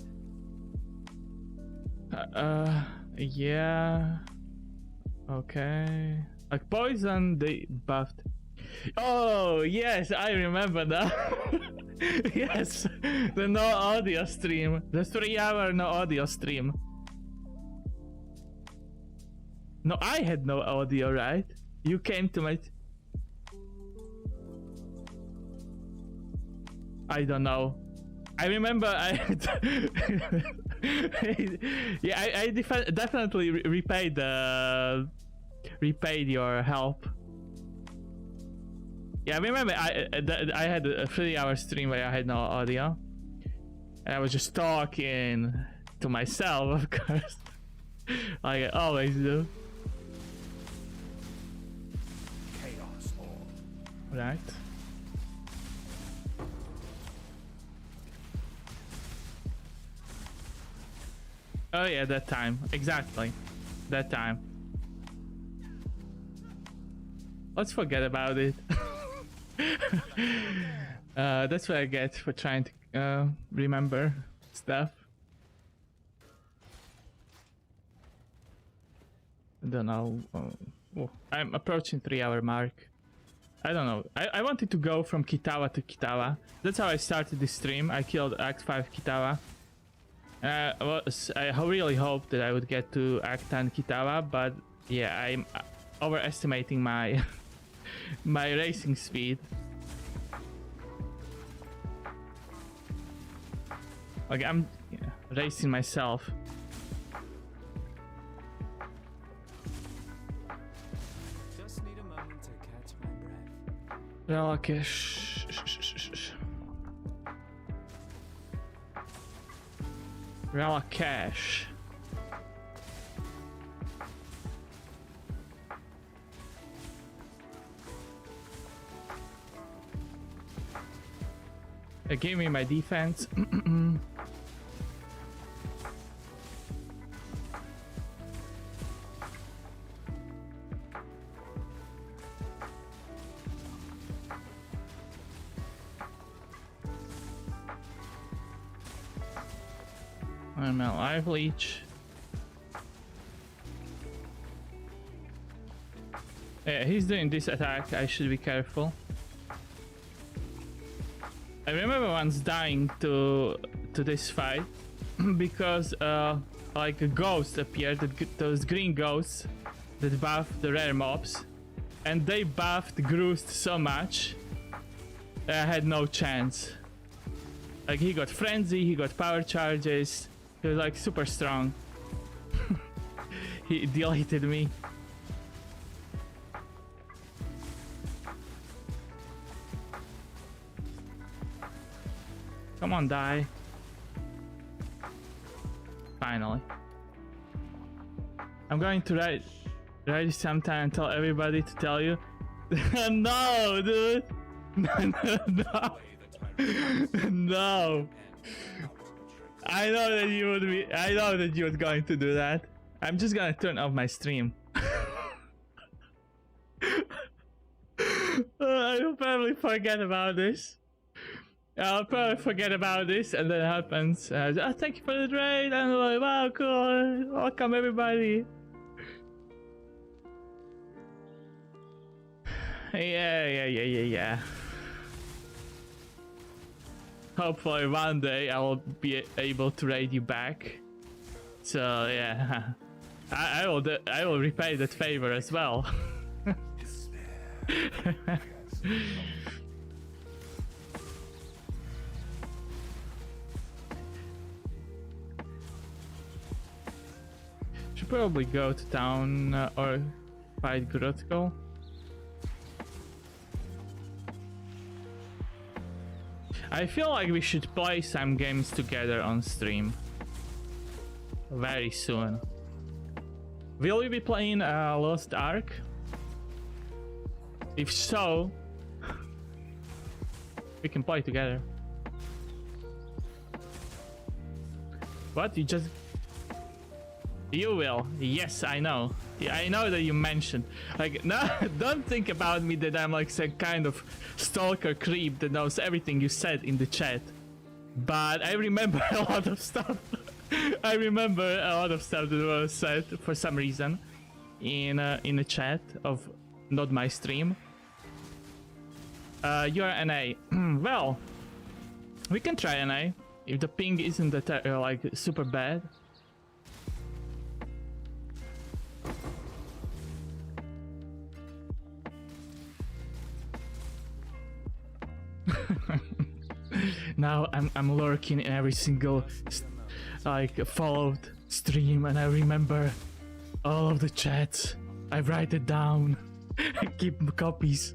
A: Yeah. Okay. Like poison, they buffed. Oh yes, I remember that. Yes, the no audio stream, the 3-hour no audio stream. No, I had no audio, right? You came to my. I don't know. I remember I. Yeah, I definitely repaid your help. Yeah, I remember I had a 3-hour stream where I had no audio, and I was just talking to myself, of course, like I always do.
D: Chaos Orb.
A: Right. Oh yeah, that time. Exactly. That time. Let's forget about it. That's what I get for trying to remember stuff. I don't know. Oh, I'm approaching 3-hour mark. I don't know. I wanted to go from Kitawa to Kitawa. That's how I started this stream. I killed Act 5 Kitawa. I really hoped that I would get to Act 10 Kitawa, but yeah, I'm overestimating my my racing speed. Like I'm racing myself.
H: Just need a moment to catch my breath.
A: Well, okay. Relicash. It gave me my defense. I'm at life leech. Yeah, he's doing this attack. I should be careful. I remember once dying to this fight because like a ghost appeared, those green ghosts that buff the rare mobs, and they buffed Groost so much that I had no chance. Like he got frenzy, he got power charges, he was like super strong. He deleted me. Come on, die. Finally. I'm going to write sometime and tell everybody to tell you. No, dude. No. No. I know that you would be. I know that you were going to do that. I'm just gonna turn off my stream. I'll probably forget about this. I'll probably forget about this, and then it happens. Oh, thank you for the raid. I'm like, wow, cool. Welcome, everybody. Yeah. Hopefully, one day I will be able to raid you back. So yeah, I will repay that favor as well. Should probably go to town or fight Grotko. I feel like we should play some games together on stream very soon. Will we be playing Lost Ark? If so, we can play together. What? You will. Yes, I know. Yeah, I know that you mentioned. Like, no, don't think about me that I'm like some kind of stalker creep that knows everything you said in the chat. But I remember a lot of stuff. I remember a lot of stuff that was said for some reason in the chat of not my stream. You're NA. Well, we can try NA if the ping isn't that like super bad. Now I'm lurking in every single like followed stream, and I remember all of the chats. I write it down. I keep copies.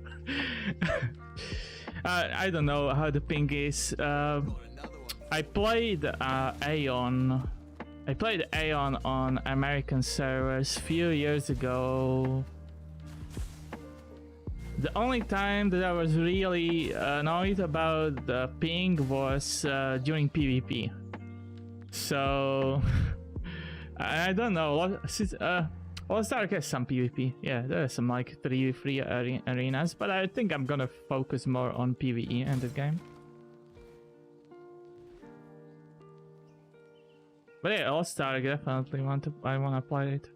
A: I don't know how the ping is. I played Aeon. I played Aeon on American servers few years ago. The only time that I was really annoyed about the ping was during PvP. So I don't know. Lost Ark has some PvP. Yeah, there are some like 3v3 arenas, but I think I'm gonna focus more on PvE in the game. But yeah, Lost Ark definitely I wanna play it.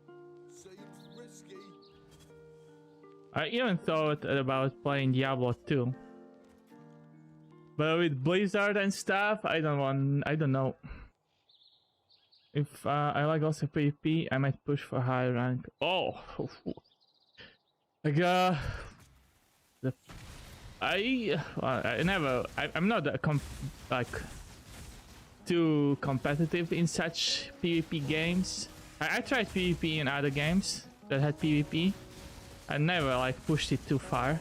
A: I even thought about playing Diablo 2. But with Blizzard and stuff, I don't know. If I like also PvP, I might push for high rank. Oh, like I'm not like too competitive in such PvP games. I tried PvP in other games that had PvP. I never like pushed it too far.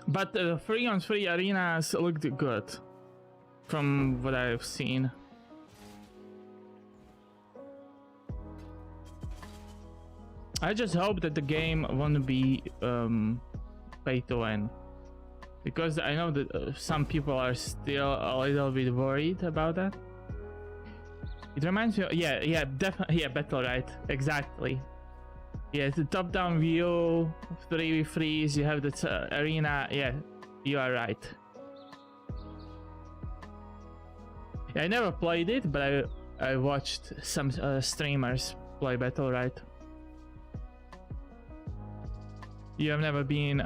A: But the 3-on-3 arenas looked good from what I've seen. I just hope that the game won't be pay to win. Because I know that some people are still a little bit worried about that. It reminds me of, yeah, definitely, yeah, Battle right, exactly. Yeah, the top-down view, 3v3s, you have the arena, yeah, you are right. I never played it, but I watched some streamers play Battle Right. You have never been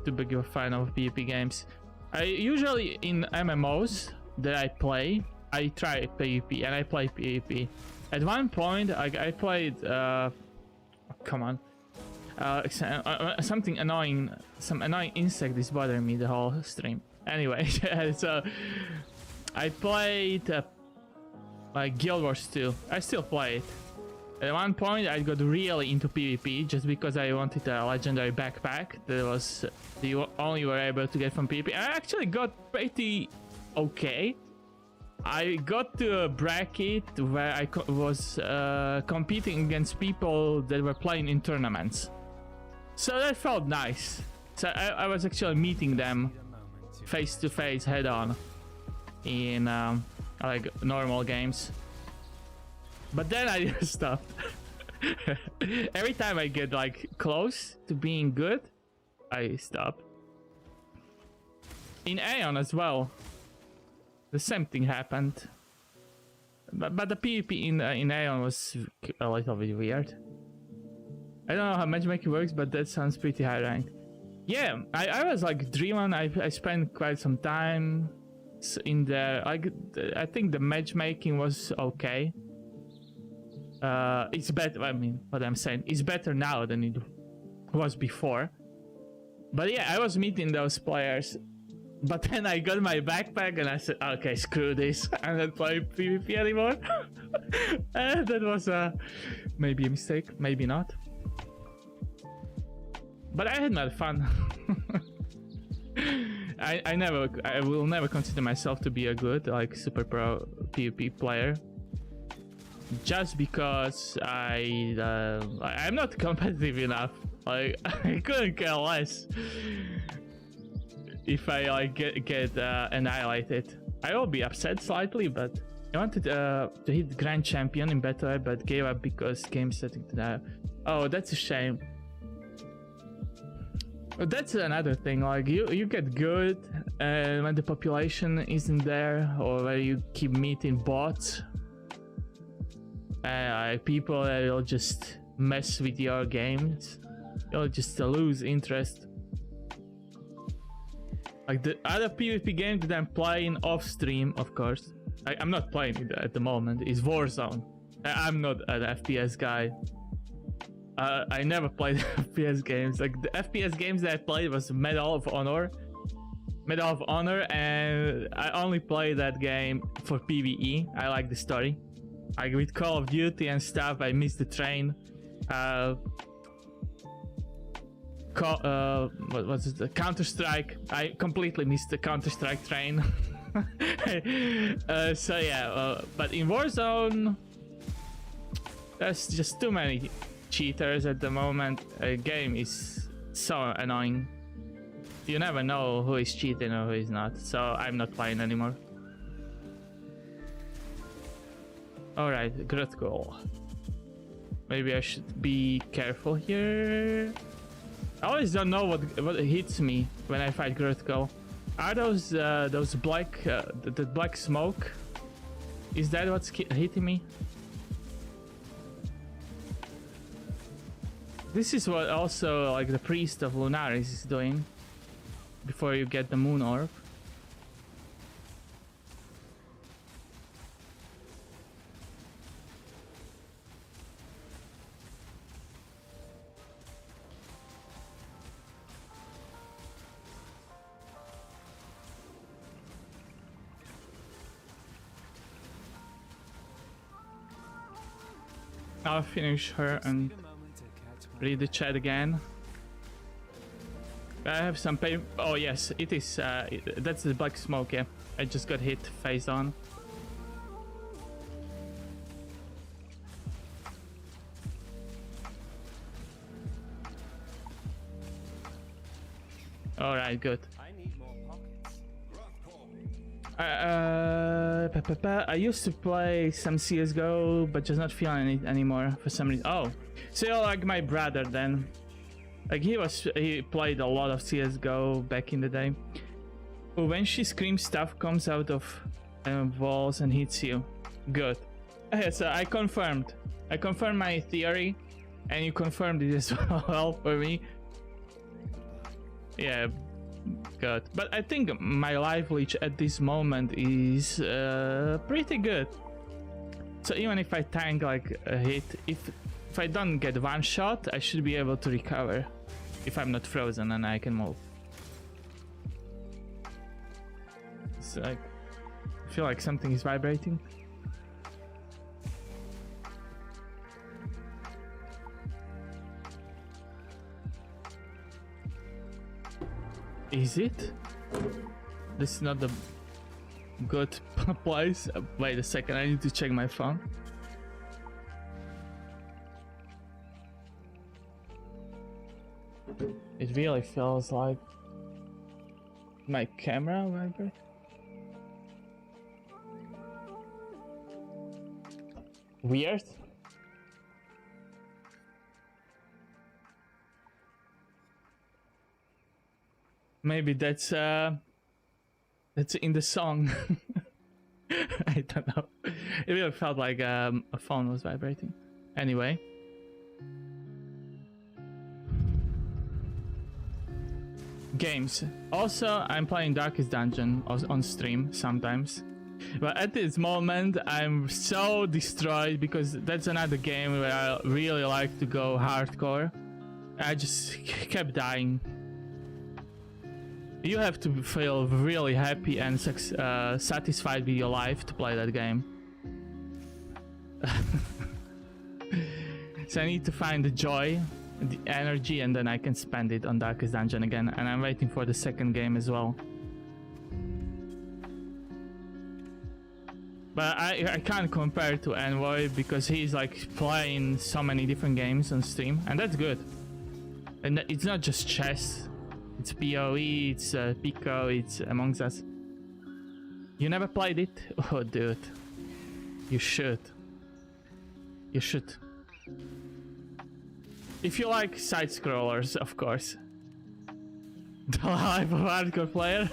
A: too big of a fan of PvP games. I usually in MMOs that I play, I try PvP and I play PvP. At one point, I played. Come on. Something annoying. Some annoying insect is bothering me the whole stream. Anyway, so I played like Guild Wars 2. I still play it. At one point, I got really into PvP just because I wanted a legendary backpack that was you only were able to get from PvP. I actually got pretty okay. I got to a bracket where I was competing against people that were playing in tournaments. So that felt nice. So I was actually meeting them face to face, head on, in like normal games. But then I just stopped. Every time I get like close to being good, I stop. In Aeon as well, the same thing happened. But the PvP in Aeon was a little bit weird. I don't know how matchmaking works, but that sounds pretty high ranked. Yeah, I was like driven. I spent quite some time in there. I think the matchmaking was okay. It's better. I mean, what I'm saying, it's better now than it was before. But yeah, I was meeting those players. But then I got my backpack and I said, okay, screw this. I'm not playing PvP anymore. And that was maybe a mistake, maybe not. But I had my fun. I will never consider myself to be a good, like, super pro PvP player. Just because I'm not competitive enough. Like, I couldn't care less if I like get annihilated. I will be upset slightly, but I wanted to hit Grand Champion in Battle, but gave up because game setting to that. Oh, that's a shame. But that's another thing. Like you get good, and when the population isn't there, or where you keep meeting bots, like people that will just mess with your games, you'll just lose interest. Like the other PvP game that I'm playing off stream, of course, I'm not playing it at the moment, is Warzone. I'm not an FPS guy. I never played FPS games. Like the FPS games that I played was Medal of Honor, and I only played that game for PvE. I like the story. Like with Call of Duty and stuff, I missed the train. What was it? The Counter-Strike. I completely missed the Counter-Strike train. So yeah, but in Warzone, there's just too many cheaters at the moment. A game is so annoying. You never know who is cheating or who is not. So I'm not playing anymore. Alright, Grut goal. Maybe I should be careful here. I always don't know what hits me when I fight Grutko. Are those black the black smoke? Is that what's hitting me? This is what also like the priest of Lunaris is doing before you get the moon orb. I'll finish her and read the chat again. I have some pain. Oh yes, it is. That's the black smoke. Yeah, I just got hit face on. All right, good.
H: I need more pockets.
A: I used to play some CS:GO, but just not feeling it anymore for some reason. Oh, so you're like my brother then. Like he played a lot of CS:GO back in the day. When she screams, stuff comes out of and walls and hits you. Good. Okay, so I confirmed my theory, and you confirmed it as well for me. Yeah, good. But I think my life leech at this moment is pretty good. So even if I tank like a hit, if I don't get one shot, I should be able to recover if I'm not frozen and I can move. It's like, I feel like something is vibrating. Is it? This is not the good place. Wait a second, I need to check my phone. It really feels like my camera vibrates. Weird. Maybe that's in the song. I don't know. It really felt like a phone was vibrating. Anyway. Games. Also, I'm playing Darkest Dungeon on stream sometimes. But at this moment, I'm so destroyed because that's another game where I really like to go hardcore. I just kept dying. You have to feel really happy and satisfied with your life to play that game. So I need to find the joy, the energy, and then I can spend it on Darkest Dungeon again. And I'm waiting for the second game as well. But I can't compare to Envoy because he's like playing so many different games on Steam, and that's good. And it's not just chess. It's PoE, it's Pico, it's Among Us. You never played it? Oh, dude. You should. You should. If you like side-scrollers, of course. The life of a hardcore player.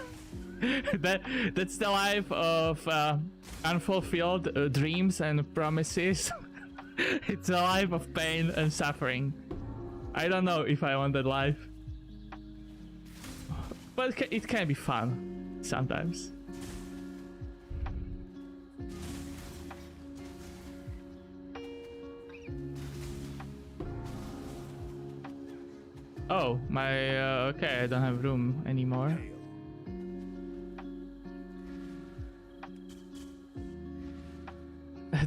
A: That's the life of unfulfilled dreams and promises. It's a life of pain and suffering. I don't know if I want that life. But it can be fun sometimes. Oh, my okay, I don't have room anymore.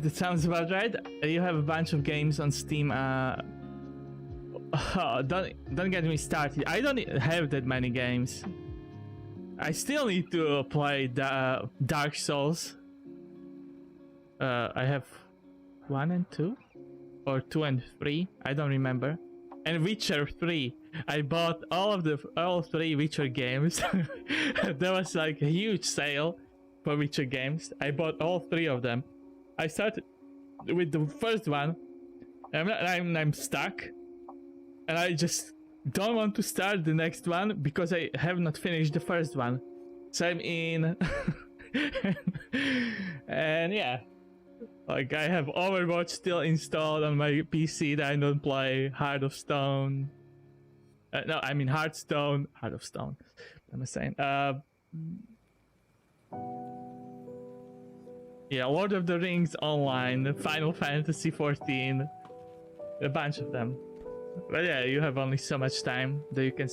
A: That sounds about right. You have a bunch of games on Steam. Oh, don't get me started. I don't have that many games. I still need to play the Dark Souls. I have 1 and 2, or 2 and 3. I don't remember. And Witcher 3. I bought all 3 Witcher games. There was like a huge sale for Witcher games. I bought all 3 of them. I started with the first one. I'm stuck, and I just don't want to start the next one because I have not finished the first one. So I'm in. And yeah, like I have Overwatch still installed on my PC that I don't play. Heart of Stone. No, I mean Hearthstone. Heart of Stone. What am I saying? Yeah, Lord of the Rings Online, Final Fantasy 14, a bunch of them. But yeah, you have only so much time that you can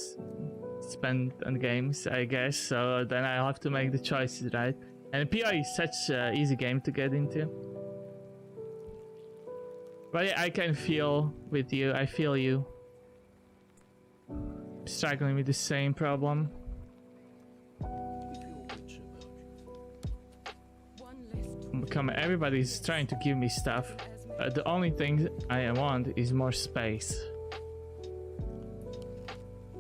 A: spend on games, I guess. So then I'll have to make the choices, right? And PoE is such an easy game to get into. But yeah, I can feel with you. I feel you. Struggling with the same problem. Come on, everybody's trying to give me stuff. The only thing I want is more space.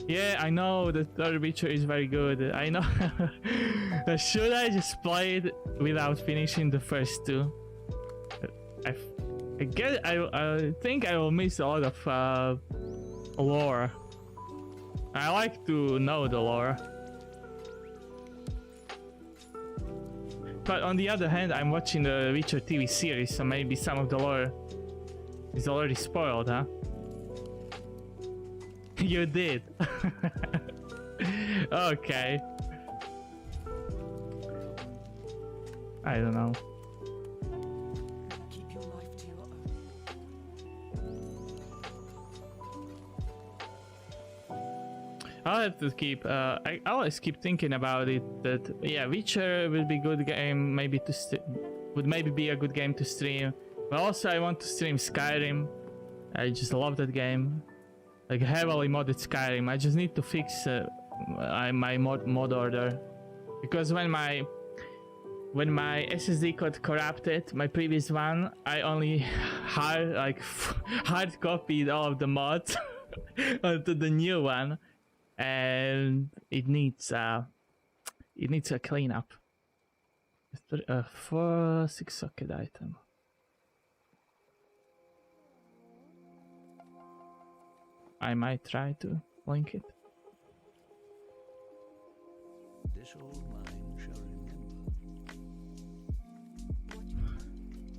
A: Yeah, I know the third Witcher is very good. I know. Should I just play it without finishing the first 2? I guess I think I will miss a lot of lore. I like to know the lore. But on the other hand, I'm watching the Witcher TV series, so maybe some of the lore is already spoiled, huh? You did. Okay. I don't know.
H: Keep your life to your own.
A: I'll have to keep. I always keep thinking about it. That yeah, Witcher will be good game. Maybe would maybe be a good game to stream. But also, I want to stream Skyrim. I just love that game. Like heavily modded Skyrim. I just need to fix my mod order, because when my SSD got corrupted, my previous one, I only hard copied all of the mods onto the new one, and it needs a cleanup. For 6 socket item. I might try to link it.
B: This old mine shall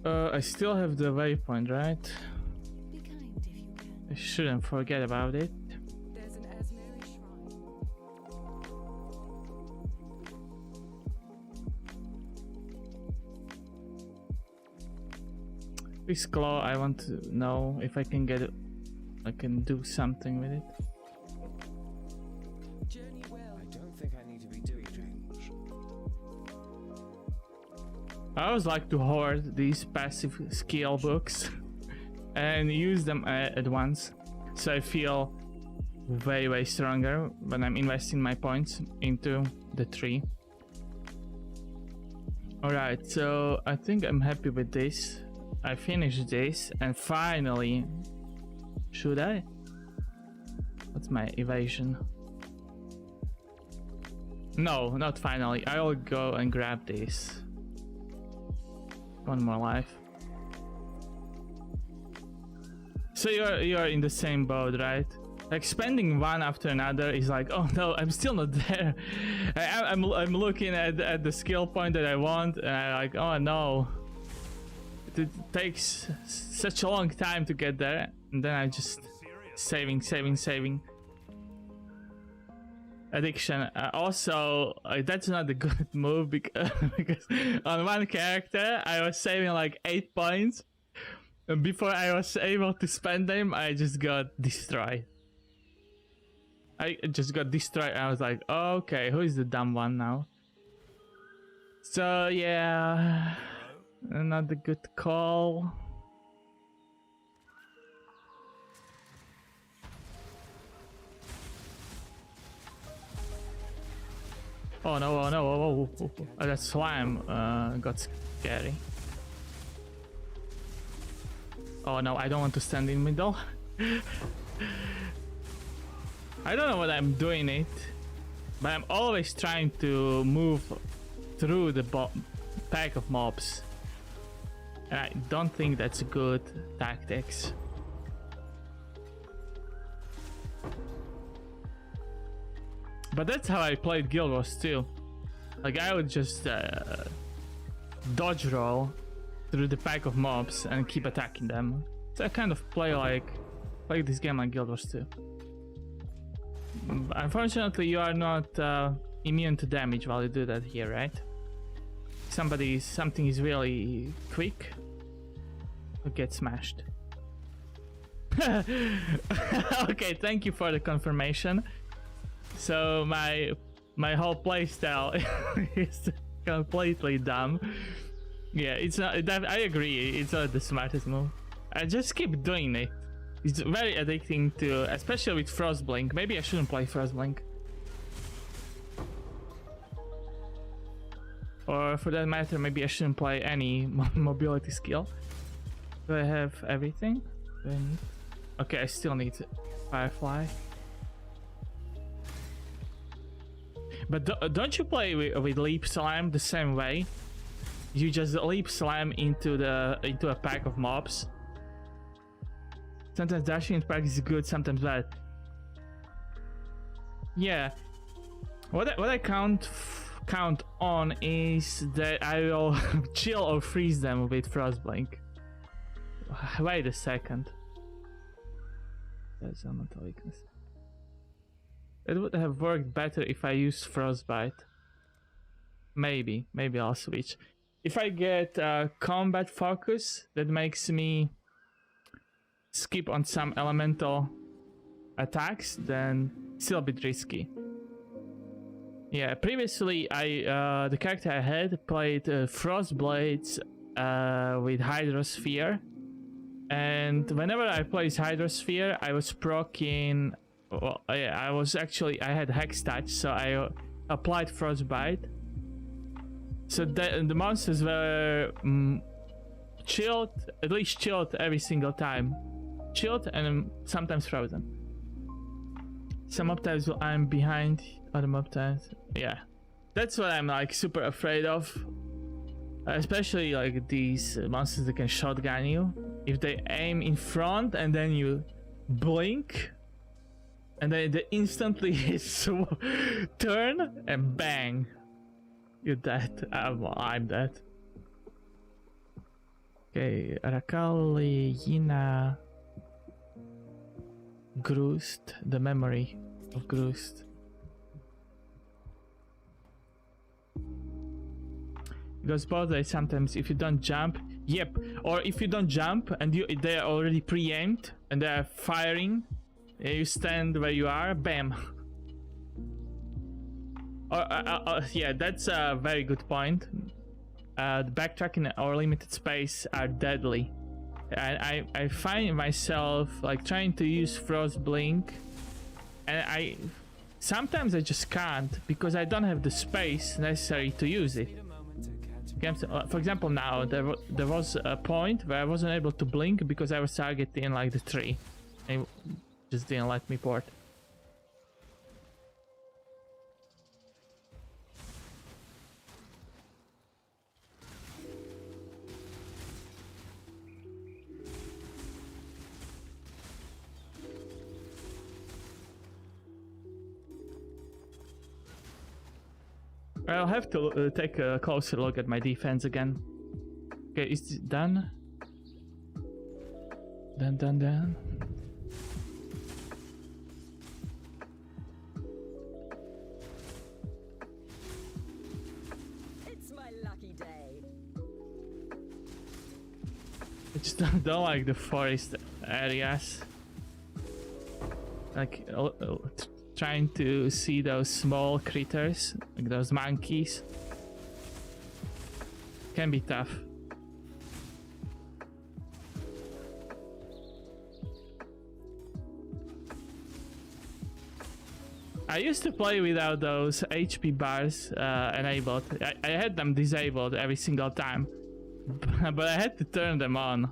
B: remember.
A: I still have the waypoint, right?
G: Be kind if you can.
A: I shouldn't forget about it.
C: There's an Asmeri shrine.
A: This claw, I want to know if I can get it. I can do something with it.
C: Journey well.
H: I don't think I need to be doing things.
A: I always like to hoard these passive skill books and use them at once, so I feel way stronger when I'm investing my points into the tree. Alright, so I think I'm happy with this. I finished this, and finally, should I? What's my evasion? No, not finally. I'll go and grab this. One more life. So you're in the same boat, right? Like spending one after another is like, oh no, I'm still not there. I'm looking at the skill point that I want, and I'm like, oh no. It takes such a long time to get there, and then I just saving. Addiction. Also, that's not a good move because on one character I was saving like 8 points, and before I was able to spend them, I just got destroyed. I was like, oh, okay, who is the dumb one now? So yeah, not a good call. Oh no, oh no, oh, that slime got scary. Oh no, I don't want to stand in middle. I don't know what I'm doing it, but I'm always trying to move through the pack of mobs. And I don't think that's a good tactics. But that's how I played Guild Wars 2. Like I would just dodge roll through the pack of mobs and keep attacking them. So I kind of play this game like Guild Wars 2. Unfortunately, you are not immune to damage while you do that here, right? Something is really quick, will get smashed. Okay, thank you for the confirmation. So my whole playstyle is completely dumb. Yeah, it's not. I agree. It's not the smartest move. I just keep doing it. It's very addicting to, especially with Frostblink. Maybe I shouldn't play Frostblink. Or for that matter, maybe I shouldn't play any mobility skill. Do I have everything? Do I need? Okay, I still need Firefly. But don't you play with Leap Slime the same way? You just leap slime into a pack of mobs. Sometimes dashing in practice is good, sometimes bad. Yeah. What I count count on is that I will chill or freeze them with Frostblink. Wait a second. That's a mental weakness. It would have worked better if I used Frostbite. Maybe I'll switch. If I get combat focus, that makes me skip on some elemental attacks, then still a bit risky. Yeah, previously the character I had played Frostblades with Hydrosphere, and whenever I played Hydrosphere, I was proccing. Well, yeah, I had Hex Touch, so I applied Frostbite. So the monsters were chilled, at least chilled every single time. Chilled and sometimes frozen. Some mob types I'm behind, other mob types. Yeah. That's what I'm like super afraid of. Especially like these monsters that can shotgun you. If they aim in front and then you blink, and then they instantly hit turn and bang. You're dead. I'm dead. Okay, Rakali, Yina, Groost, the memory of Groost. Because both they sometimes, if you don't jump, yep, or if you don't jump and they are already pre-aimed and they are firing, you stand where you are, bam. Yeah, that's a very good point. The backtracking or limited space are deadly. And I find myself like trying to use Frostblink, and sometimes I just can't because I don't have the space necessary to use it. For example, now there was a point where I wasn't able to blink because I was targeting like the tree, and it just didn't let me port. I'll have to take a closer look at my defense again. Okay, is it done? Done.
E: It's my lucky day.
A: I just don't like the forest areas. Like trying to see those small critters, like those monkeys, can be tough. I used to play without those HP bars enabled. I had them disabled every single time, but I had to turn them on.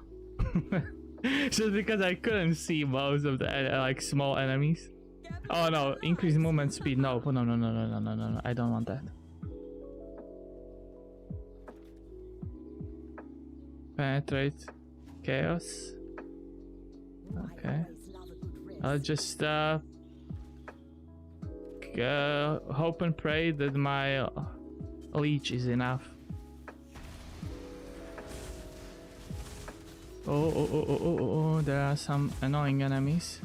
A: Just because I couldn't see most of the like small enemies. Oh no, increase movement speed. No, I don't want that. Penetrate chaos. Okay. I'll just hope and pray that my leech is enough. Oh, there are some annoying enemies.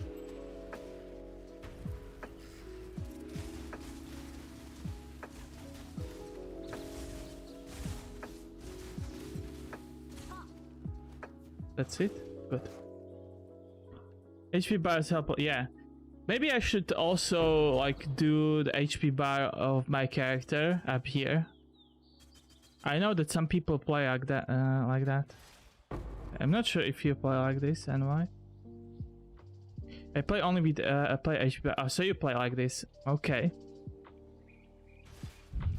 A: That's it? Good. HP bars help. Yeah. Maybe I should also like do the HP bar of my character up here. I know that some people play like that. I'm not sure if you play like this and why. I play only with play HP bar. Oh, so you play like this. Okay.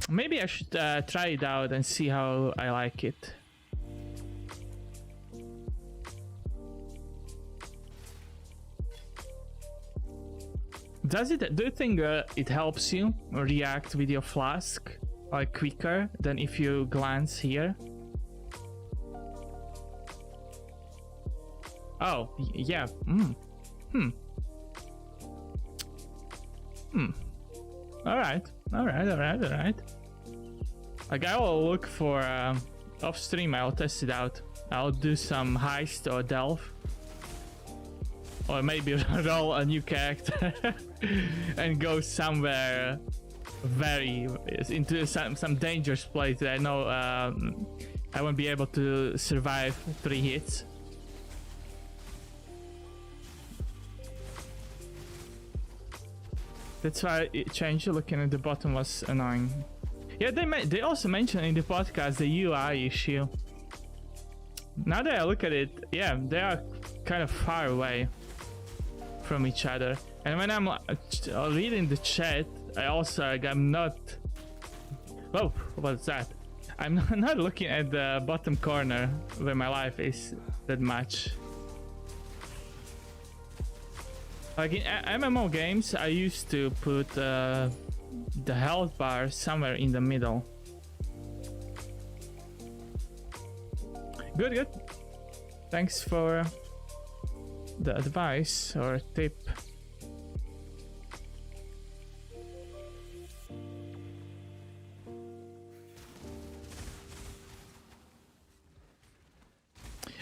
A: Maybe I should try it out and see how I like it. Do you think it helps you react with your flask like quicker than if you glance here? Oh, yeah. Alright. Like I will look for off stream. I'll test it out. I'll do some heist or delve, or maybe roll a new character and go somewhere very into some dangerous place that I know I won't be able to survive 3 hits. That's why it changed. Looking at the bottom was annoying. Yeah, they also mentioned in the podcast the UI issue. Now that I look at it, yeah, they are kind of far away from each other. And when I'm reading the chat, I'm not. Whoa, what's that? I'm not looking at the bottom corner where my life is that much. Like in MMO games, I used to put the health bar somewhere in the middle. Good. Thanks for the advice or tip.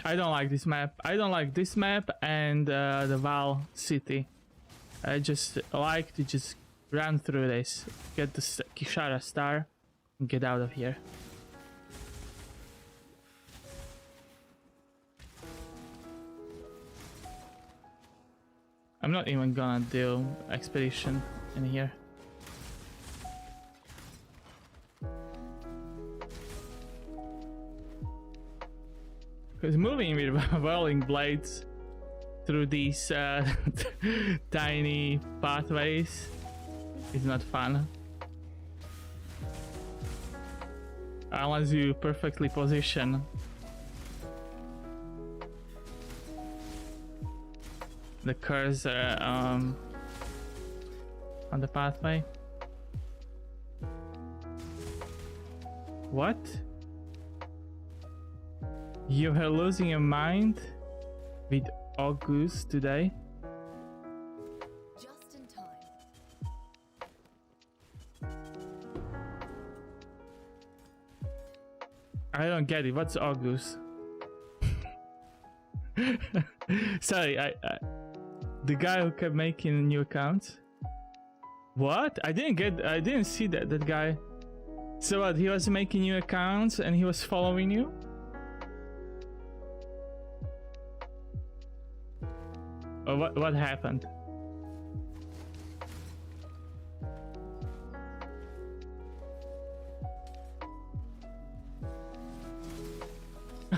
A: I don't like this map. I don't like this map and the Val City. I just like to just run through this, get the Kishara star, and get out of here. I'm not even gonna do expedition in here. Because moving with whirling blades through these tiny pathways is not fun. Unless you perfectly position. The cursor on the pathway. What? You were losing your mind with August today?
G: Just in time.
A: I don't get it. What's August? Sorry, I the guy who kept making new accounts. What? I didn't see that guy. So what? He was making new accounts and he was following you? Or what happened?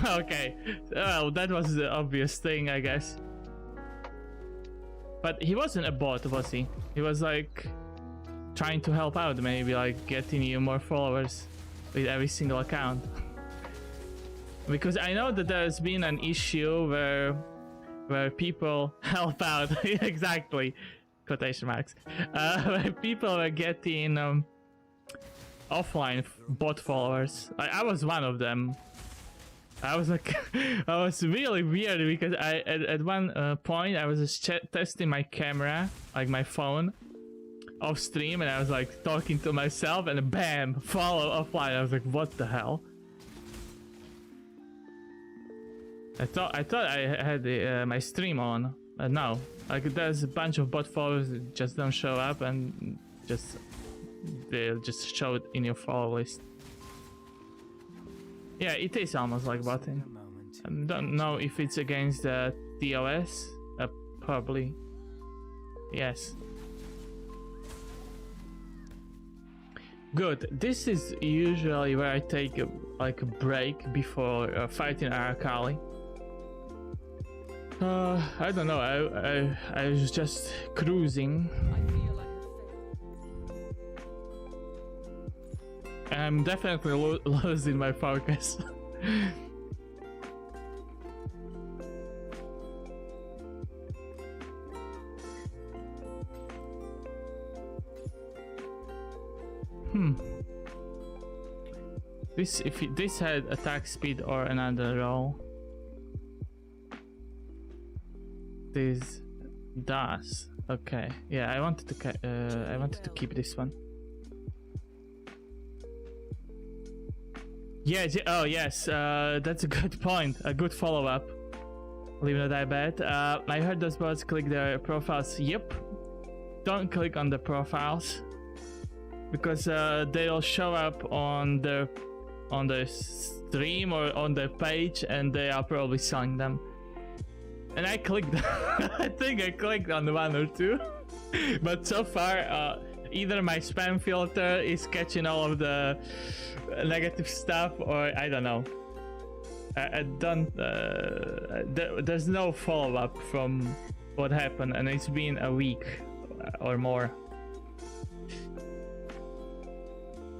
A: Okay, well, that was the obvious thing, I guess. But he wasn't a bot, was he? He was like trying to help out, maybe like getting you more followers with every single account. Because I know that there's been an issue where people help out. Exactly, quotation marks. Where people were getting offline bot followers. I was one of them. I was like, I was really weird because at one point I was just testing my camera, like my phone, off stream, and I was like talking to myself, and bam, follow offline. I was like, what the hell? I thought I had my stream on, but no. Like there's a bunch of bot followers that just don't show up, and they'll just show it in your follow list. Yeah, it is almost like botting. I don't know if it's against the TOS. Probably. Yes. Good. This is usually where I take a break before fighting Arakali. I don't know. I was just cruising. I'm definitely losing my focus. This had attack speed or another roll. This does. Okay. Yeah, I wanted to keep this one. Yeah, oh yes, that's a good point. A good follow-up. Leave no die bet. I heard those bots click their profiles. Yep. Don't click on the profiles because they'll show up on the stream or on the page, and they are probably selling them. And I clicked. I think I clicked on the one or two, but so far, either my spam filter is catching all of the negative stuff, or I don't know. I don't. There's no follow-up from what happened, and it's been a week or more.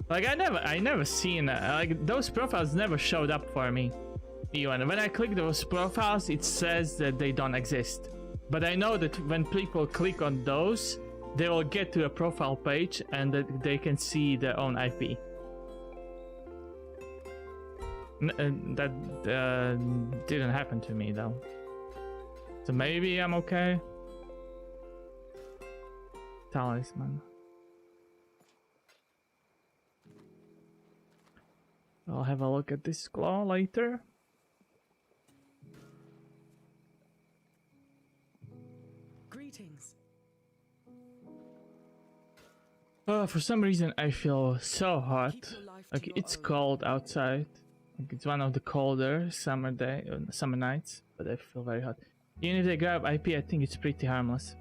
A: Like I never seen like those profiles never showed up for me. Even when I click those profiles, it says that they don't exist. But I know that when people click on those, they will get to a profile page and that they can see their own IP. That didn't happen to me though. So maybe I'm okay. Talisman. I'll have a look at this claw later.
I: Greetings.
A: For some reason I feel so hot.
I: Keep your life to
A: Like
I: your
A: it's
I: own.
A: cold outside. Like it's one of the colder summer nights, but I feel very hot. Even if they grab IP, I think it's pretty harmless.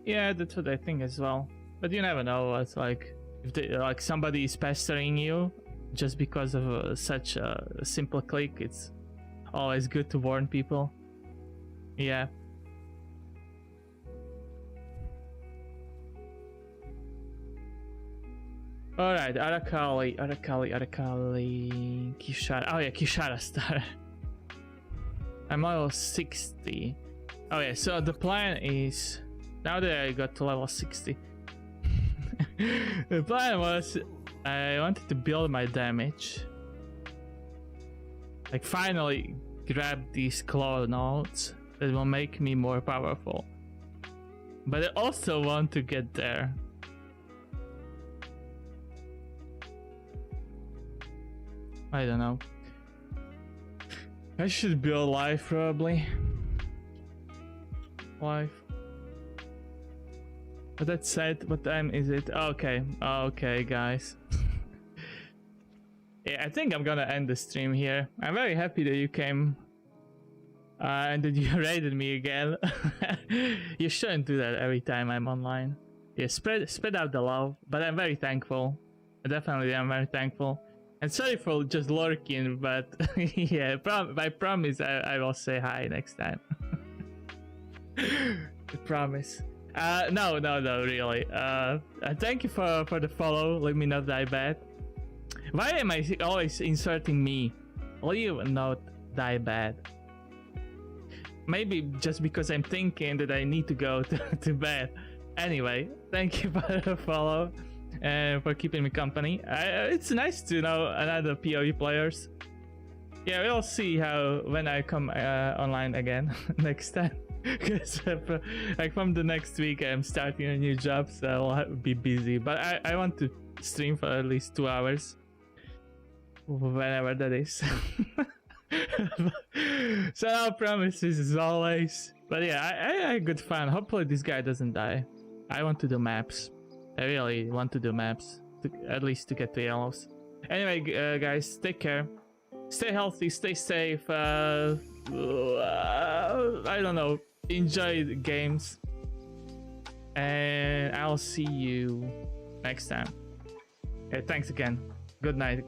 A: Yeah, that's what I think as well. But you never know. It's like if they, like somebody is pestering you just because of such a simple click. It's always good to warn people. Yeah. Alright, Arakali, Kishara. Oh yeah, Kishara star. I'm level 60. Oh yeah, so the plan is, now that I got to level 60, the plan was I wanted to build my damage. Like finally grab these claw nodes that will make me more powerful. But I also want to get there. I don't know. I should build life probably. Life. But that said, what time is it? Okay, okay, guys. Yeah, I think I'm gonna end the stream here. I'm very happy that you came and that you raided me again. You shouldn't do that every time I'm online. Yeah, spread out the love. But I'm very thankful. Definitely, I'm very thankful. And sorry for just lurking, but yeah, I promise I will say hi next time. I promise. No, really. Thank you for the follow. Let me not die bad. Why am I always inserting me? Leave not die bad. Maybe just because I'm thinking that I need to go to bed. Anyway, thank you for the follow and for keeping me company. It's nice to know another PoE players. Yeah, we'll see how when I come online again next time. Because like from the next week I'm starting a new job, so I'll be busy. But I want to stream for at least 2 hours, whenever that is. So no promises as always. But yeah, I had good fun. Hopefully this guy doesn't die. I want to do maps. I really want to do maps, at least to get to yellows. Anyway, guys, take care. Stay healthy, stay safe. I don't know. Enjoy the games. And I'll see you next time. Okay, thanks again. Good night.